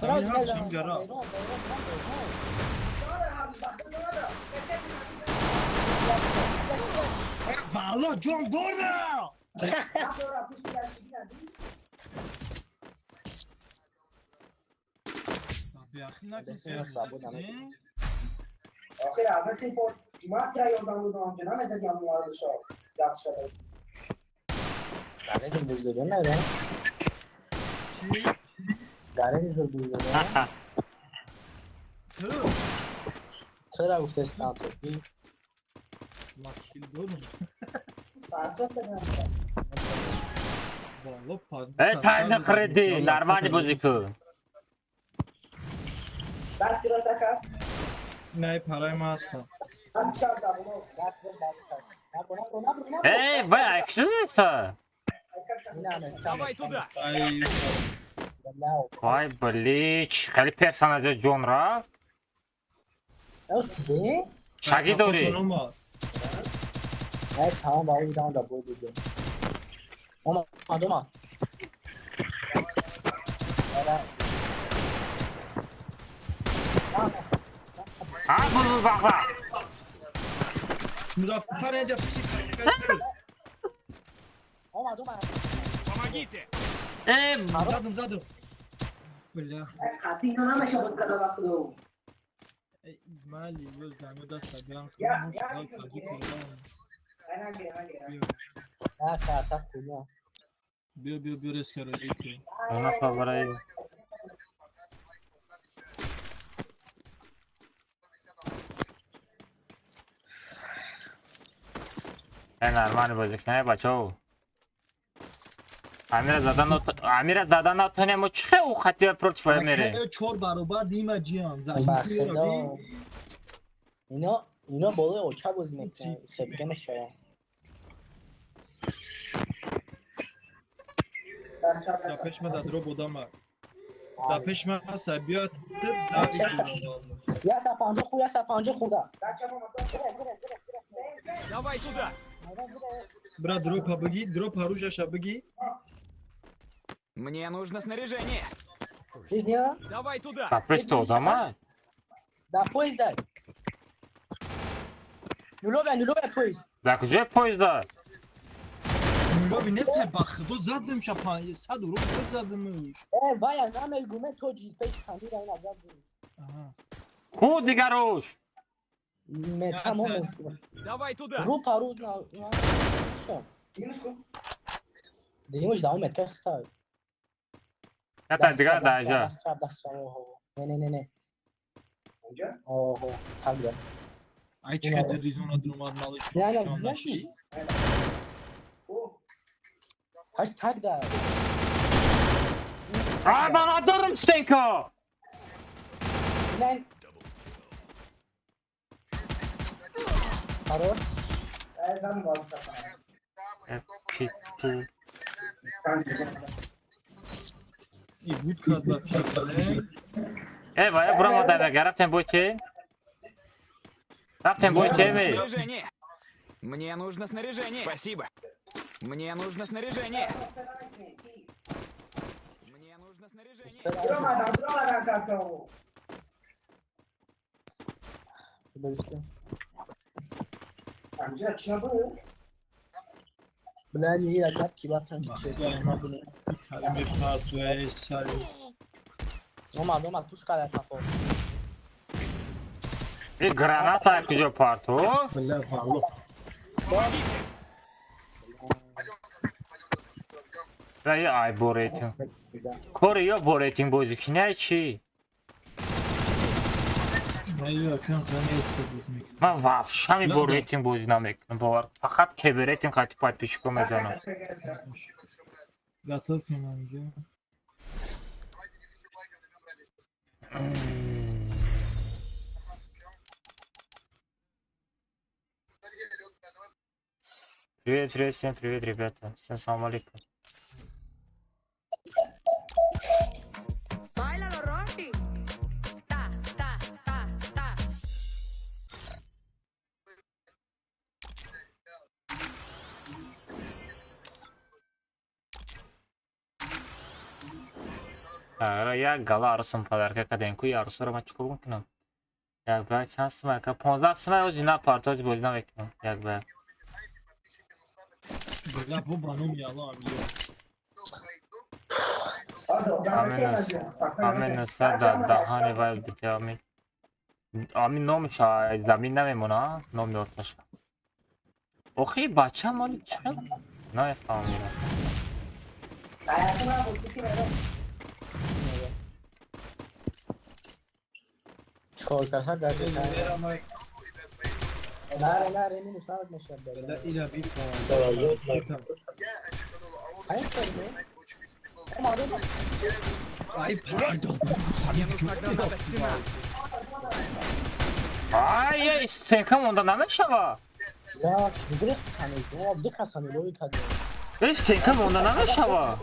D: Bağla John Dorna. Abi akhina
K: آخر عادت فور ما ترای اون دادم جنا نزدی هم وارد شو یاد شده
M: گاره دیگه بوده نه نه گاره دیگه بوده نه چرا گفته استانتو
D: Makil donu.
K: ساعت
D: Bağla pan.
A: تایم خریدی نرمانی بازی کن
K: دست درست کن
D: نه پرای ما هستم
A: Ey, vay aksiyonista.
D: ای
A: Vay بلیچ خیلی پرسناژ جون رفت. شگی داری.
M: tamam abi bir tane de boy dedi. Ama.
A: Ha bunu bak bak.
D: مدافع اینجا پیشی
A: Ey,
D: زدم بله
M: Katin namaşa bas kadar bakıyor.
D: مالی روز دمه دست بیان
M: Ha karta kunya.
D: بیا رسکارایی که
A: ona favorayı. نرمانی بازی کنه بچه ها. امیر از دادن نتونه مو چه او خطی پروتفای میره.
D: 4 برابر دیمه جیان
M: Bakıyor. اینا بالای اوچا بازی میکنه. سبکمش شاید.
D: دا پیش من دادرو بودم دا پیش من هست بیاد
M: یا سپانجه خودا.
D: Давай туда. Брат, дроп оружия беги.
N: Мне нужно снаряжение. Давай туда.
A: Kapı işte o da mı?
M: Da poizda. Nulove poiz.
A: Da kuje poizda.
D: Nulovi ne sebah? Do zadım şapayı. Sadu rup zadım.
M: Vaya name gume toji peş samira ina zadım.
D: Aha.
A: Ku digaroş.
M: Moment.
N: Давай туда.
M: Rupa na. Digamos da umet ka khtar.
A: Ya da digar da ja.
M: Ne. Oho. Tabii.
D: Ay çıkardı rizona durmalı.
M: Yani. Hashtag da.
A: Aa ben adarım Stenko.
M: Lan. Aro. Ezan var
A: Pitu.
D: İbut kadar şapayı.
A: Vaya burama da be. Raften bu içi. Raften bu içi mi?
N: Снаряжение. Мне нужно снаряжение. Спасибо. Мне нужно снаряжение. Мне нужно снаряжение.
M: Bilal iyi yakar kibartan geçiyor.
D: Kalemi patuaya sarı.
M: Normal tuş kadar kafa.
A: Bir granata kuje parto.
D: Bilal pahalı.
A: Raya ay bu rating. Kore'ye bu rating bozuk ne çi?
D: Ne yapıyorsun sen ne istedin?
A: من وافشمی با ریتینگ بازی نمیکنم باور فقط که به ریتینگ خطی پاید پیشکو میزنم
D: Gatov kemanca.
A: Привет, всем привет, ребята. Всем салам алейкум.
F: Báilalo, Rocky. Ta.
A: Я гала арысым подарка каденку я арысу ромачку мукнам. Як бак сан смака 15 смай ози на партоз бозі намекнам. Як бак.
D: Bilal bu benim yalan yok.
A: Amin nasa da hani vay bitti amin. Amin nom şay zamin نمیمونه nom یادش. اوخی بچه مالی چقدر نه فهمیدم.
M: Çıkar kaçar derdi. لا ريمي مستعد مشهد
D: لا إلى بيت
M: Hayır sorma.
N: Мне нужна граната стена.
A: Ay, isteykem onda nameszała.
M: Ja, wygryw sami, no, wdycha sami, logika nie.
A: İsteykem onda nameszała.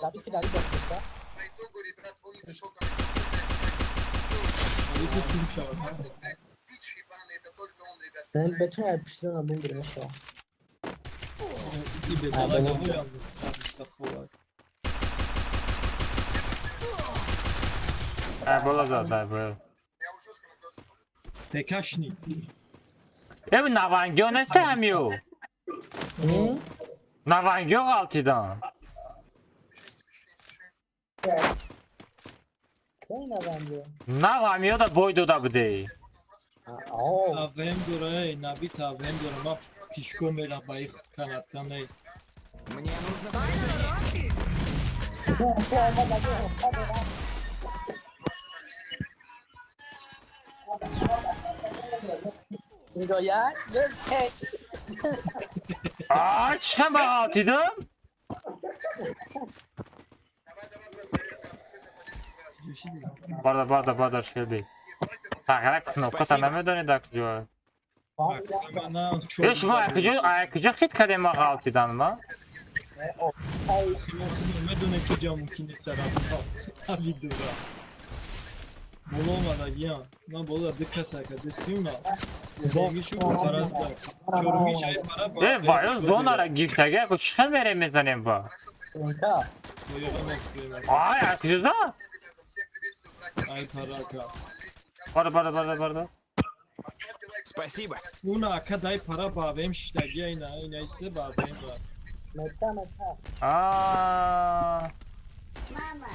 M: Zabij kiedy Ali bezpieczna. Ben bütün yapıştırın adını girmiş ya.
A: Było zaday, było.
D: Tekaşni.
A: Ya bu Navangio ne sevmiyor? Navangio 6'dan.
M: Ne bence?
A: Navangio da boydu da bu değil.
D: Avendora, Nabit Avendora, ma pişko mela bayık kanattan ey.
N: Мне нужно снаряжение.
M: Doyar, görsek.
A: Aa, çıkama 6'dan. Barda şey değil. Takara knopka tam nemiدونی da kujua. Eş ma ayakıcı hit kademe 6'dan mı?
D: Nemiدونی کجا ممکنه سرابا. Avidura. Bolomada ya. Ma bola dikasa kadesiyum. Zengişu para da. Çorumí çay para.
A: Vay, donara giftage ko çıkan veremezdim bu. Ay, ayakıcı da.
D: Ay para ka.
A: Barda.
N: Спасибо.
D: Una kadar para babem işlegi ayna ise babem var.
M: Meta.
A: Aa.
C: Mama,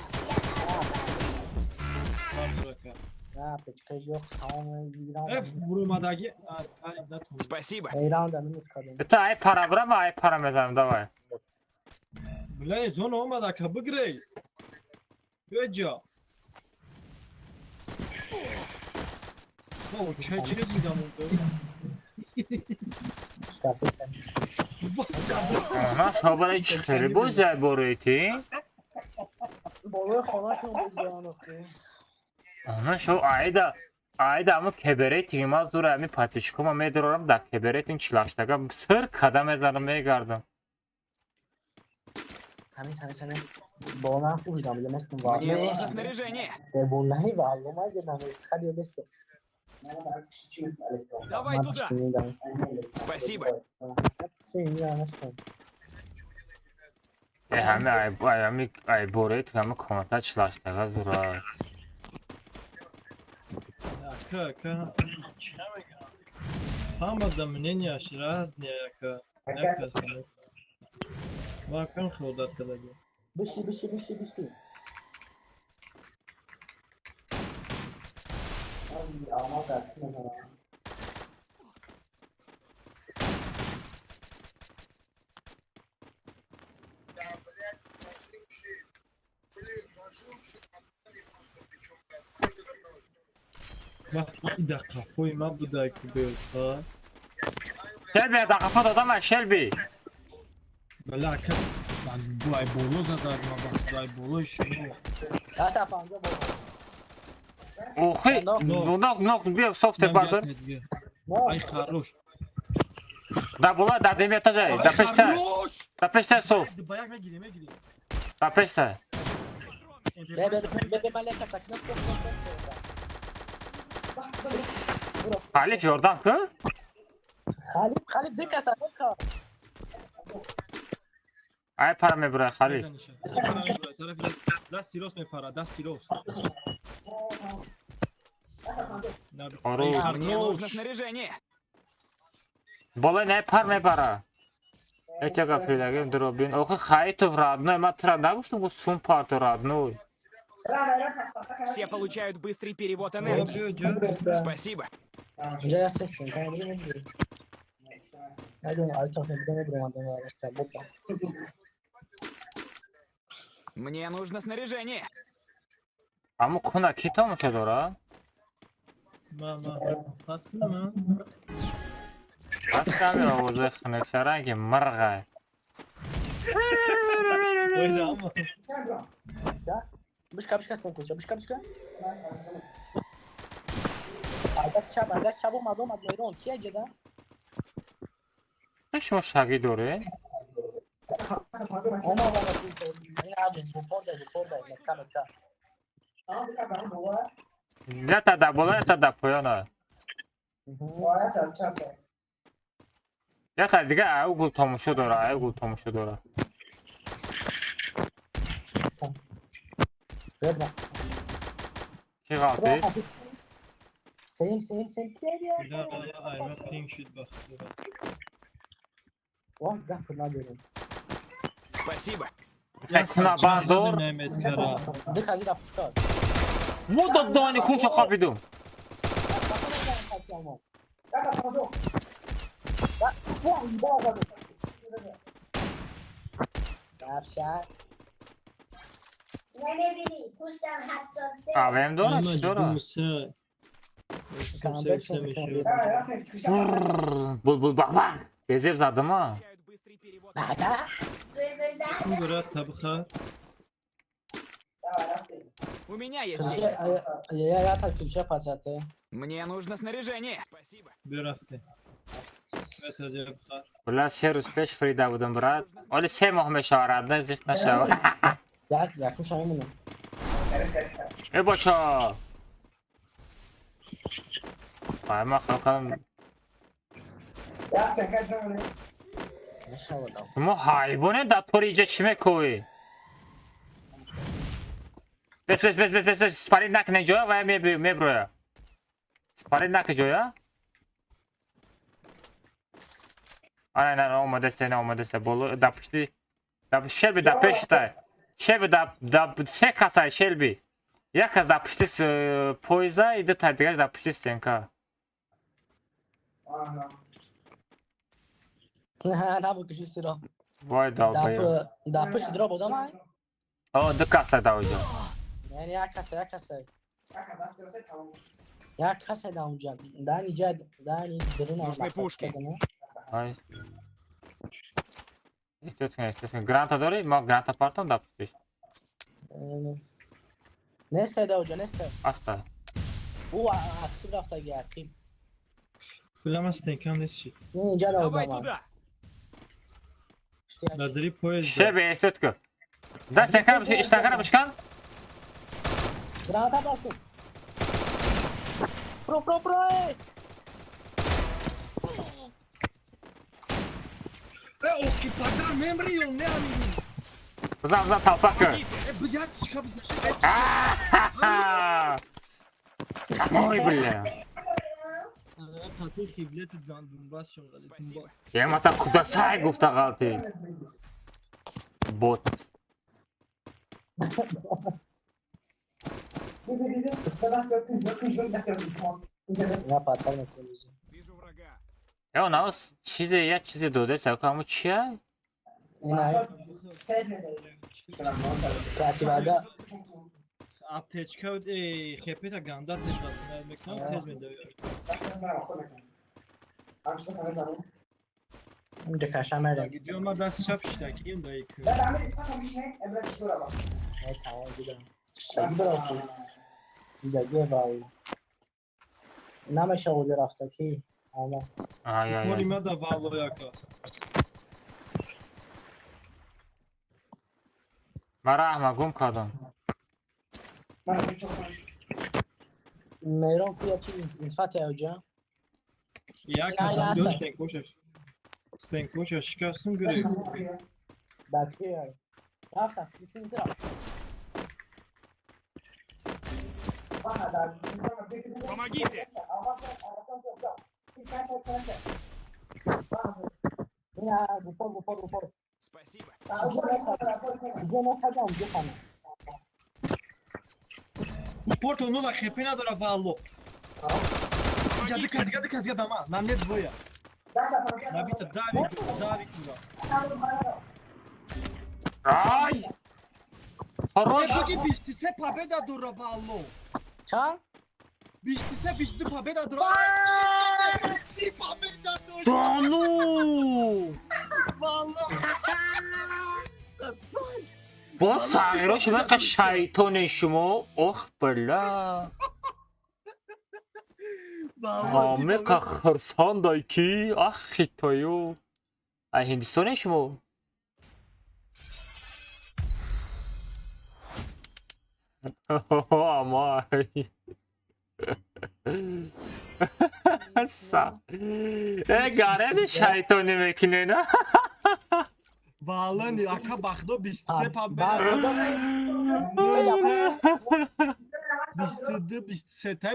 D: Para ka.
M: Ya pechka yok tamam İran.
D: Hep vurmadaki ay
N: Спасибо.
M: İran'da minus kadın.
A: Ta ay para bırak ay para mezarım da var.
D: Bile zon olmadı ka bıgrey. Göca. O çeçine gidem oldu.
A: Ona sabah çıkıyor. Bu güzel boruydu.
M: Boyu xona şunu bozuyor
A: Ona şu ayda ama keberet yılmaz dur mi patişkoma medroram da keberetin çılaştaga sır kadam ezanımaya gardım.
M: Sami. Bona uydam bilemezsin var.
N: Мне нужно снаряжение.
M: Bonahi var. Olmaz ya ben hadi beste.
N: Давай туда. Спасибо.
A: Hem ay boruydu hem komata çılaştaga dura.
D: Ka. Hamada menen yaş razne ka. Nefesini. Bakın xodat kılacak.
M: Bişi.
D: Bir dakika koyma bu da ki böyle.
A: Shelby da kafa da Shelby.
D: Belki ben bu ay bolu zaten bu ay bolu şunu.
M: Ya sen falan da
A: Ohi, nok bir soft pardon.
D: Ay хорош.
A: Da bula da demetacay, da peşte soft.
D: Bayak gireyim.
A: Da peşte.
M: Bebe maleka sakın.
A: Halif yordan ki?
M: Halif dikkat sakın.
A: Ay para mı bırak Halif?
D: Da silos me para, da silos.
N: Мне нужно снаряжение.
A: Bola ne para? Эти гafилаги дробин. Охи хайтов родной, матра нагуфту bu сум парто родной.
N: Все получают быстрый перевод энергии. Спасибо.
M: Ya seçtim. Hadi altı hafta bir tane durmadan var.
N: Мне нужно снаряжение.
A: Ama kuna kito mu çadora?
D: Mama, paskına mı?
A: Askami oğuzı xınıksaran ki mırgay.
D: Öyle ama.
M: Bışka sen koça. Bışka. Bardak çap olmadı Meyron. Kiye gider?
A: شما شقی داره؟
M: Ama bana این عادی بپرده مکان. Tamam bir kazanım bu var.
A: یا تا در بالا یا تا در پایانه. یا تا دیگه او گل تماشا داره او گل تماشا داره. کی قاطی؟
M: Selim.
D: Ayva pink shit bak.
M: Vah gel fırla görün.
N: Спасибо.
A: Fekna bandor.
M: Dik hazır apışkar.
A: Bu da dani kuşa kapıdım.
M: Yavşar.
C: نمیبینی پوستم حساسه
A: AVM داره چی داره؟ Bul bak bak. Bezir zadım ha.
D: Burada tabaka.
N: У меня есть
M: Türkçe
N: деньги.
M: ya tak Türkçe paçatı.
N: Мне нужно снаряжение. Спасибо.
D: Bir hafta. Evet hadi bakar.
A: Valla 3 روز پیش فریده بودم برات. ولی 3 ماه مشاورت زیخت نشو.
M: Yakın şahı bunu.
A: ای بچا. پای ما خلقم.
M: Ya sen kaç tane? Ne şavadan?
A: ما حیوانه در طور اینجا چی میکوی؟ بس سپارید نکنه جویا و میبرویا. سپارید نکنه جویا. نه اومده است بولو دپشتی دپ شلبی دپشته شلبی دپ سه کاسای شلبی یک از دپشتی پویزا ایده تا دیگه دپشتی استنکا
M: Ne bu küçük sıra?
A: وای داپیا
M: Dapı sıra bu da mı?
A: او دو کاسا داوجا
M: Yani ya kasa. Ya kasa da olacak. Daha nice birini
N: Нужны пушки.
A: های احتیاط گرانتا داری؟ ما گرانتا پارتون دپشتیش
M: Ne istedi hoca ne istedi?
A: استا
M: Bu aktif rafta aktif.
D: Bilemez tekan deşi.
M: Ninja da
N: Давай
M: hoca var.
N: туда.
D: Nadiri poez.
A: شلبی احتیاط کن دست کنم اشتاقانه بشکن
M: Granata basın. Pro.
I: O ki padar memriyon ne anini?
A: بزن تلپک کن
I: Bıcak çıkabilir.
A: اوی بله
D: Katil kiblet dandunbaz şunları. Dumbaz.
A: یه متا کدا سعی گفته غلطی بوت
M: Ne yapar meselesi?
N: Вижу врага.
A: یا اون چیزی دوده سرکو همون چیه؟
M: Enayi. Katibada.
D: Aptečka khepeta ganda tejvasına vermekten tez mi dövüyor?
M: Önce kaşamere.
D: Gidiyorum ama ders çap işte gideyim de ilk.
M: Ne tamam gidelim. Şagi bırakın. Güzel bağlı. Ne şahudi raftaki? Ama.
A: آی
D: Morima da bağlı yaka.
A: مرا احمد گم کردم
M: Meyron kuyaki infat hoca.
D: Ya kadar dört sen koşar çıkarsın görev.
M: Bakıyor. Rafta sizin de.
N: Помогите.
M: Ya bu.
N: Спасибо.
D: Porto nula khepena dora bağlı. Gadı kaz ama. Namnet boya. Nabita David kura.
A: آی خروش
I: Peki bistise pabeda dura bağlı.
M: Çal.
I: Bistise pabeda dura. Si pabeda dura.
A: دانو
I: Vallahi.
A: با سعیرا شما که شیطان شما اخ بلا آمریکا خرسان دای کی؟ آخی تویو ای هندستانی شما اما گاره شیطانی میکنه نه
D: Vallahi aka baxdı 23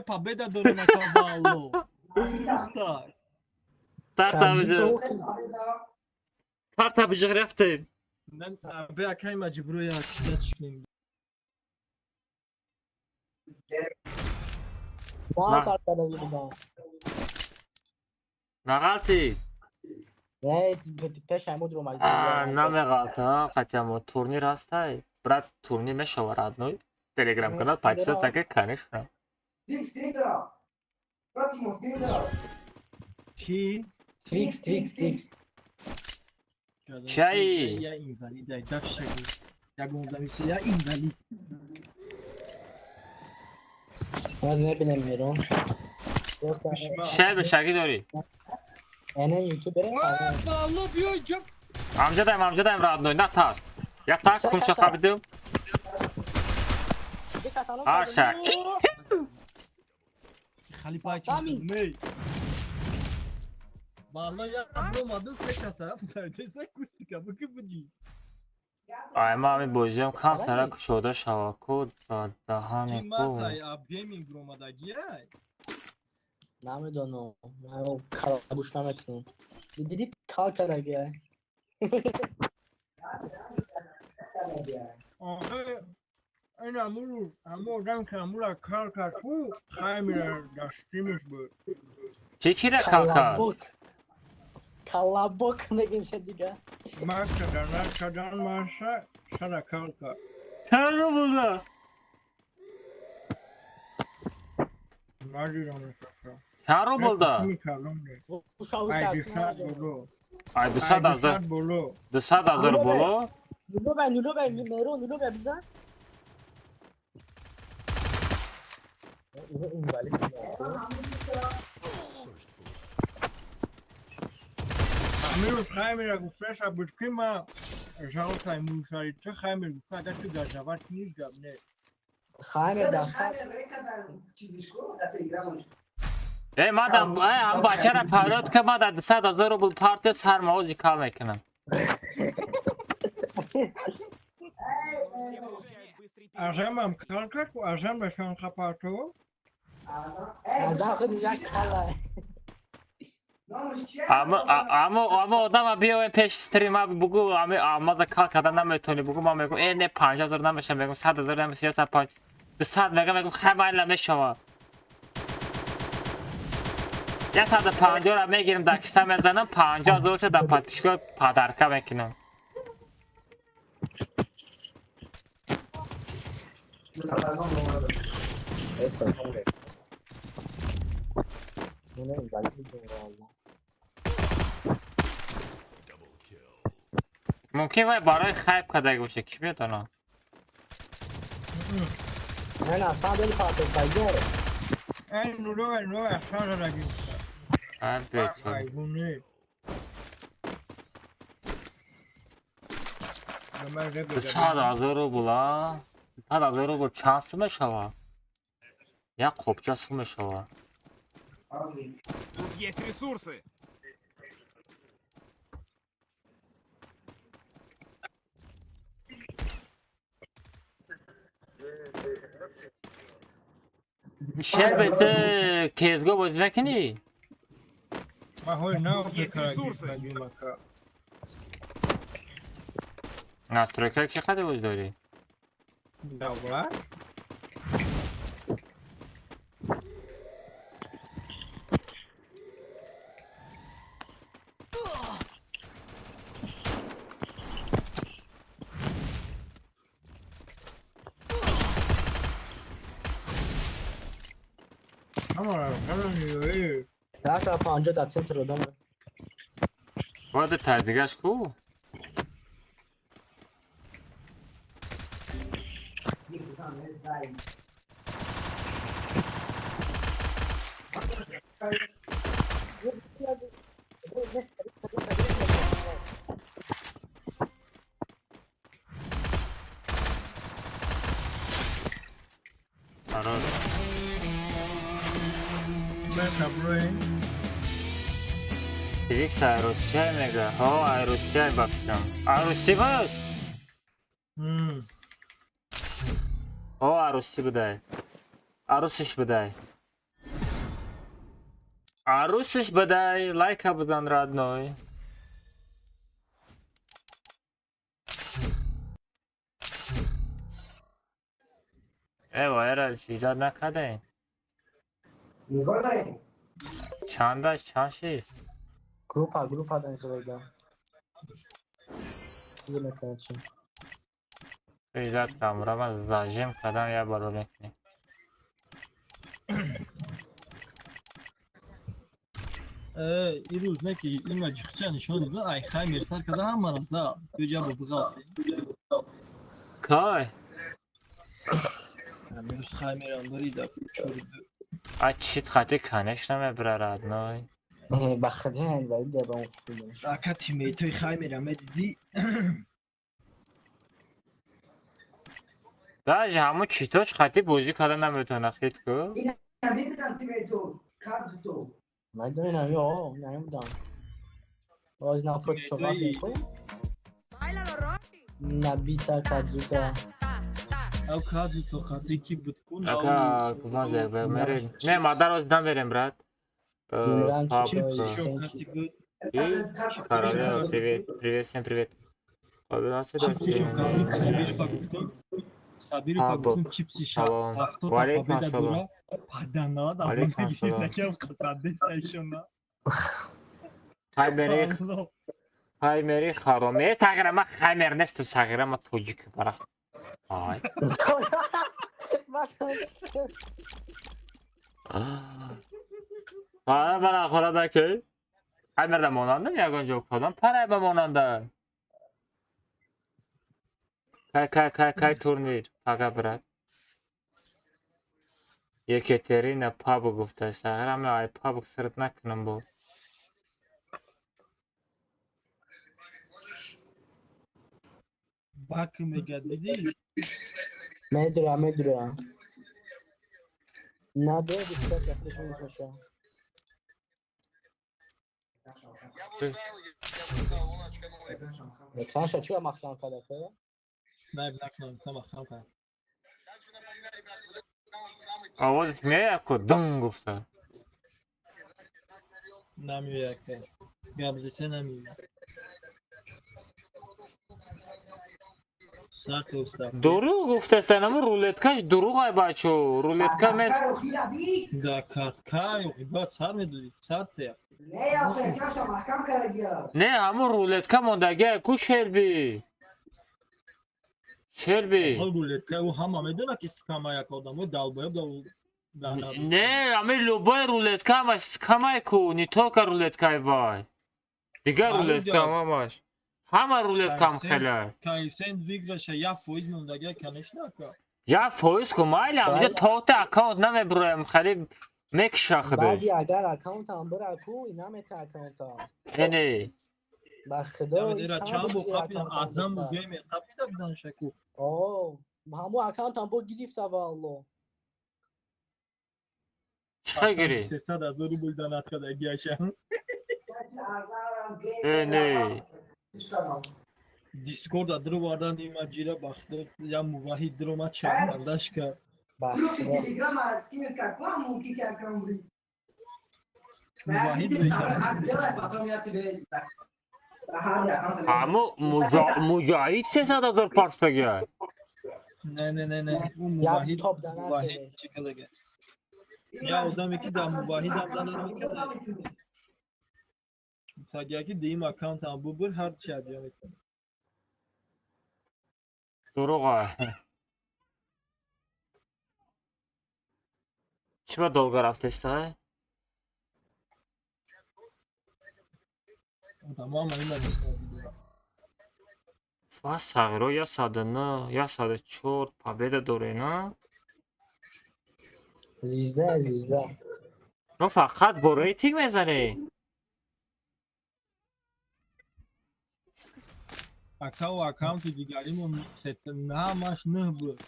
D: победа durmaka vallo.
A: Start abicik raftin.
D: Ben abi akay mecbur ya çıkmayayım.
A: نغلطی
M: نه پیش همون رو مگه
A: نمیغلطه ها قطعا تورنیر هسته برات تورنیر میشورد نوی تلگرام کانال پایپسه سکه کنش کنم
D: کی؟
M: تریکس
A: چایی؟
D: یا اینوالید یا دفشگی یا گوندمیسی یا اینوالید
M: باز نبینم میرون
A: شای به شگی داری
M: اینه یوتیوب بریم
D: والله بیای جب
A: امجا دایم راد نوی نه تاست یا تاک کنشو خبیدم آرشک
D: خلیفه می والله ya bulamadım sek asarım neredeyse kustika bakıp buji
A: ay mami bojum kam tarak şoda şavako dahane
D: kim varsa ya gaming romadaki ya
M: نمیدونم من کلابوش نمیکنم دیدی کال کرده ya
D: این امور که امور کار کرد تو خیلی دستیمش بود
A: چی را کال کرد؟
M: کلابوک نگیم دیگه
D: مرکدن ماشا سر کال کرد
A: چرا رو بوده؟
D: ندیدم
A: چرا رو بوده؟ ای 200,000 بولو؟
M: نولو به میرون نولو به بزن
D: امیر خیلی گفتش بود که ما جاوتای موساری چه خیلی گفت اگر تو گازوات نیست گبنه
M: خیلی دست
A: ای مادم هم بچه را پرد که ما در 200,000 رو بود پارت سر موزی کار میکنم
D: ازم هم کار کرد و ازم بشن خپاتو
M: ازم خود یک کاله
A: اما آدم بیایم پیش استریم بگو اما دا کار کردن نمیتونی بگو ما میگو ای نه 50,000 نمیشه میگم 100,000 نمیشه یا 100 میگم خیلی نمیشه 150 را میگیرم در کیسه میزنم 50,000 شد در پاتیشگاه پادرکه میکنم ممکن برای خیب کده باشه کی میدونه
M: نه اصلا دل پاتو بگیره
D: این نورو اصلا را نگیم
A: بیتون 200,000 رو بولا 200,000 رو چانس میشوه یا خوبچه میشوه
N: Тут есть ресурсы.
A: شربت کیزگاه بازی میکنی؟
N: Есть ресурсы.
A: настройка چه قدر بازی داری؟
D: Dobra.
M: Teraz 50 centru domu.
A: باید تدیگش کو؟ Хорош.
D: Beta brain.
A: Феликс Айрусчай мега. О, Айрусчай бактам. Айрусчи бай. О, Айрусчи бдай. Арусиш бдай. Арусиш бдай. Лайк абдан родной. Эрал ایجاد نکردین. چندش چندشی؟
M: گروپ ها دنیز بایدم یه نکنه چیم
A: ایجاد کم را من زاجیم کدام یا برو بکنی.
D: این روز نه که این مجیخچه نشانی ده ای خیلی مرسر کده هم مرزا دو جا ببغا
A: کای؟
D: همیش خیلی میرم بری ده چورده
A: چیت خطی کنش نمیبره رادنوی
M: بخده هنگ باید ده با اون فیلمش
D: ساکا تیمیتوی خیلی میرم دیدی
A: داش همون چیتوش خطی بوزی کده نمیتونه خیلی که؟
M: این نمیدونم تیمیتو کبز تو نمیدونم یا نمیدونم باز نپرس صحبت میکنیم نبیتا کدوتا
D: او کادو تو خطی کی بتکن
A: اکا کمازه بریم نه مادر از دم بریم برات Королева, привет, привет, всем привет.
D: Sabiri Fagus'un çipsi şah.
A: Валейкум ассалам.
D: Padana da
A: Валейкум ассалам.
D: Zekav kazandı sen şuna.
A: Хаймери хароме сагира ма хаймер нестим сагира ма тоҷик бара. Ай. Бана хурада ки хаймерда монандам ягон ҷо кадом парай ба монанда. Кай турнир пага брат. Екатерина пабу гуфта сагира ма ай пабу сират накунам бо.
D: Bak mega dedi.
M: Medra. Надо дискать, я слышу не слышу. Саша, что я махнул когда-то?
D: Да, махнул.
A: Овоз мея ко дун гуфта.
D: Намиёк. Габзисе намиёк.
A: Дуруг гуфтастан, аммо рулеткаш дуруг ай бачо, рулетка мес.
D: Да, каткай, ибо сар медуди, сарте.
A: Не, аммо рулетка мондаги ку Шерби. Шерби.
D: Рулетка у ҳама медона ки скама як одаму далбоеб да.
A: Не, ами любой рулетка ма скама ку, не только рулетка вай. Дигар рулетка мамаш. Ҳама рулеткам хеле.
D: Кайсен виграша я фоиз мондаги конечно ка.
A: Я фоиз ку майли амҷа тота аккаунт намебураем хали мекша худаш.
M: بعدی اگر اکانت هم بره کو اینا مت اکانت ها.
A: نه.
M: بخدا.
D: دیره چند بو قبل اعظم بو گیم قبل بدن شکو.
M: اوه همو اکانت هم بو گرفت والله.
A: چه گیری؟
D: 300,000 روبل دانات کده گیاشم.
A: نه.
D: دیسکورد درو واردن ایماجیره باخته یا موحد درو ما چندش کرد.
M: تلگرام از کی میکردم موکی که کامری.
D: موحد
A: اما مجاهد 300,000 پارس بگه.
D: نه اون موحد چیکاره یا آدمی که در موحد هم دانه میکنه. ساگه که دیم اکانت هم ببر هر چی ادیا میکنه.
A: دروغه. چی با دلگه رفته استه؟
D: تمام این دانشگاه.
A: و ساغرو یا ساده نه یا ساده چور победа دوره نه؟
M: звезда.
A: تو فقط با ریتینگ میزنی.
D: اکاونت دیگریمون نه همش نه بود.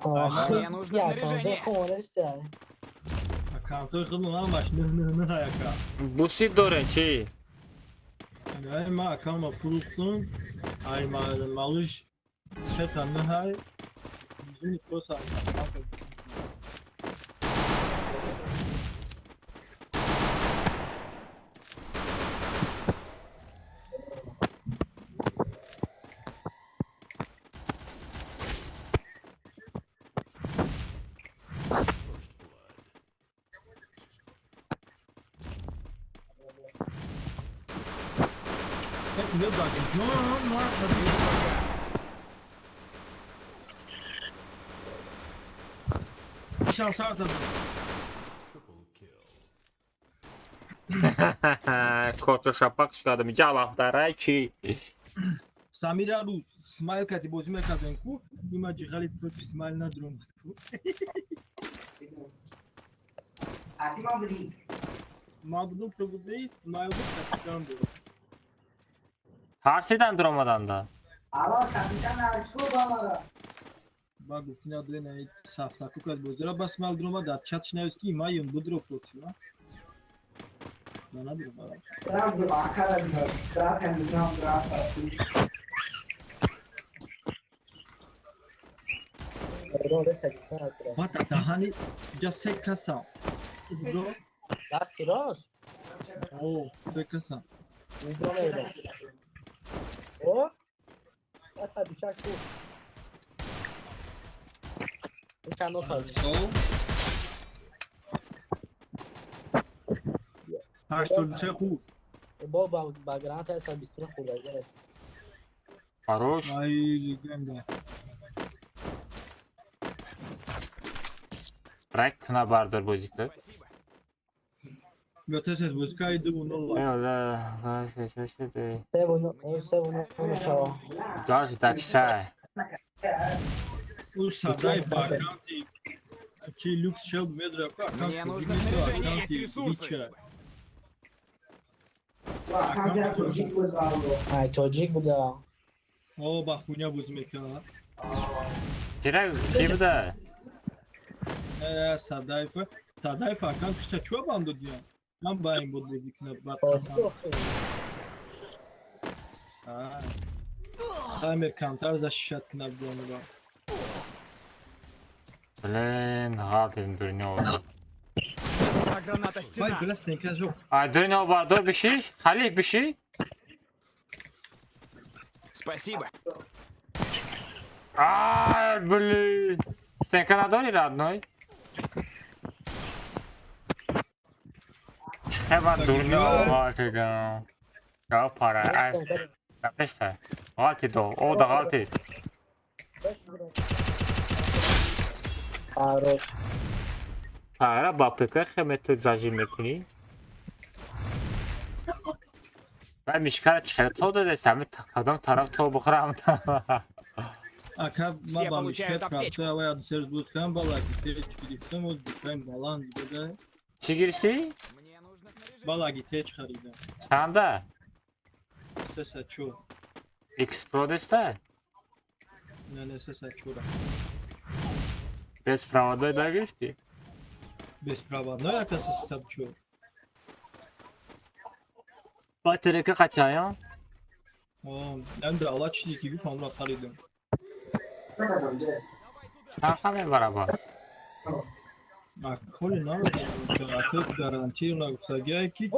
N: Мне нужно снаряжение.
D: اکاونت خودم همش نه اکا.
A: بوسید داره چی؟
D: نه ما اکاونت فروختم. ای مالش چه نه های. این پروسه ne dakika. Şans artık.
A: کارت شپک شدم جواب داره چی؟
D: Samira Rus, İsmail Kati bozma kazanku, imajı Halit Tot İsmail Nadrum.
K: Ati mabdi.
D: Mabdul tabu değil, İsmail Kati'den diyor.
A: Harsidan duramadan da.
K: Ala kapitan arçko bana.
D: Ba guftina dene safta kukat bozura basmal duruma da çatışnavski imayın budro protima. Bana bir bana.
K: Sразу akarazı. Kraken znam draftarsi.
D: Bata da hani jasek kasam. Budro.
M: Lastiros.
D: Oo, bekasam.
M: Budro neydi? O? Essa bıçak bu. Bıçak not aldı.
D: Taş torbice khu.
M: Bol bagrant essa bistro khurda.
A: Хорош.
D: Ay legenda.
A: Рек на бардер бозикте.
D: Götesiz bozkaydı bunu.
A: Eyvallah. Başka
M: Sevunu şava.
A: Gaz taksay.
D: У садай баканти. Чи люкс шел медра
N: Мне нужно снаряжение, есть ресурсы.
M: Ay çocuk bu da.
D: O bak bu ne bozmeka.
A: Direk gibi de.
D: Sadayfa. Sadayfa kan kışa çuva bandı diyor. Ben bayım bu bozikine bak. Amerikan tarzı şişat kına bu onu.
A: Блин, гадин дурнёв.
N: Граната
D: Vay
N: стена.
D: biraz tenkaz yok.
A: А дурнёв бардо биши? Халиф биши?
N: Спасибо.
A: Ай, блин. Стенка на доли родной. Hemen durnёv алтидан. Ya para. Ay. Yapıştı. Alti do. O da alti.
M: Aro.
A: آره با پکه متد زاجی میکنی و میشکل چه تو داده سمت کدام طرف تو بخورم
D: Aka
N: Все
D: maba
N: получают
D: müşket
N: аптечку.
D: kaptı havaya dışarı buzkan bala gitti çıkırdım o dükkan balan gibi de
A: چی گرفتی؟
N: Мне нужно снаряжение.
D: bala gitti çıkarıydı.
A: چنده؟
D: Ses açıyor.
A: ایکس پرو دسته؟
D: Ne ses açıyor.
A: بس پرامادای دا گرفتی؟
D: Bez prava. Ne alakası ses açıyor?
A: با ترکه قچایان؟
D: Ben de Allah çizik gibi falan atarıydım.
A: هم همه برابر
D: Akoli ne yapıyor? Akıl garanti ona güzel ki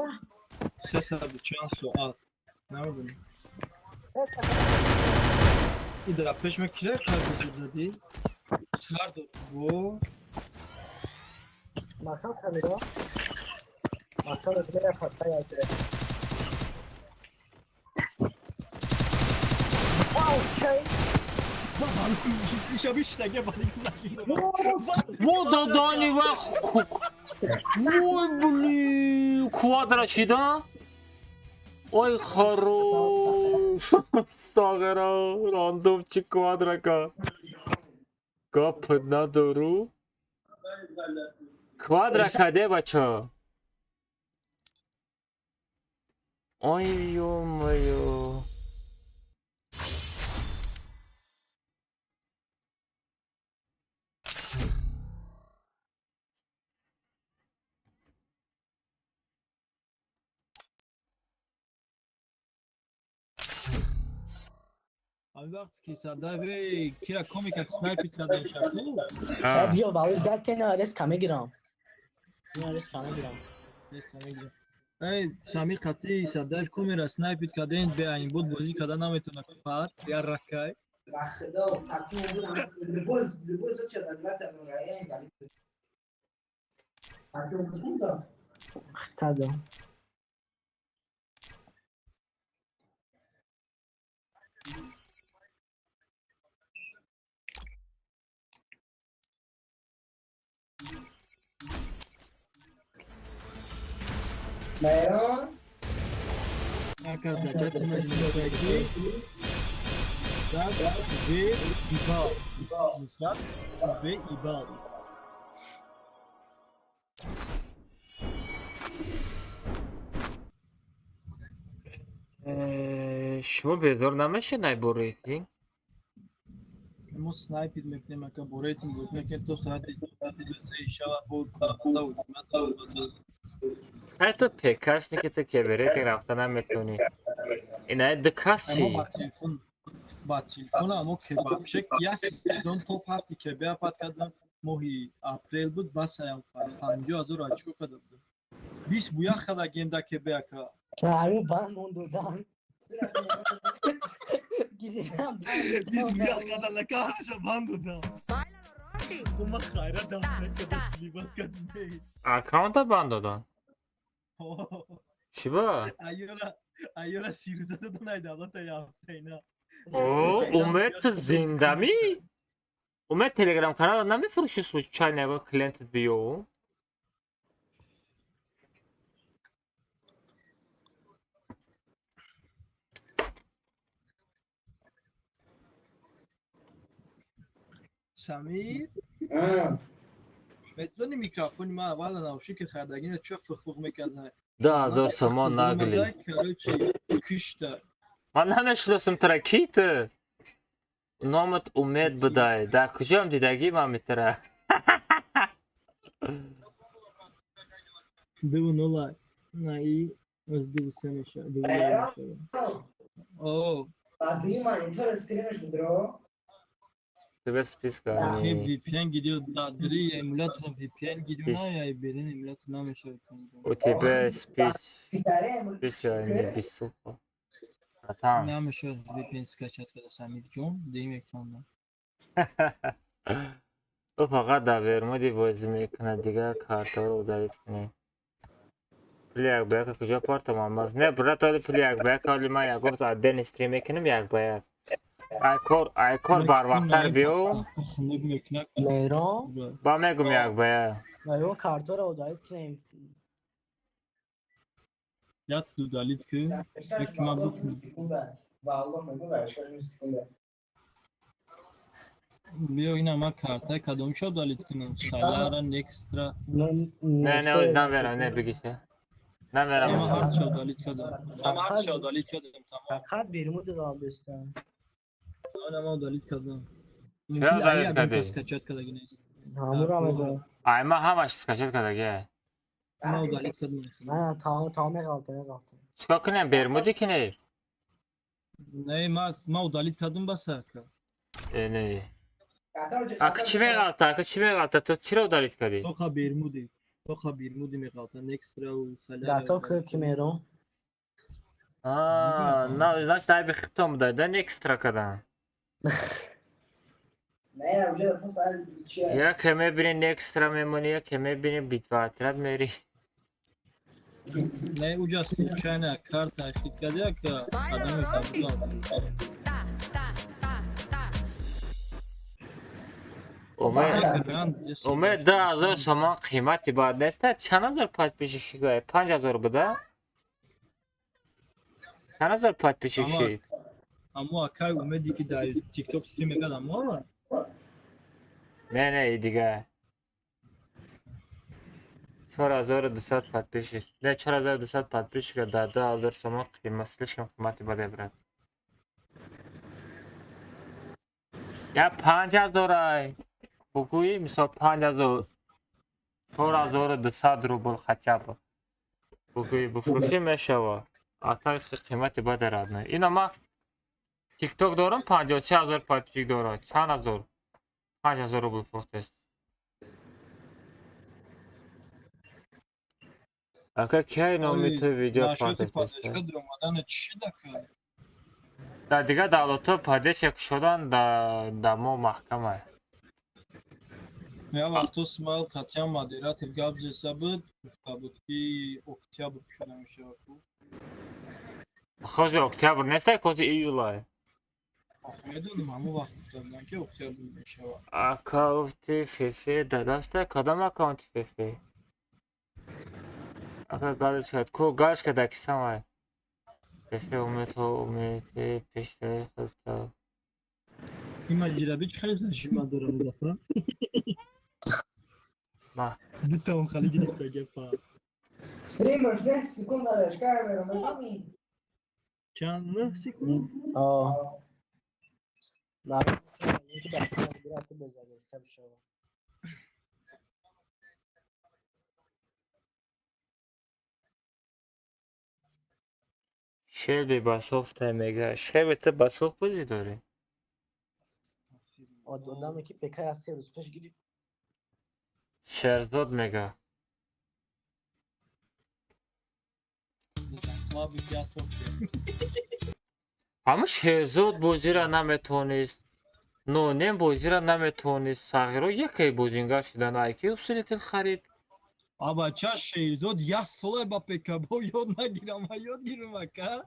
D: ses açan sual. Ne oldu? İdra peşme kire kardeşi dedi. Sardı bu.
M: Makam kamera. Makam kamera hatta yaptı. Wow, şey.
D: İşe bir şey gel bana
A: Во да дани вах Ой блин Квадра чида Ой хорош Сагара рандомчик квадрака Кап на дору Квадрака де бача Ой, ё-моё.
D: وقتی که صدای کیا کومیک سنایپر صدای شکلو
M: بیا باوش گفت که نه ارس کمی گیرم نه ارس کمی گیرم
D: ای سامی قطعی صدای کومیر سنایپر کردن به این بود بازی کردن نمیتونه فقط یا رکای
K: خدا قطعی لبوز چه زدت اون رای ولی
M: وقت کردم
K: مهران
D: Arkadaşlar chat'in meclisindeki Nusrat ve İbal. Nusrat ve İbal.
A: شما بهدار نمیشه نایبو ریتینگ؟
D: ما سنایپر میکنیم که بوریتون بود میکنیم تو ساعت 2 شب بود
A: حتی پیکاش که که به ریتینگ رفتن نمیتونی اینه دکاسی
D: با تلفن اما که بخشک یه سیزون توپ هستی که بیافت کردم ماهی اپریل بود بس هم 50,000 اچکو کردم 20 بویا خدا گنده که بیاکا
M: همین بند موندودن گیریدم
D: 20 بویا خدا لکارش بند بودم اوما خیره دست نکده لیبت کردم
A: اکاونت بند دادن چی با؟
D: ایورا سیروزه دو نایده آلا تا یافته اینا
A: اومد زندمی؟ اومد تلگرام کانال نمیفروشی случайно клиент بیو؟
D: سمیر میتونی میکروفون ما اول نوشی که خردگین چه فخ میکردن
A: دا سما ناگلی من نمیشناسم ترکیت نامت امید بدای در کجام دیدگی من میتره
D: دو نولا نایی از دو سنشه اوه
K: بعدی من اینطور اسکرینش بدرو
A: тебе списка
D: VPN gidiyor dadri emülatör VPN gidiyor ya birinin emülatör نمیشه
A: у тебя списка не бисуха там
D: نمیشه VPN скачать когда Самир جون دیم اکسون
A: او فقط در ورمودی بازی میکنه دیگه کارتا رو دارید کنی پلی یک بیک کجا پارت ماماز نه برات ولی پلی یک بیک ولی من یک گفت دن استریم میکنم یک بیک ایکور بار وقتر بیو
M: مهران
A: با میگم یک بیک
M: مهران کارتا رو دارید کنیم
D: یاد دو دالید که یک من بکنم
K: والله میگم ورشکاری سکونده
D: بیا این ما کارتا کدوم شو دالید کنم سالارا نکسترا
A: نه نمیرم نه بگی چه نمیرم
D: اما هر شو دالید کدوم اما هر شو دالید کدوم تمام
M: فقط بیرمود دارم بستم
D: انا ما دالید کدوم
A: چرا دالید کدی؟
D: اسکچات کدگی نیست
M: همون رو میگم
A: ما همش اسکچات کدگی
D: ما دالید کدوم
M: نه تا میگالته
A: چکا کنیم برمودی کنی؟
D: نه ما دالید کدوم بسه که
A: نه اکا چی میگالته تو چرا دالید کدی؟
D: تو خا برمودی میگالته نکسترا و سالارا
M: گاتو که مهران
A: نه دای به خطا مدادن اکسترا کدن
K: نه اونجا مثلا
A: یا که میبینی اکسترا میمونی یا که میبینی بیتواترت میری
D: نه اونجا случайно карта اشتید کرده که آدم کابوزان
A: اومد 10,000 سامان قیمتی باید نیسته چند هزار پاید پیششی گوه 5,000 بوده 1000 پاید پیششی
D: اما اکای اومدی که در تیک توک استریم میکرد اما
A: نه دیگه 4200 подписчик. Да, 4200 подписчика, да, $2 сомон қимат, слишком қимати баде брат. Я 5000 ай. Бугуи, мисол 5000. 4200 рубл хотя бы. Бугуи, буфруши мешава. А так қимати баде радна. Ина ма TikTok дорам 53000 подписчик дора. Чанд азор? 5000 рубл фуртест. Ака кай номи ту видео фуртест. Да, дига давлатҳо падешек шудан да мо маҳкама.
D: Я вақто Смаил қатъян модератор гап зеса буд, гуфта буд ки октябр шуда мешавад.
A: Хози октябр нестай, кози июлай.
D: Медонам ҳамон вақт гуфтадан ки октябр мешавад.
A: Аккаунти фефе дадастай, кадом аккаунти фефе? Ака галиш кад, ку галиш кад акисамай. Фефе умете пештари худта.
D: این مجربی چه خیلی زشما داره مزفر
A: ما
D: دوتا اون خیلی گرفت گفت
I: Streamers, né? Segundos a 10 câmeras, mas tá vindo.
D: چند نه سکون
M: نه اینکه دستم گرفت بزنید کم شما
A: شلبی басофт мега. Шелби ты басофт бузӣ дорӣ?
M: одаме ки пекай аз 3 рӯз пеш гирифт.
A: Шерзод мега. ҳама шерзод бозира наметонист. Нонем бозира наметонист. Сағиро якай бозингар шудан айки усулитил харид.
D: аба ча шерзод як сола ба пекабо ёд нагирам ва ёд гирам ака.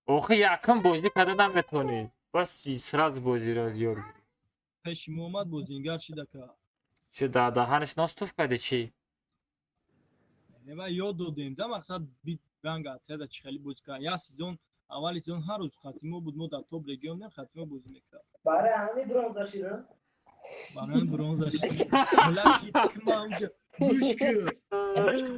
A: Охи якам бозӣ када наметонӣ. Бас сразу бозиро ёд.
D: пеши муҳаммад бозингар шидака.
A: Чӣ да даҳанаш ностуф кади чӣ?
D: ва ёд додем да мақсад бит ранга атеда чи хеле боз кар. Я сезон аввали сезон ҳар рӯз хатимо буд, мо дар топ регион не хатимо бозӣ мекард.
I: Барои ҳамин бронза шира.
D: Барои бронза шира. Блаки кмамҷа. Душка.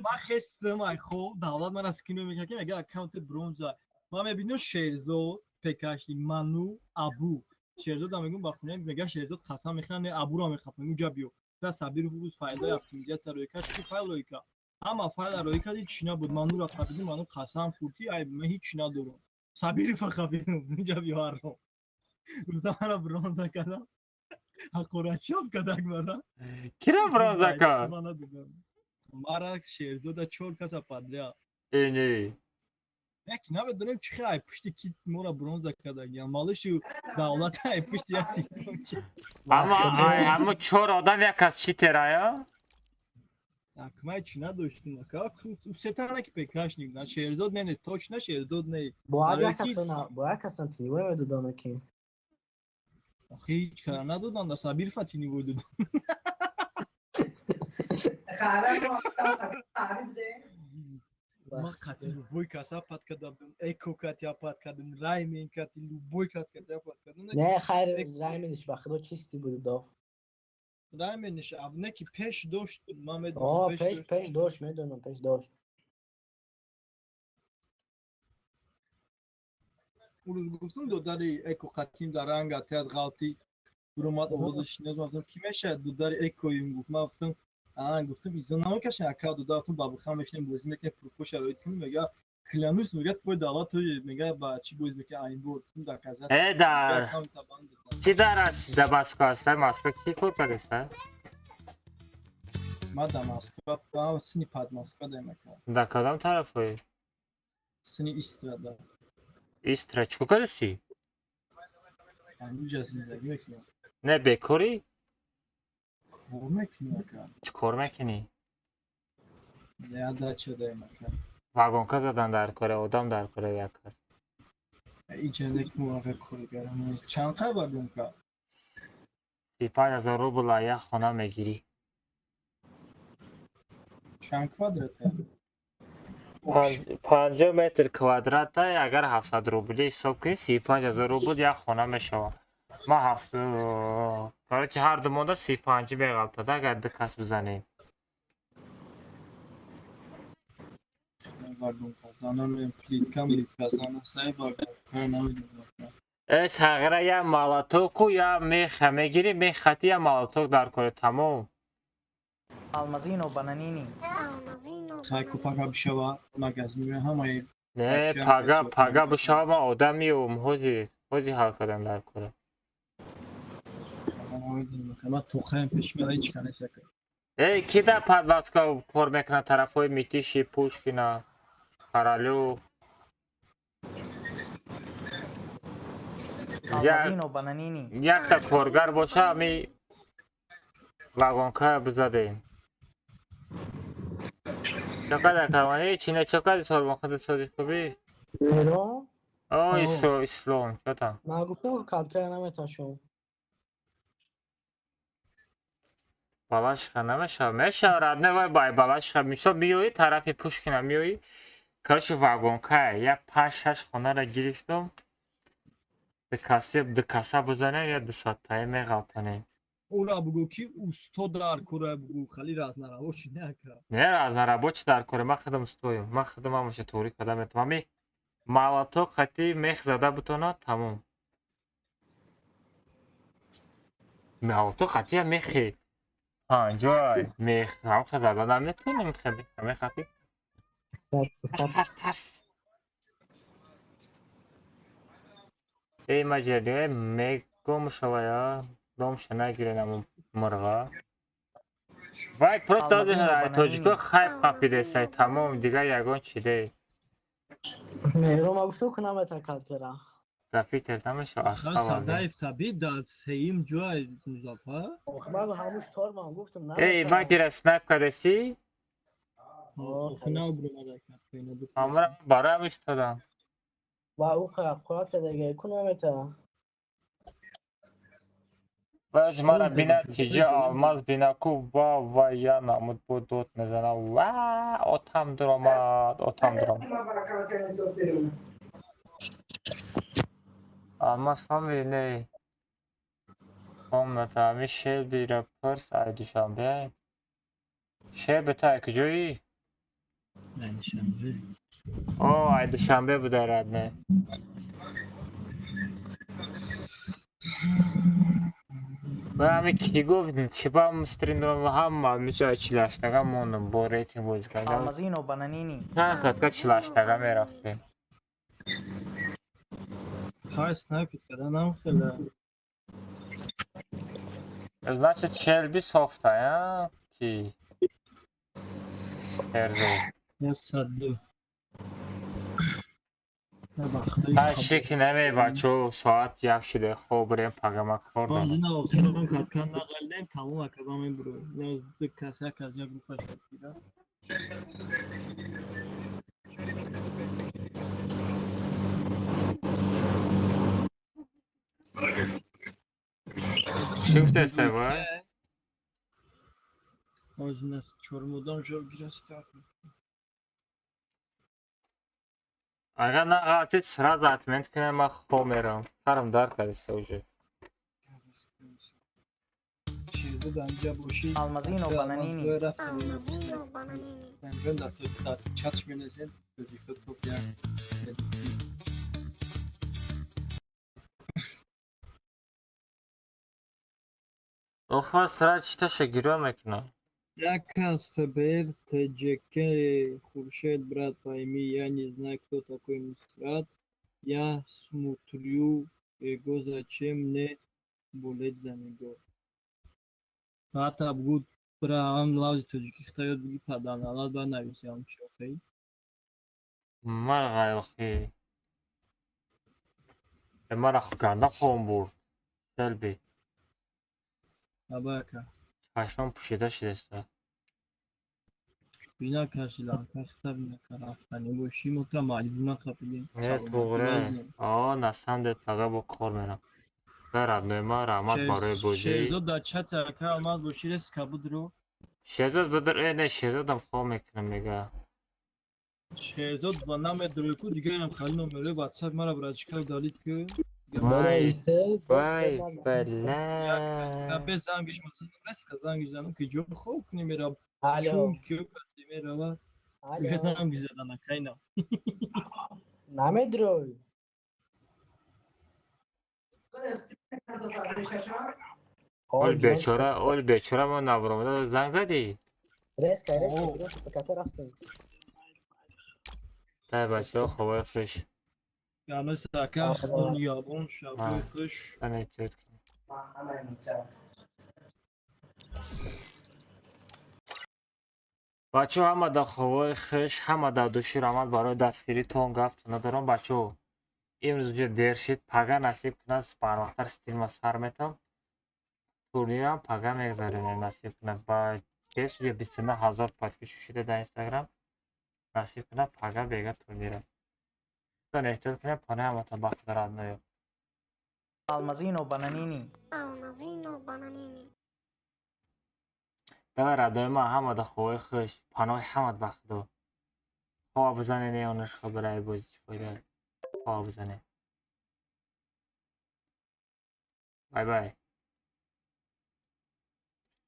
D: Ман хестам ай хоб давлат мара скино мекард ки мега аккаунти бронза. Ман мебинам Шерзод, Пекашли, Ману, Абу. Шерзод ам мегум ба хуне мега Шерзод қасам мехӯрам не Абуро мехапам инҷа биё. Да Сабир фурӯз файда оптимизатсия роика чи файл роика. Ама файла роика ди чи набуд. Манура фатиди ману қасам фурти ай мен ҳеч чи надорам. Сабир фақат инҷа биё ҳарро. Гуфтам мара бронза када. ҳақоратшав кадак мара.
A: Кира бронза кад?
D: Мара Шерзода 4 каса падря.
A: Эне.
D: Як намедонем чи хай пушти ки мора бронза кадак. Я малышу давлат ай пушти як тиктокчи.
A: Ама 4 одам як аз чи терая?
D: Так май чи надоштум ака. Усетана ки пекашник на Шерзод не точно Шерзод не.
M: Бояд якасан тинивой медодам ки.
D: آخه هیچ کار ندادم در سبیر فتینی بودم من قطعی رو بوی کسا پت کردم ایکو کتیا پت کردم رایمین کتی رو بوی کتیا پت کردم
M: نه خیر رایمینش بخدا چیستی بود داف
D: رایمینش نه که پیش داشت محمد
M: پیش داشت میدونم پیش داشت اون روز
D: گفتم دوداری ایکو قطیم در رنگ اتیاد غلطی برامد آوازش نزدم کی میشه دوداری ایکویم گفت من گفتم ایزون نمیکشه اکا دودافتم بابا خام میشنم بازی میکنه پروفو شرایط کنم میگه کلانوس میگه توی دالات توی میگه با چی بازی میکنه این بود در کازا
A: در چی درس دباسکو است ماسکو کی کار کرده
D: ما دماسکو با سنی پاد ماسکو دارم
A: در کدام طرفی
D: سنی استرادا
A: Истра, чико кардасӣ?
D: ҳанӯза зиндагӣ мекунам.
A: Не бекорӣ?
D: Кор мекунам ака.
A: Чӣ кор мекунӣ?
D: Я дача дарем ака.
A: Вагонка задан дар кора, одам дар кора як кас.
D: Иҷодек муаффақ коргарам. Чанд қабардем ка?
A: 35000 рубл як хона мегирӣ.
D: Чанд квадрат?
A: 50 метр квадрат агар 700 рубли ҳисоб кунӣ 35000 рубл як хона мешавад. Ма 700 короче ҳар ду монда 35 меғалтад агар ду кас бизанем.
D: вагонка. Занам плиткам плитка, занам сай вагон. Намедонам.
A: сағира я молотоку я мех мегири мех хати я молоток дар кори тамом.
B: Алмазино бананини.
D: Хайку пага бишава магазин ҳамаи
A: не пага бушава ма одамиум ҳози ҳал кардан дар кори.
D: ма тухаем пешмера ҳеч канесака.
A: ки дар подваска кор мекунад тарафҳои Митиши, Пушкина, Королёв.
B: Алмазино бананини.
A: Якта коргар боша ами вагонка бизадем. Чакада карвани чине чакади сорбонхада сози хуби?
M: ایران؟
A: О, ислом, чо там?
M: من گفتم کاتکای نمیتاشم.
A: Балашиха намешав. Мешавад не вай бай Балашиха. Мисол биёи тарафи Пушкина миёи. Короче вагонка я 5-6 хонара гирифтам. Ду каса бизанем я 2 саатае меғалтонем.
D: Ура бугӯ ки усто дар кора бугӯ хали разнарабочи нака.
A: Не разнарабочи дар кора ма худам устоюм. Ма худам ҳамаша тури када метавонам. Ами молоток хати мех зада бутонад тамом. молоток хати мехи. Анҷой мех ҳамха зада наметавонем хеби. Мех хати. Тас. Эй маҷади мегом шавая. Домша нагиренам мурға. Вай просто аз тоҷико хайп қапидесай тамом дига ягон чиде.
M: ایران من گفتم که نمیتاکد کرا.
A: Капитер намеша асхава.
D: Садаев таби дар сеим ҷой Музаффар.
M: آخه من به هموش تار من گفتم نه.
A: Эй магира снайп кадаси?
D: Хина обромада кард.
A: Амра барам иштадам.
M: و او خیابات دیگه کنمیتا.
A: Ваш мара бина тиҷа алмаз бинаку ва я намуд бу дод мезана. Ва отам дуромад. Алмаз фамили не. Комната ми Шелби рапорс ай душанбе. Шелби та куҷои? О ай душанбе бударад не. Ва ами ки гуфт чипам стриндом ҳама миша чилаштага мондум бо рейтинг бози кардам.
B: Алмазино бананини.
A: Танкатка чилаштага мерафтем.
D: Хай снайпер карданам хела.
A: Значит Шелби софта, а? Ки? Эрдо.
D: Я саду.
A: Ташрик намед бачо соат 1 шуде хоб берем пагама кор дорам.
D: Озина охирон каткан нақалдем тамом акабам бро. Лоз ду каса казя гуфаш кира.
A: Shift استوای.
D: Озина чормодан жо гирастак.
A: Агар нағатид сразу отмент кунем ман хоб мерам. Карам дар кардиста уже.
D: Чизо данҷа боши.
B: Алмазино бананини.
D: Анҷон дар чатш менезен. Вазифа топ як.
A: Охват сразу читаша гиро мекунам.
D: Як аз ФБР, ТЖК, Хуршед, брат пойми, я не знаю, кто такой Нусрат. Я смотрю его, зачем мне болеть за него. Бата буд брам лаузи тоҷики хитоёт буги падан, алат ба нависям шохи.
A: Марғай охи. Мара хуканда хом бурд. Шелби.
D: Абака.
A: Чашмам пушида шудеста.
D: Бина кашилам, кашта бина карафтани боши мотра маҷбур нахапидем.
A: Не туғре. Насанде пага бо кор мерам. Радной ма раҳмат барои бозӣ.
D: Шеҳзод дар чат ака алмаз боши рес кабудро.
A: Шеҳзод бидир не шеҳзодам хоб мекунам мега.
D: Шеҳзод ва намедрои ку дигарам хали номерои WhatsApp мара бразчика далид ку.
A: Вай бала.
D: Кабе зангиш масалан рес ка зангиш занам ки ҷо хоб кунӣ мерам. Чун ки мерава. گوشه زنم بیزدن اکاینا
M: نمیدروی
A: اول بیچاره ما نبرم زنگ زدی
M: رسک پکاتر رفتیم
A: تا بچه ها خواه خوش
D: یعنی ساکه دنیا بون شبوی خوش
A: بچه ها همه در خواه خوش همه در دوشیر آمد برای دستگیری تون گفت ندارم بچه ها امروز اونجا دیر شد پگه نصیب کنه سپر وقتر ستیم سر میتم تورنیرم پگه میگذاریم نصیب کنه با کس روی 29,000 پادکش شده در اینستاگرام نصیب کنه پگه بیگه تورنیرم تا احتیال کنه پانه همه تا بخت دارد نیو
B: Almazino bananini.
A: دوی ردای ما همه در خواه خوش پناه همه بخت دو خواه بزنه نیانش خبره بازی چی فایده خواه بزنه بای بای